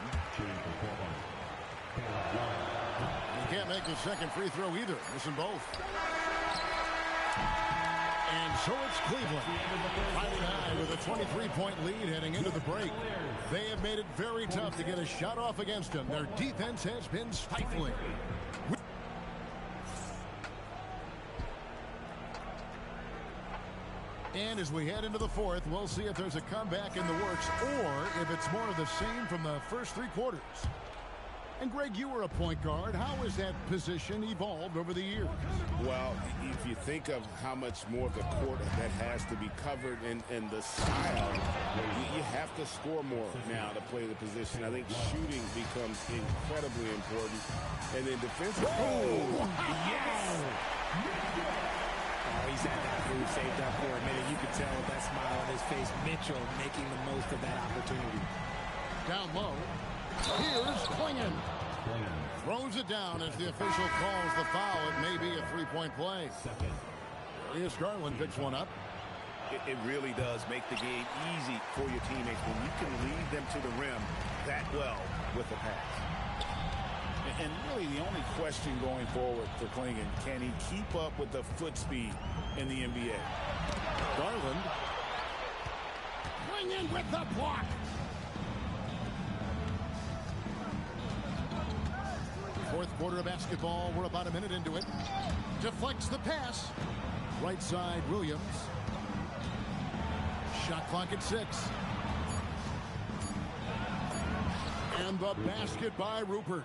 Speaker 3: He can't make the second free throw either. Missing both. And so it's Cleveland, fighting high with a 23-point lead heading into the break. They have made it very tough to get a shot off against them. Their defense has been stifling. And as we head into the fourth, we'll see if there's a comeback in the works or if it's more of the same from the first 3 quarters. And, Greg, you were a point guard. How has that position evolved over the years?
Speaker 8: Well, if you think of how much more of the court that has to be covered and the style, you have to score more now to play the position. I think shooting becomes incredibly important. And then defensively.
Speaker 19: Oh, yes! Oh, he's had that move saved up for a minute. You can tell with that smile on his face. Mitchell making the most of that opportunity.
Speaker 3: Down low. Here's Clingan. Throws it down as the official calls the foul. It may be a 3-point play. Here's Garland, picks one up.
Speaker 8: It really does make the game easy for your teammates when you can lead them to the rim that well with the pass. And really the only question going forward for Clingan, can he keep up with the foot speed in the NBA?
Speaker 3: Garland with the block. Fourth quarter of basketball. We're about a minute into it. Deflects the pass. Right side, Williams. Shot clock at 6. And the basket by Rupert.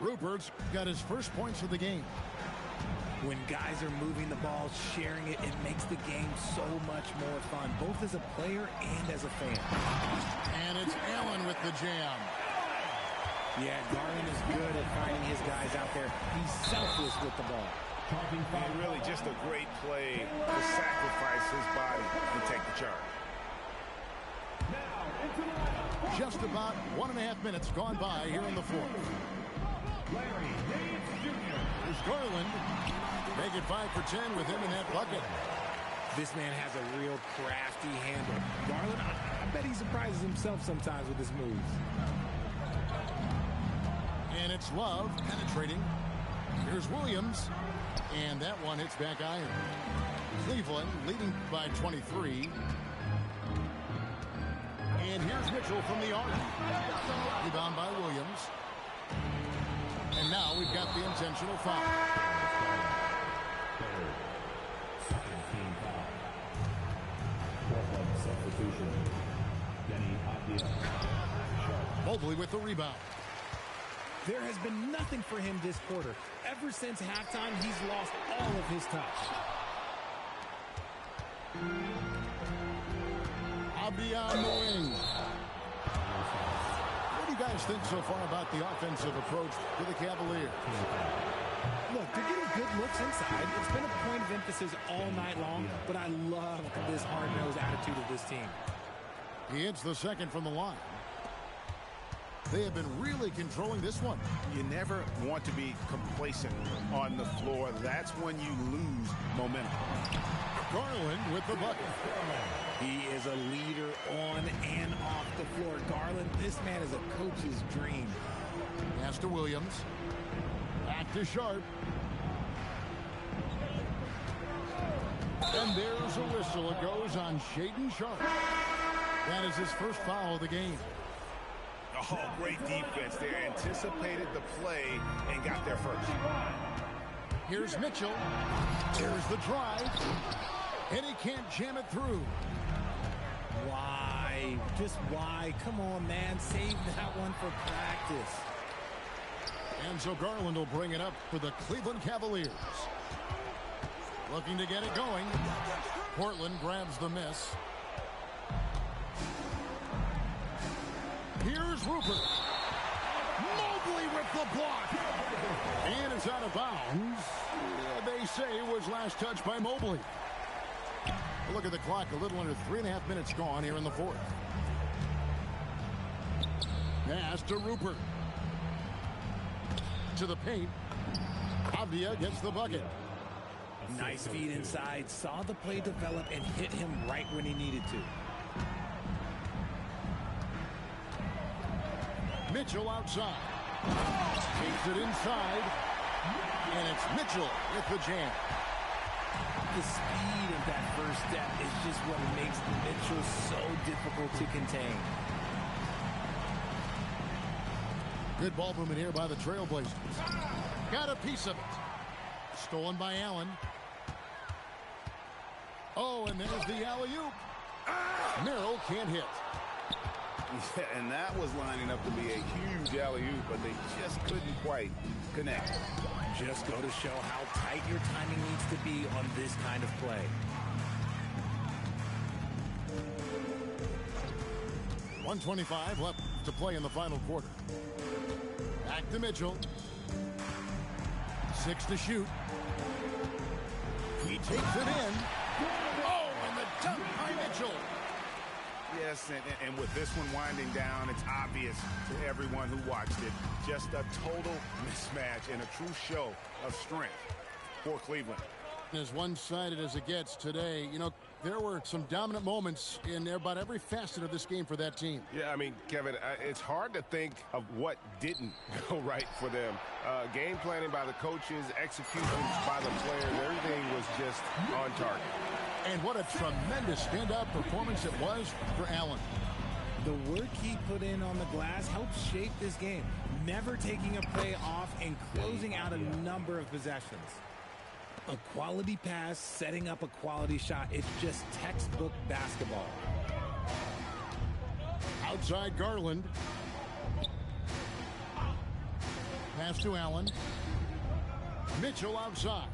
Speaker 3: Rupert's got his first points of the game.
Speaker 19: When guys are moving the ball, sharing it, it makes the game so much more fun, both as a player and as a fan.
Speaker 3: And it's Allen with the jam.
Speaker 19: Yeah, Garland is good at finding his guys out there. He's selfless with the ball.
Speaker 8: And really just a great play to sacrifice his body and take the charge.
Speaker 3: Just about 1.5 minutes gone by here in the fourth. There's Garland. Make it 5 for 10 with him in that bucket.
Speaker 19: This man has a real crafty handle. Garland, I bet he surprises himself sometimes with his moves.
Speaker 3: And it's Love penetrating. Here's Williams. And that one hits back iron. Cleveland leading by 23. And here's Mitchell from the arc. Rebound by Williams. And now we've got the intentional foul. Mobley with the rebound.
Speaker 19: There has been nothing for him this quarter. Ever since halftime, he's lost all of his touch.
Speaker 3: Abdi on the wing. What do you guys think so far about the offensive approach to the Cavaliers?
Speaker 19: Look, they're getting good looks inside. It's been a point of emphasis all night long, but I love this hard-nosed attitude of this team.
Speaker 3: He hits the second from the line. They have been really controlling this one.
Speaker 8: You never want to be complacent on the floor. That's when you lose momentum.
Speaker 3: Garland with the bucket.
Speaker 19: He is a leader on and off the floor. Garland, this man is a coach's dream.
Speaker 3: Pass to Williams. Back to Sharp. And there's a whistle. It goes on Shaedon Sharp. That is his first foul of the game.
Speaker 8: Oh, great defense. They anticipated the play and got there first.
Speaker 3: Here's Mitchell. There's the drive. And he can't jam it through.
Speaker 19: Why? Just why? Come on, man. Save that one for practice.
Speaker 3: And so Garland will bring it up for the Cleveland Cavaliers. Looking to get it going. Portland grabs the miss. Here's Rupert. Mobley with the block. And it's out of bounds. They say it was last touched by Mobley. Look at the clock. A little under 3.5 minutes gone here in the fourth. Pass to Rupert. To the paint. Avdia gets the bucket.
Speaker 19: Nice feed inside. Saw the play develop and hit him right when he needed to.
Speaker 3: Mitchell outside. Takes it inside. And it's Mitchell with the jam.
Speaker 19: The speed of that first step is just what makes Mitchell so difficult to contain.
Speaker 3: Good ball movement here by the Trailblazers. Got a piece of it. Stolen by Allen. Oh, and there's the alley-oop. Merrill can't hit.
Speaker 8: Yeah, and that was lining up to be a huge alley-oop, but they just couldn't quite connect.
Speaker 19: Just go to show how tight your timing needs to be on this kind of play.
Speaker 3: .125 left to play in the final quarter. Back to Mitchell. 6 to shoot. He takes it in. Oh, and the dunk by Mitchell.
Speaker 8: Yes, and with this one winding down, it's obvious to everyone who watched it. Just a total mismatch and a true show of strength for Cleveland.
Speaker 3: As one-sided as it gets today, you know, there were some dominant moments in about every facet of this game for that team.
Speaker 20: Yeah, I mean, Kevin, it's hard to think of what didn't go right for them. Game planning by the coaches, execution by the players, everything was just on target.
Speaker 3: And what a tremendous standout performance it was for Allen.
Speaker 19: The work he put in on the glass helped shape this game, never taking a play off and closing out a number of possessions. A quality pass, setting up a quality shot. It's just textbook basketball.
Speaker 3: Outside Garland. Pass to Allen. Mitchell outside.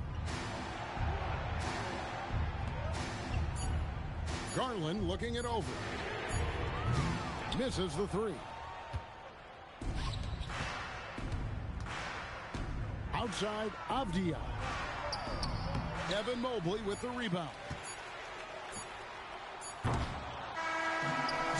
Speaker 3: Garland looking it over. Misses the three. Outside Avdia. Evan Mobley with the rebound.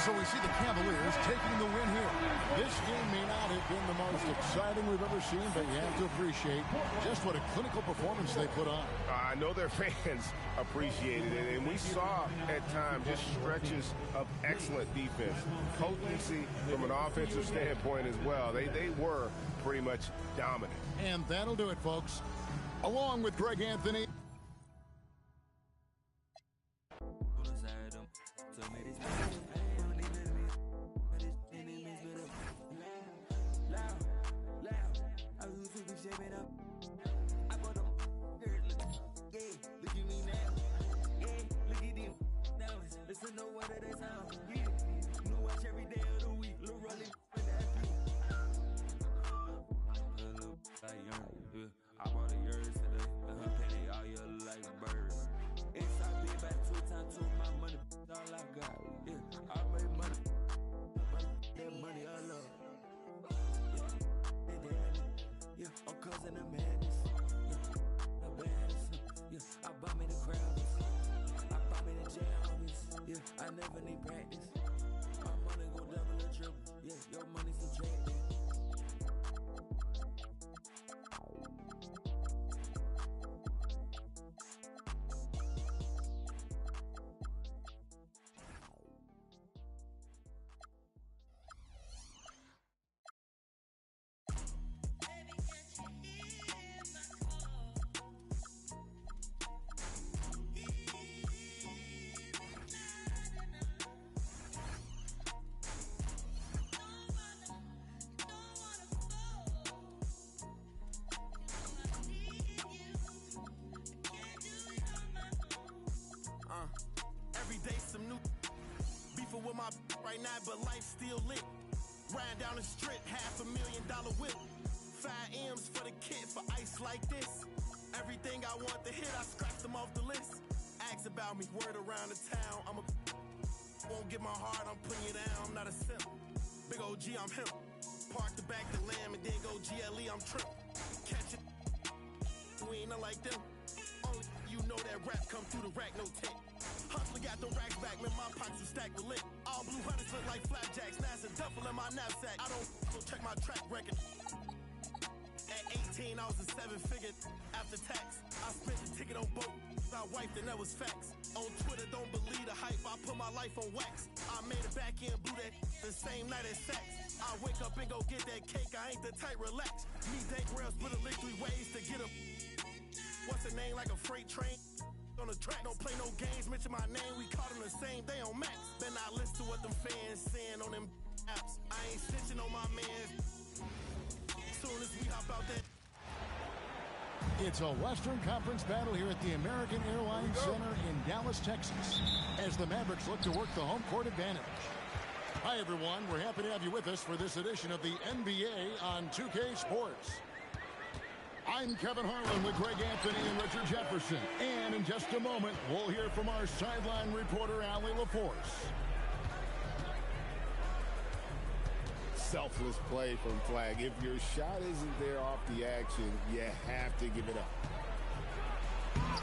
Speaker 3: So we see the Cavaliers taking the win here. This game may not have been the most exciting we've ever seen, but you have to appreciate just what a clinical performance they put on.
Speaker 20: I know their fans appreciated it, and we saw at times just stretches of excellent defense, potency from an offensive standpoint as well. They were pretty much dominant.
Speaker 3: And that'll do it, folks. Along with Greg Anthony.
Speaker 11: I never need practice. My money go double or triple. Yeah, your money subtracted.
Speaker 1: Every day some new beefing with my right now, but life still lit. Riding down the strip, $500,000 whip. 5 M's for the kid for ice like this. Everything I want to hit, I scratched them off the list. Ask about me, word around the town. I'm a won't get my heart, I'm putting you down. I'm not a simp. Big OG, I'm him. Park the back the lamb and then go GLE, I'm trimp. Catch it. We ain't not like them. Only you know that rap come through the rack, no tape. Hustler got the racks back, man, my pockets are stacked with lit. All blue hunters look like flapjacks, now it's a duffel in my knapsack. I don't go check my track record. At 18, I was a 7-figure after tax. I spent the ticket on boat, I wiped and that was facts. On Twitter, don't believe the hype, I put my life on wax. I made a back end, blew that the same night as sex. I wake up and go get that cake, I ain't the type, relax. Me, Dave Rails, split a lick 3 ways to get a... What's the name, like a freight train? On the track, don't play no games, mention my name, we caught them the same day on Max. Then I listen to what them fans saying on them apps. I ain't snitching on my man. Soon as we hop out that.
Speaker 3: It's a Western Conference battle here at the American Airlines Center in Dallas, Texas, as the Mavericks look to work the home court advantage. Hi, everyone. We're happy to have you with us for this edition of the NBA on 2K Sports. I'm Kevin Harlan with Greg Anthony and Richard Jefferson. And in just a moment, we'll hear from our sideline reporter, Allie LaForce.
Speaker 8: Selfless play from Flag. If your shot isn't there off the action, you have to give it up.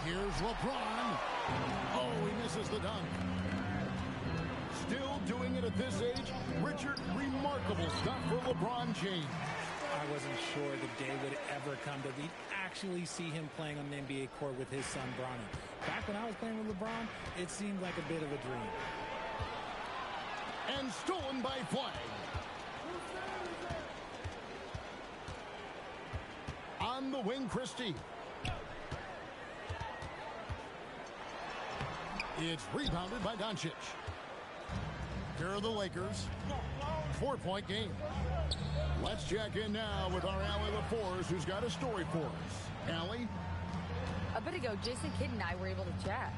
Speaker 3: Here's LeBron. Oh, he misses the dunk. Still doing it at this age. Richard, remarkable stuff for LeBron James.
Speaker 19: I wasn't sure the day would ever come that we'd actually see him playing on the NBA court with his son, Bronny. Back when I was playing with LeBron, it seemed like a bit of a dream.
Speaker 3: And stolen by Flag. On the wing, Christie. It's rebounded by Doncic. Here are the Lakers. 4-point game. Let's check in now with our Allie LaForce, who's got a story for us. Allie?
Speaker 6: A bit ago, Jason Kidd and I were able to chat.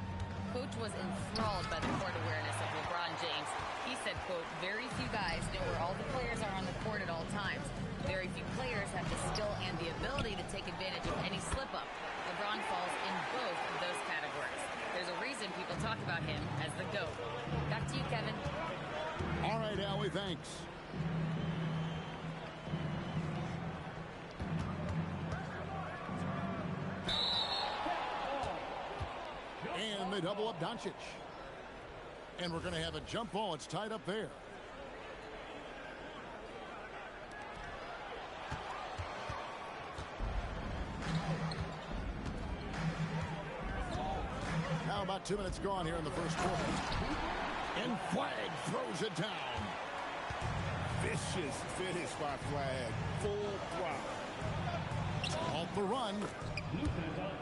Speaker 6: Coach was enthralled by the court awareness of LeBron James. He said, quote, very few guys know where all the players are on the court at all times. Very few players have the skill and the ability to take advantage of any slip-up. LeBron falls in both of those categories. There's a reason people talk about him as the GOAT. Back to you, Kevin.
Speaker 3: All right, Allie, thanks. And they double up Doncic. And we're going to have a jump ball. It's tied up there. Now about 2 minutes gone here in the first quarter. And Flag throws it down.
Speaker 8: Vicious finish by Flag. Full throttle.
Speaker 3: Off the run.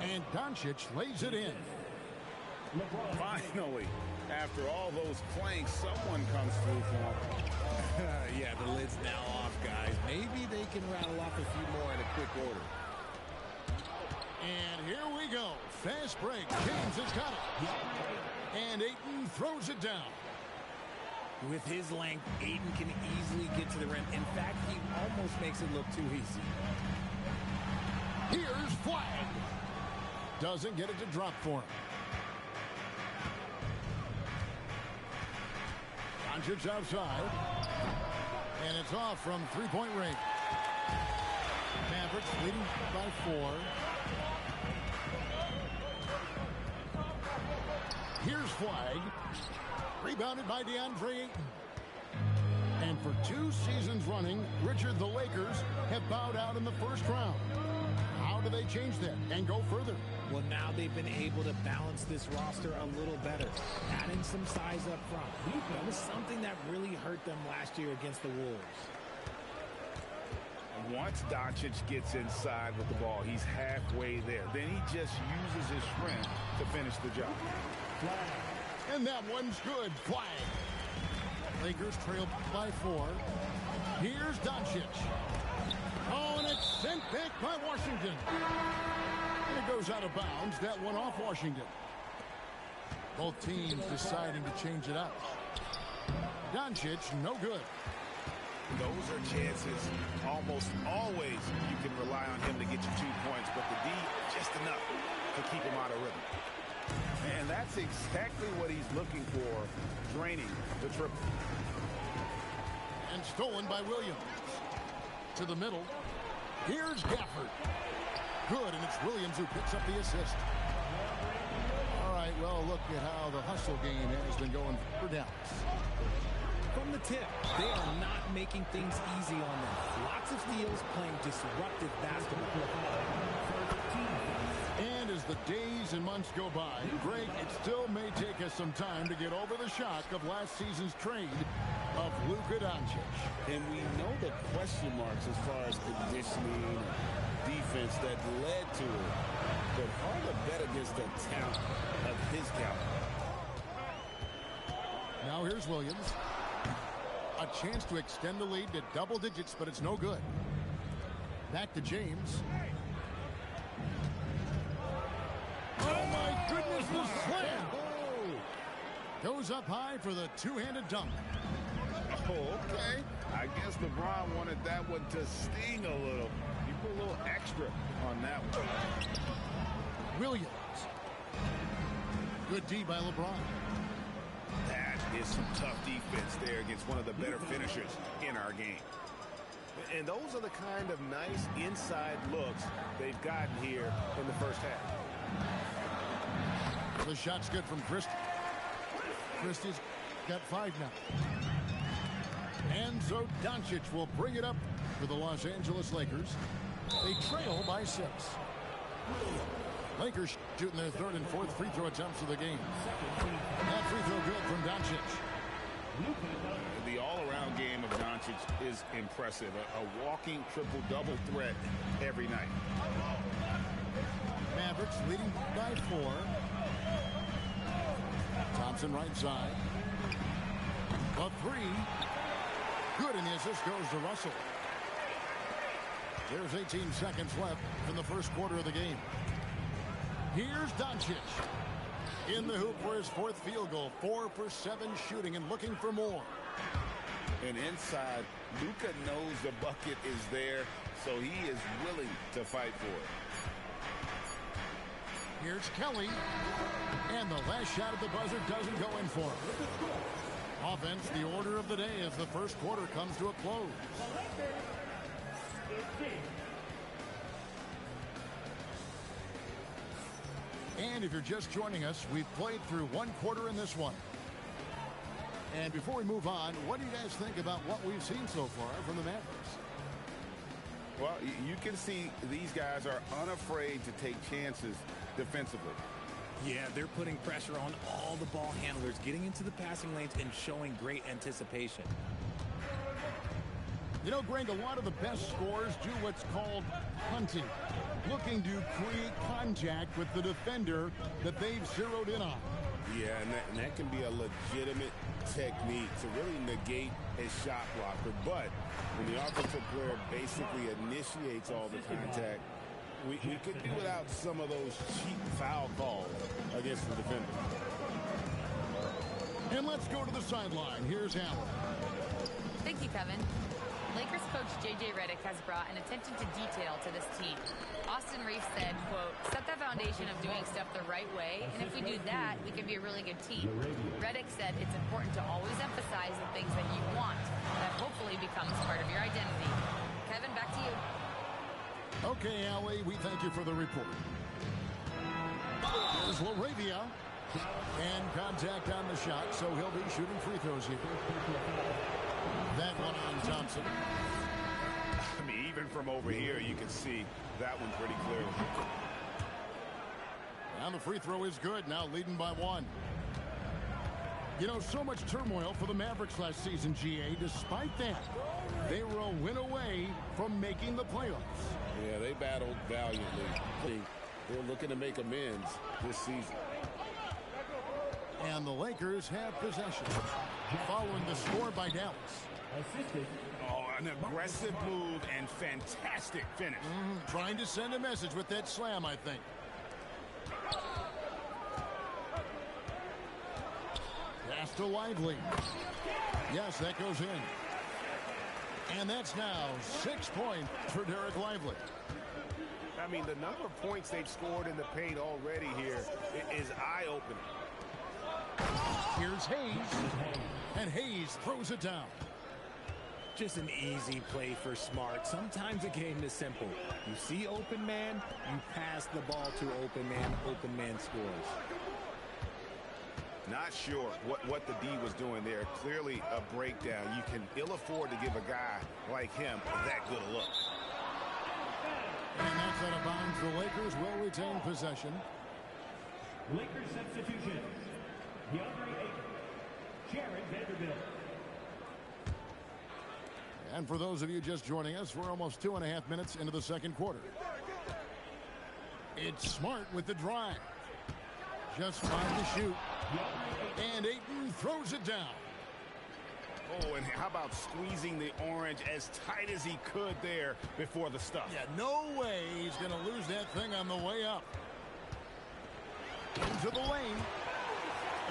Speaker 3: And Doncic lays it in.
Speaker 4: Finally, after all those flanks, someone comes through for him.
Speaker 19: Yeah, the lid's now off, guys. Maybe they can rattle off a few more in a quick order.
Speaker 3: And here we go. Fast break. James has got it. And Ayton throws it down.
Speaker 19: With his length, Ayton can easily get to the rim. In fact, he almost makes it look too easy.
Speaker 3: Here's Flag. Doesn't get it to drop for him. Doncic outside. And it's off from three-point range. Mavericks leading by 4. Here's Flag. Rebounded by DeAndre Ayton. And for 2 seasons running, Richard, the Lakers have bowed out in the first round. How do they change that and go further?
Speaker 19: Well, now they've been able to balance this roster a little better, adding some size up front. That was something that really hurt them last year against the Wolves.
Speaker 4: Once Doncic gets inside with the ball, he's halfway there. Then he just uses his strength to finish the job.
Speaker 3: And that one's good. Flag. Lakers trail by 4. Here's Doncic. Oh, and it's sent back by Washington. And it goes out of bounds. That one off Washington. Both teams deciding to change it up. Doncic, no good.
Speaker 4: Those are chances. Almost always you can rely on him to get you 2 points, but the D, just enough to keep him out of rhythm. And that's exactly what he's looking for, draining the triple.
Speaker 3: And stolen by Williams. To the middle. Here's Gafford. Good, and it's Williams who picks up the assist. All right, well, look at how the hustle game has been going for Dallas.
Speaker 19: From the tip, they are not making things easy on them. Lots of steals, playing disruptive basketball.
Speaker 3: And as the days and months go by, Greg, it still may take us some time to get over the shock of last season's trade of Luka Doncic.
Speaker 8: And we know the question marks as far as conditioning and defense that led to it. But hard to bet against the talent of his caliber.
Speaker 3: Now here's Williams. A chance to extend the lead to double digits, but it's no good. Back to James. Oh, my goodness, the slam! Goes up high for the two-handed dunk.
Speaker 4: Oh, okay. I guess LeBron wanted that one to sting a little. You put a little extra on that one.
Speaker 3: Williams. Good D by LeBron.
Speaker 4: That is some tough defense there against one of the better finishers in our game. And those are the kind of nice inside looks they've gotten here in the first half.
Speaker 3: The shot's good from Christie. Christie's got 5 now. And so Doncic will bring it up for the Los Angeles Lakers. They trail by 6. Lakers shooting their 3rd and 4th free throw attempts of the game. That free throw good from Doncic.
Speaker 4: The all-around game of Doncic is impressive. A walking triple-double threat every night.
Speaker 3: Mavericks leading by 4. Thompson right side. The three. Good, and the assist goes to Russell. There's 18 seconds left in the first quarter of the game. Here's Doncic. In the hoop for his fourth field goal. 4 for 7 shooting and looking for more.
Speaker 8: And inside, Luka knows the bucket is there, so he is willing to fight for it.
Speaker 3: Here's Kelly. And the last shot at the buzzer doesn't go in for him. Offense, the order of the day as the first quarter comes to a close. And if you're just joining us, we've played through one quarter in this one. And before we move on, what do you guys think about what we've seen so far from the Mavericks?
Speaker 8: Well, you can see these guys are unafraid to take chances defensively.
Speaker 19: Yeah, they're putting pressure on all the ball handlers, getting into the passing lanes and showing great anticipation.
Speaker 3: You know, Greg, a lot of the best scorers do what's called hunting, looking to create contact with the defender that they've zeroed in on.
Speaker 8: Yeah, and that can be a legitimate technique to really negate a shot blocker. But when the offensive player basically initiates all the contact, we could do without some of those cheap foul calls against the defender.
Speaker 3: And let's go to the sideline. Here's Allen.
Speaker 6: Thank you, Kevin. Lakers coach J.J. Redick has brought an attention to detail to this team. Austin Reeves said, quote, set the foundation of doing stuff the right way, and if we do that, we can be a really good team. Redick said it's important to always emphasize the things that you want. That hopefully becomes part of your identity. Kevin, back to you.
Speaker 3: Okay, Allie, we thank you for the report. There's LaRavia. And contact on the shot, so he'll be shooting free throws here. That one on Thompson.
Speaker 8: I mean, even from over here, you can see that one pretty clearly.
Speaker 3: And the free throw is good, now leading by 1. You know, so much turmoil for the Mavericks last season, GA. Despite that, they were a win away from making the playoffs.
Speaker 8: Yeah, they battled valiantly. They're looking to make amends this season.
Speaker 3: And the Lakers have possession. Following the score by Dallas.
Speaker 8: Oh, an aggressive move and fantastic finish.
Speaker 3: Trying to send a message with that slam, I think. Pass to Lively. Yes, that goes in. And that's now 6 points for Derek Lively.
Speaker 20: I mean, the number of points they've scored in the paint already here is eye-opening.
Speaker 3: Here's Hayes. And Hayes throws it down.
Speaker 19: Just an easy play for Smart. Sometimes a game is simple. You see open man, you pass the ball to open man scores.
Speaker 20: Not sure what the D was doing there. Clearly a breakdown. You can ill afford to give a guy like him that good a look.
Speaker 3: And that's out of bounds. The Lakers will retain possession.
Speaker 7: Lakers substitution. DeAndre Ayton. Jared Vanderbilt.
Speaker 3: And for those of you just joining us, we're almost 2.5 minutes into the second quarter. It's Smart with the drive. Just 5 to shoot. And Ayton throws it down.
Speaker 8: Oh, and how about squeezing the orange as tight as he could there before the stuff?
Speaker 3: Yeah, no way he's going to lose that thing on the way up. Into the lane.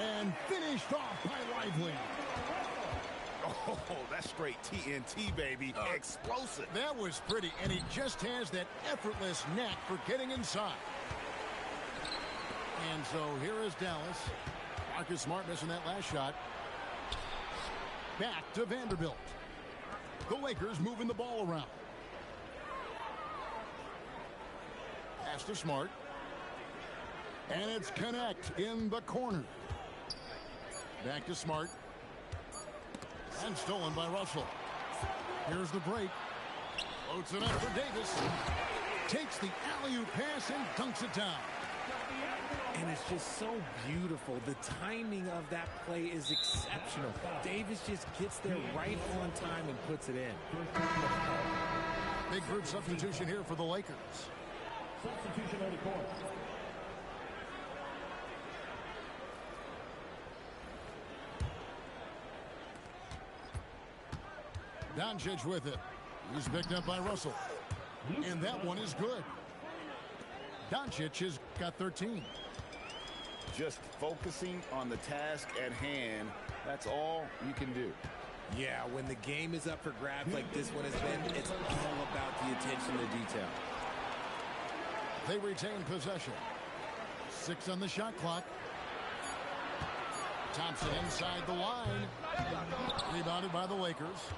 Speaker 3: And finished off by Lively.
Speaker 8: Oh, that's straight TNT, baby. Explosive.
Speaker 3: That was pretty, and he just has that effortless knack for getting inside. And so here is Dallas. Marcus Smart missing that last shot. Back to Vanderbilt. The Lakers moving the ball around. Pass to Smart. And it's Connect in the corner. Back to Smart. And stolen by Russell. Here's the break. Floats it up for Davis. Takes the alley-oop pass and dunks it down.
Speaker 19: And it's just so beautiful. The timing of that play is exceptional. Davis just gets there right on time and puts it in.
Speaker 3: Big group substitution here for the Lakers.
Speaker 7: Substitution on the court.
Speaker 3: Doncic with it. He's picked up by Russell. And that one is good. Doncic has got 13.
Speaker 4: Just focusing on the task at hand, that's all you can do.
Speaker 21: Yeah, when the game is up for grabs like this one has been, it's all about the attention to detail.
Speaker 3: They retain possession. 6 on the shot clock. Thompson inside the line. Rebounded by the Lakers.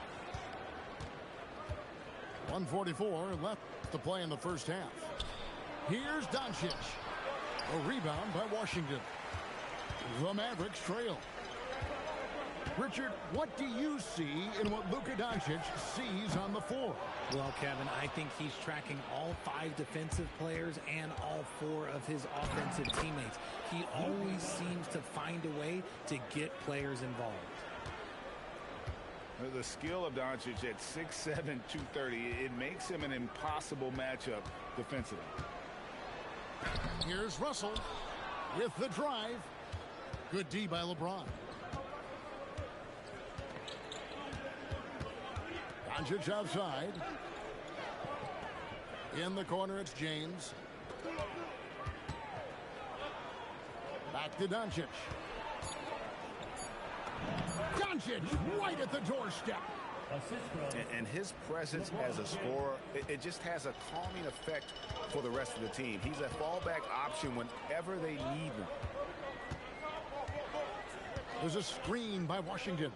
Speaker 3: 1:44 left to play in the first half. Here's Doncic. A rebound by Washington. The Mavericks trail. Richard, what do you see in what Luka Doncic sees on the floor?
Speaker 19: Well, Kevin, I think he's tracking all 5 defensive players and all 4 of his offensive teammates. He always seems to find a way to get players involved.
Speaker 4: The skill of Doncic at 6'7", 230, it makes him an impossible matchup defensively.
Speaker 3: Here's Russell with the drive. Good D by LeBron. Doncic outside. In the corner, it's James. Back to Doncic. Doncic right at the doorstep.
Speaker 4: And his presence as a scorer, it just has a calming effect for the rest of the team. He's a fallback option whenever they need him.
Speaker 3: There's a screen by Washington.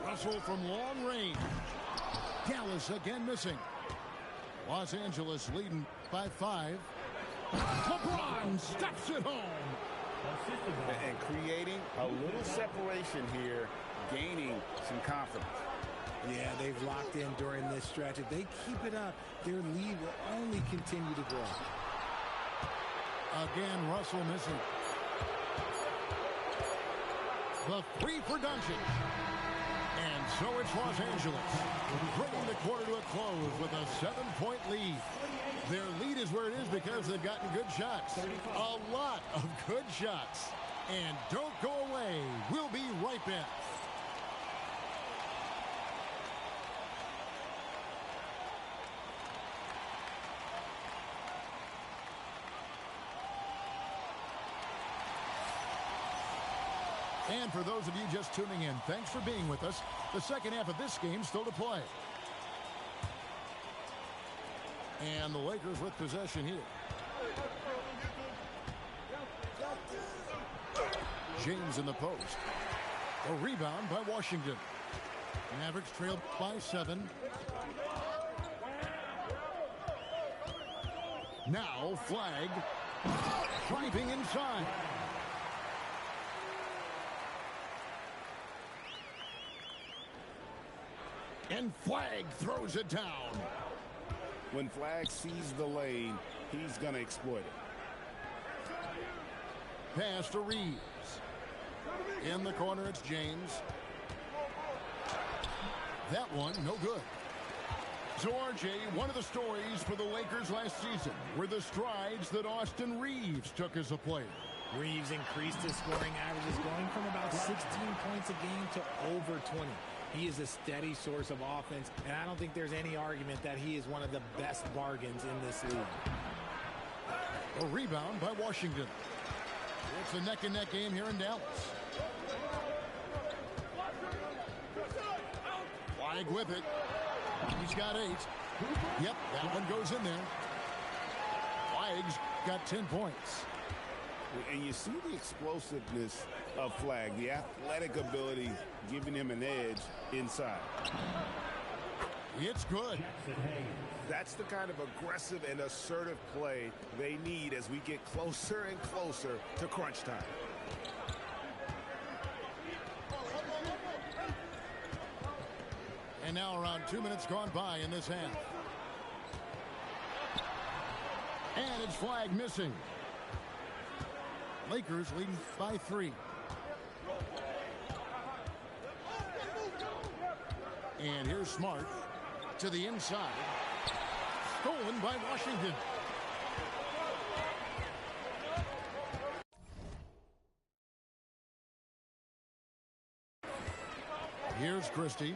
Speaker 3: Russell from long range. Dallas again missing. Los Angeles leading by 5. LeBron steps it home.
Speaker 4: And creating a little separation here, gaining some confidence.
Speaker 19: Yeah, they've locked in during this stretch. If they keep it up, their lead will only continue to grow.
Speaker 3: Again, Russell missing. The 3 for Doncic. And so it's Los Angeles, bringing the quarter to a close with a 7-point lead. Their lead is where it is because they've gotten good shots. A lot of good shots. And don't go away. We'll be right back. And for those of you just tuning in, thanks for being with us. The second half of this game still to play. And the Lakers with possession here. James in the post. A rebound by Washington. Mavericks trailed by 7. Now Flag driving inside. And Flag throws it down.
Speaker 4: When Flag sees the lane, he's going to exploit it.
Speaker 3: Pass to Reeves. In the corner, it's James. That one, no good. So, RJ, one of the stories for the Lakers last season were the strides that Austin Reeves took as a player.
Speaker 19: Reeves increased his scoring averages, going from about 16 points a game to over 20. He is a steady source of offense, and I don't think there's any argument that he is one of the best bargains in this league.
Speaker 3: A rebound by Washington. It's a neck-and-neck game here in Dallas. Flag with it. He's got 8. Yep, that one goes in there. Flag's got 10 points.
Speaker 4: And you see the explosiveness of Flag, the athletic ability giving him an edge inside.
Speaker 3: It's good.
Speaker 4: That's the kind of aggressive and assertive play they need as we get closer and closer to crunch time.
Speaker 3: And now around 2 minutes gone by in this half. And it's Flag missing. Lakers leading by 3. And here's Smart to the inside. Stolen by Washington. Here's Christie.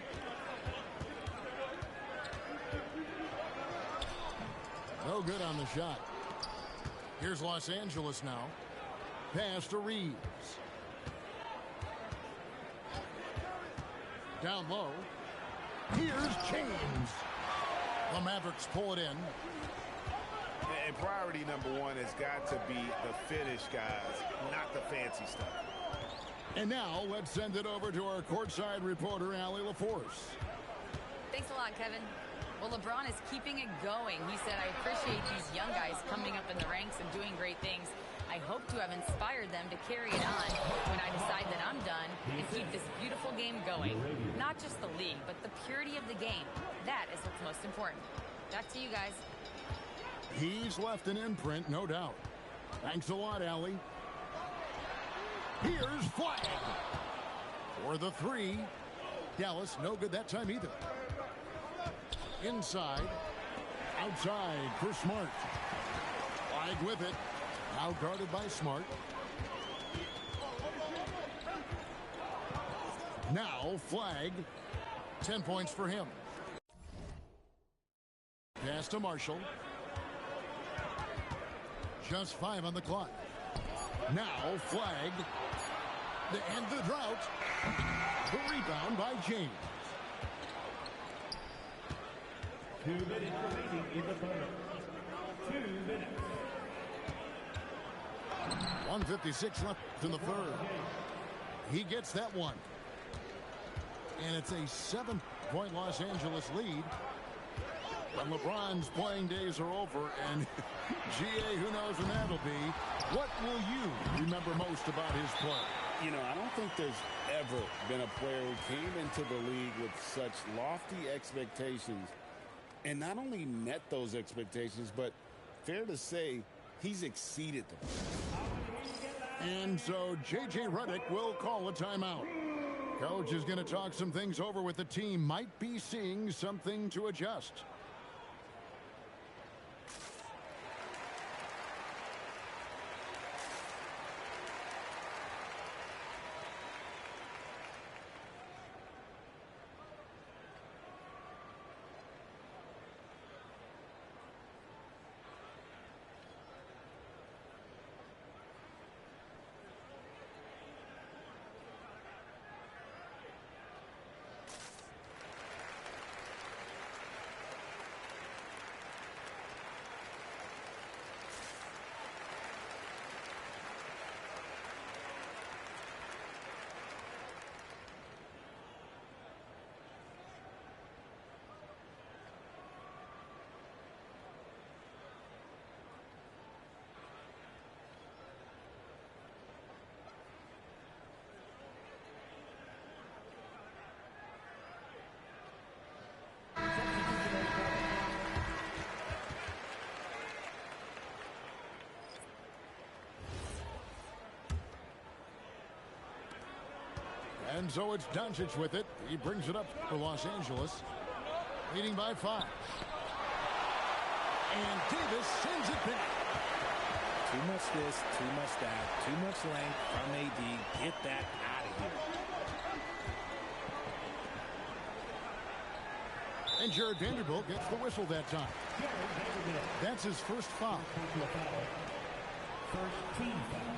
Speaker 3: No good on the shot. Here's Los Angeles now. Pass to Reeves. Down low. Here's James. The Mavericks pull it in.
Speaker 8: And priority number one has got to be the finish, guys, not the fancy stuff.
Speaker 3: And now let's send it over to our courtside reporter, Allie LaForce.
Speaker 6: Thanks a lot, Kevin. Well, LeBron is keeping it going. He said, I appreciate these young guys coming up in the ranks and doing great things. I hope to have inspired them to carry it on when I decide that I'm done and keep this beautiful game going. Not just the league, but the purity of the game. That is what's most important. Back to you guys.
Speaker 3: He's left an imprint, no doubt. Thanks a lot, Allie. Here's Flag. For the three. Dallas, no good that time either. Inside. Outside for Smart. Flag with it. Now guarded by Smart. Now Flag. 10 points for him. Pass to Marshall. Just 5 on the clock. Now Flag. To end the drought. The rebound by James.
Speaker 7: 2 minutes remaining in the third. 2 minutes.
Speaker 3: 1:56 left in the third. He gets that one. And it's a 7-point Los Angeles lead. And LeBron's playing days are over. And GA, who knows when that'll be. What will you remember most about his play?
Speaker 8: You know, I don't think there's ever been a player who came into the league with such lofty expectations and not only met those expectations, but fair to say, he's exceeded them.
Speaker 3: And so J.J. Redick will call a timeout. Coach is going to talk some things over with the team. Might be seeing something to adjust. And so it's Doncic with it. He brings it up for Los Angeles, leading by 5. And Davis sends it back.
Speaker 21: Too much this, too much that, too much length from AD. Get that out of here.
Speaker 3: And Jared Vanderbilt gets the whistle that time. That's his first foul.
Speaker 7: First team foul.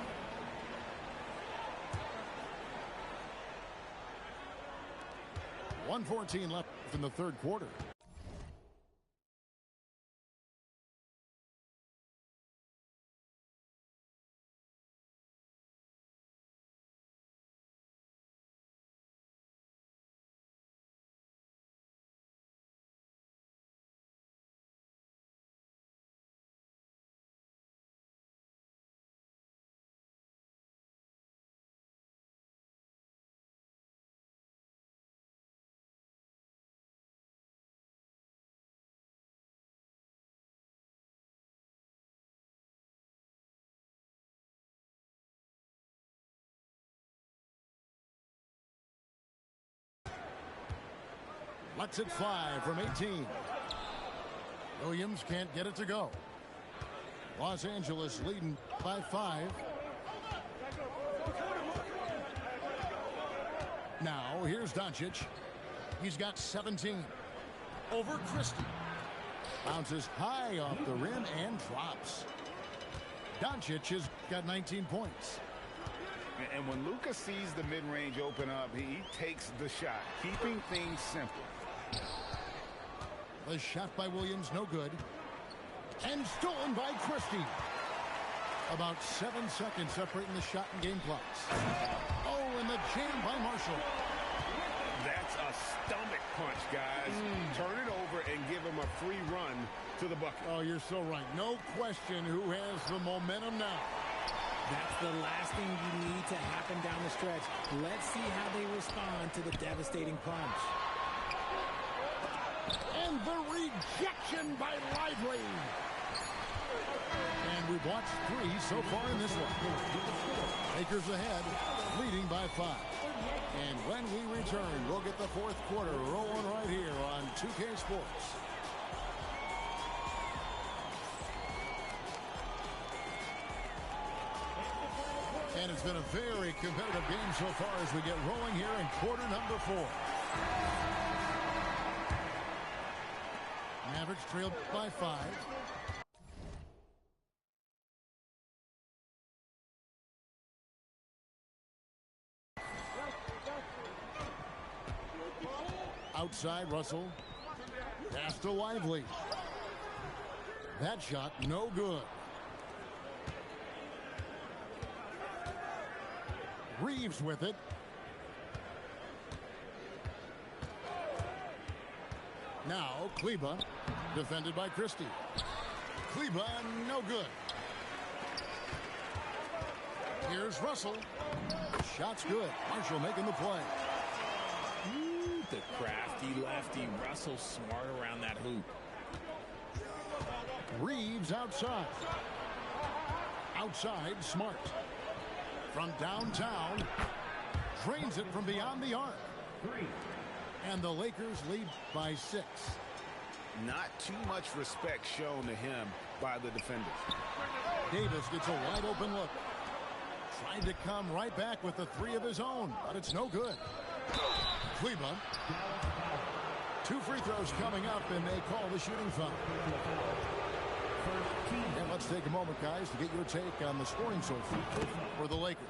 Speaker 3: .114 left in the third quarter. Lets it fly from 18. Williams can't get it to go. Los Angeles leading by 5. Now here's Doncic. He's got 17. Over Christie. Bounces high off the rim and drops. Doncic has got 19 points.
Speaker 4: And when Luka sees the mid-range open up, he takes the shot, keeping things simple.
Speaker 3: The shot by Williams, no good. And stolen by Christie. About 7 seconds separating the shot and game clocks. Oh, and the jam by Marshall.
Speaker 4: That's a stomach punch, guys. Turn it over and give him a free run to the bucket.
Speaker 3: Oh, you're so right. No question who has the momentum now.
Speaker 19: That's the last thing you need to happen down the stretch. Let's see how they respond to the devastating punch.
Speaker 3: And the rejection by Lively. And we've watched 3 so far in this one. Lakers ahead, leading by 5. And when we return, we'll get the fourth quarter rolling right here on 2K Sports. And it's been a very competitive game so far as we get rolling here in quarter number 4. Mavericks trailed by 5. Outside, Russell. Pass to Lively. That shot, no good. Reeves with it. Now, Kleba, defended by Christie. Kleba, no good. Here's Russell. Shot's good. Marshall making the play.
Speaker 21: The crafty lefty. Russell smart around that hoop.
Speaker 3: Reeves outside. Outside, Smart. From downtown, drains it from beyond the arc. And the Lakers lead by 6.
Speaker 4: Not too much respect shown to him by the defenders.
Speaker 3: Davis gets a wide open look. Tried to come right back with the 3 of his own, but it's no good. Kleba. 2 free throws coming up, and they call the shooting foul. And let's take a moment, guys, to get your take on the scoring so far for the Lakers.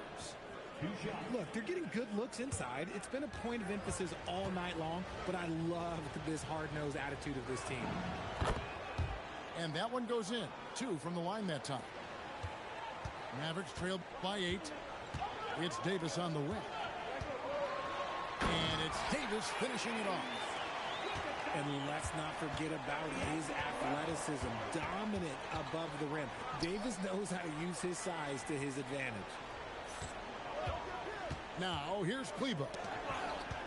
Speaker 19: Look, they're getting good looks inside. It's been a point of emphasis all night long, but I love this hard-nosed attitude of this team.
Speaker 3: And that one goes in. 2 from the line that time. Mavericks trailed by 8. It's Davis on the wing. And it's Davis finishing it off.
Speaker 19: And let's not forget about his athleticism, dominant above the rim. Davis knows how to use his size to his advantage.
Speaker 3: Now, here's Kleba.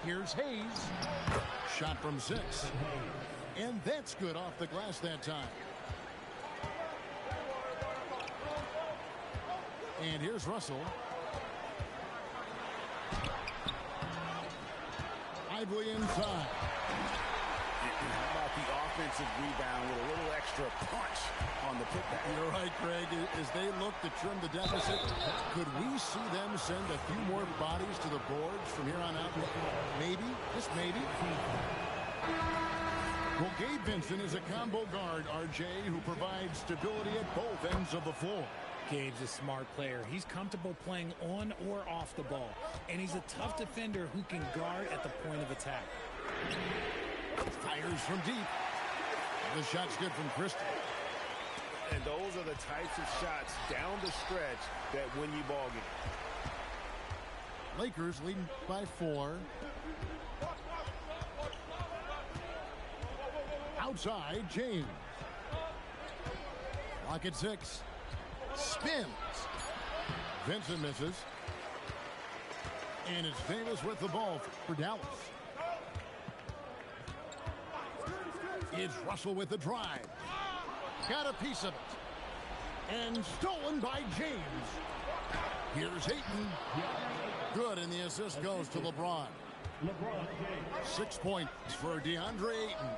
Speaker 3: Here's Hayes. Shot from 6. And that's good off the glass that time. And here's Russell. Lively inside.
Speaker 4: How about the offensive rebound with a little extra punch on the putback?
Speaker 3: You're right, Greg. As they look to trim the deficit, could we see them send a few more bodies to the boards from here on out? Maybe, just maybe. Well, Gabe Vincent is a combo guard, RJ, who provides stability at both ends of the floor.
Speaker 19: Gabe's a smart player. He's comfortable playing on or off the ball. And he's a tough defender who can guard at the point of attack.
Speaker 3: Fires from deep. The shot's good from Christie.
Speaker 4: And those are the types of shots down the stretch that win you ball games.
Speaker 3: Lakers leading by 4. Outside, James. Clock at 6. Spins. Vincent misses. And it's Davis with the ball for Dallas. It's Russell with the drive. Got a piece of it. And stolen by James. Here's Ayton. Good, and the assist goes to LeBron. 6 points for DeAndre Ayton.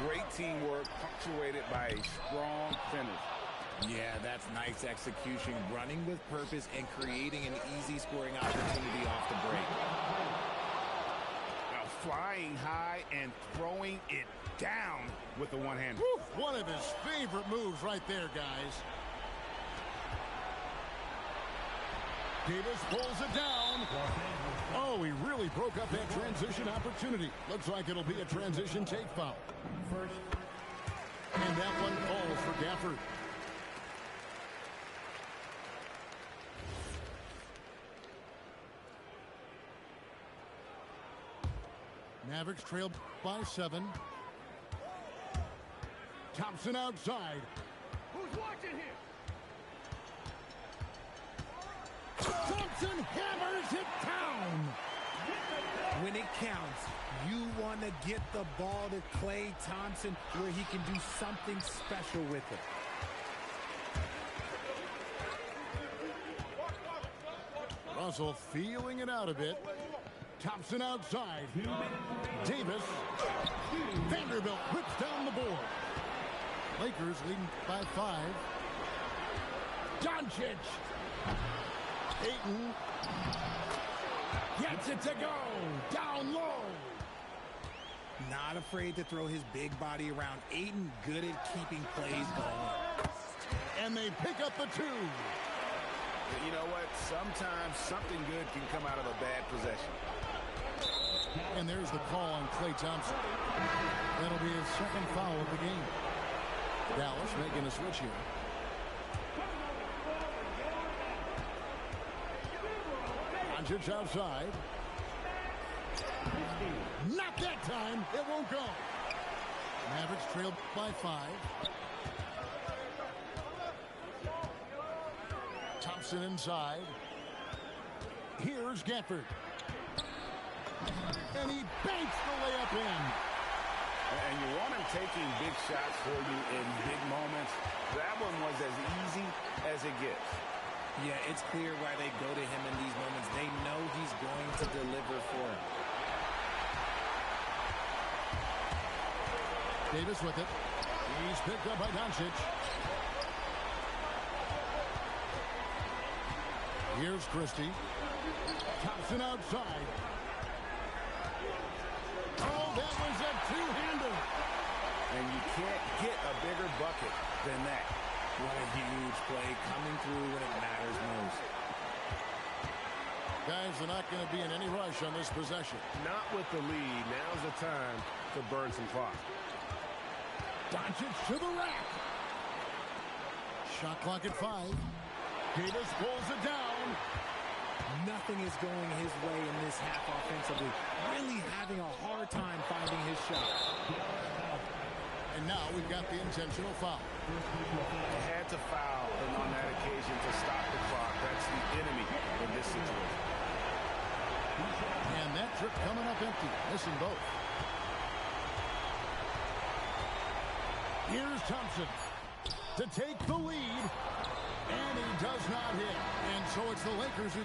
Speaker 4: Great teamwork, punctuated by a strong finish.
Speaker 21: Yeah, that's nice execution, running with purpose and creating an easy scoring opportunity off the break.
Speaker 4: Now flying high and throwing it down with the one-hand.
Speaker 3: One of his favorite moves right there, guys. Davis pulls it down. Oh, he really broke up that transition opportunity. Looks like it'll be a transition take foul. And that one falls for Gafford. Mavericks trailed by 7. Thompson outside.
Speaker 5: Who's watching here?
Speaker 3: Thompson hammers it down.
Speaker 19: When it counts, you want to get the ball to Klay Thompson where he can do something special with it.
Speaker 3: Russell feeling it out a bit. Thompson outside. Davis. Vanderbilt whips down the board. Lakers leading by 5. Doncic. Ayton. Gets it to go. Down low.
Speaker 19: Not afraid to throw his big body around. Ayton good at keeping plays going.
Speaker 3: And they pick up the 2.
Speaker 4: You know what? Sometimes something good can come out of a bad possession.
Speaker 3: And there's the call on Klay Thompson. That'll be his second foul of the game. Dallas making a switch here. Doncic outside. Not that time. It won't go. Mavericks trailed by 5. Thompson inside. Here's Gafford. And he banks the layup in.
Speaker 4: And you want him taking big shots for you in big moments. That one was as easy as it gets.
Speaker 19: Yeah, it's clear why they go to him in these moments. They know he's going to deliver for him.
Speaker 3: Davis with it. He's picked up by Doncic. Here's Christie. Thompson outside. Oh, that was a two-hander.
Speaker 4: And you can't get a bigger bucket than that.
Speaker 19: What a huge play coming through when it matters most.
Speaker 3: Guys are not going to be in any rush on this possession.
Speaker 20: Not with the lead. Now's the time to burn some clock.
Speaker 3: Doncic to the rack. Shot clock at 5. Davis pulls it down.
Speaker 19: Nothing is going his way in this half offensively. Really having a hard time finding his shot.
Speaker 3: And now we've got the intentional foul.
Speaker 4: They had to foul on that occasion to stop the clock. That's the enemy in this situation.
Speaker 3: And that trip coming up empty. Missing both. Here's Thompson to take the lead. And he does not hit. And so it's the Lakers who...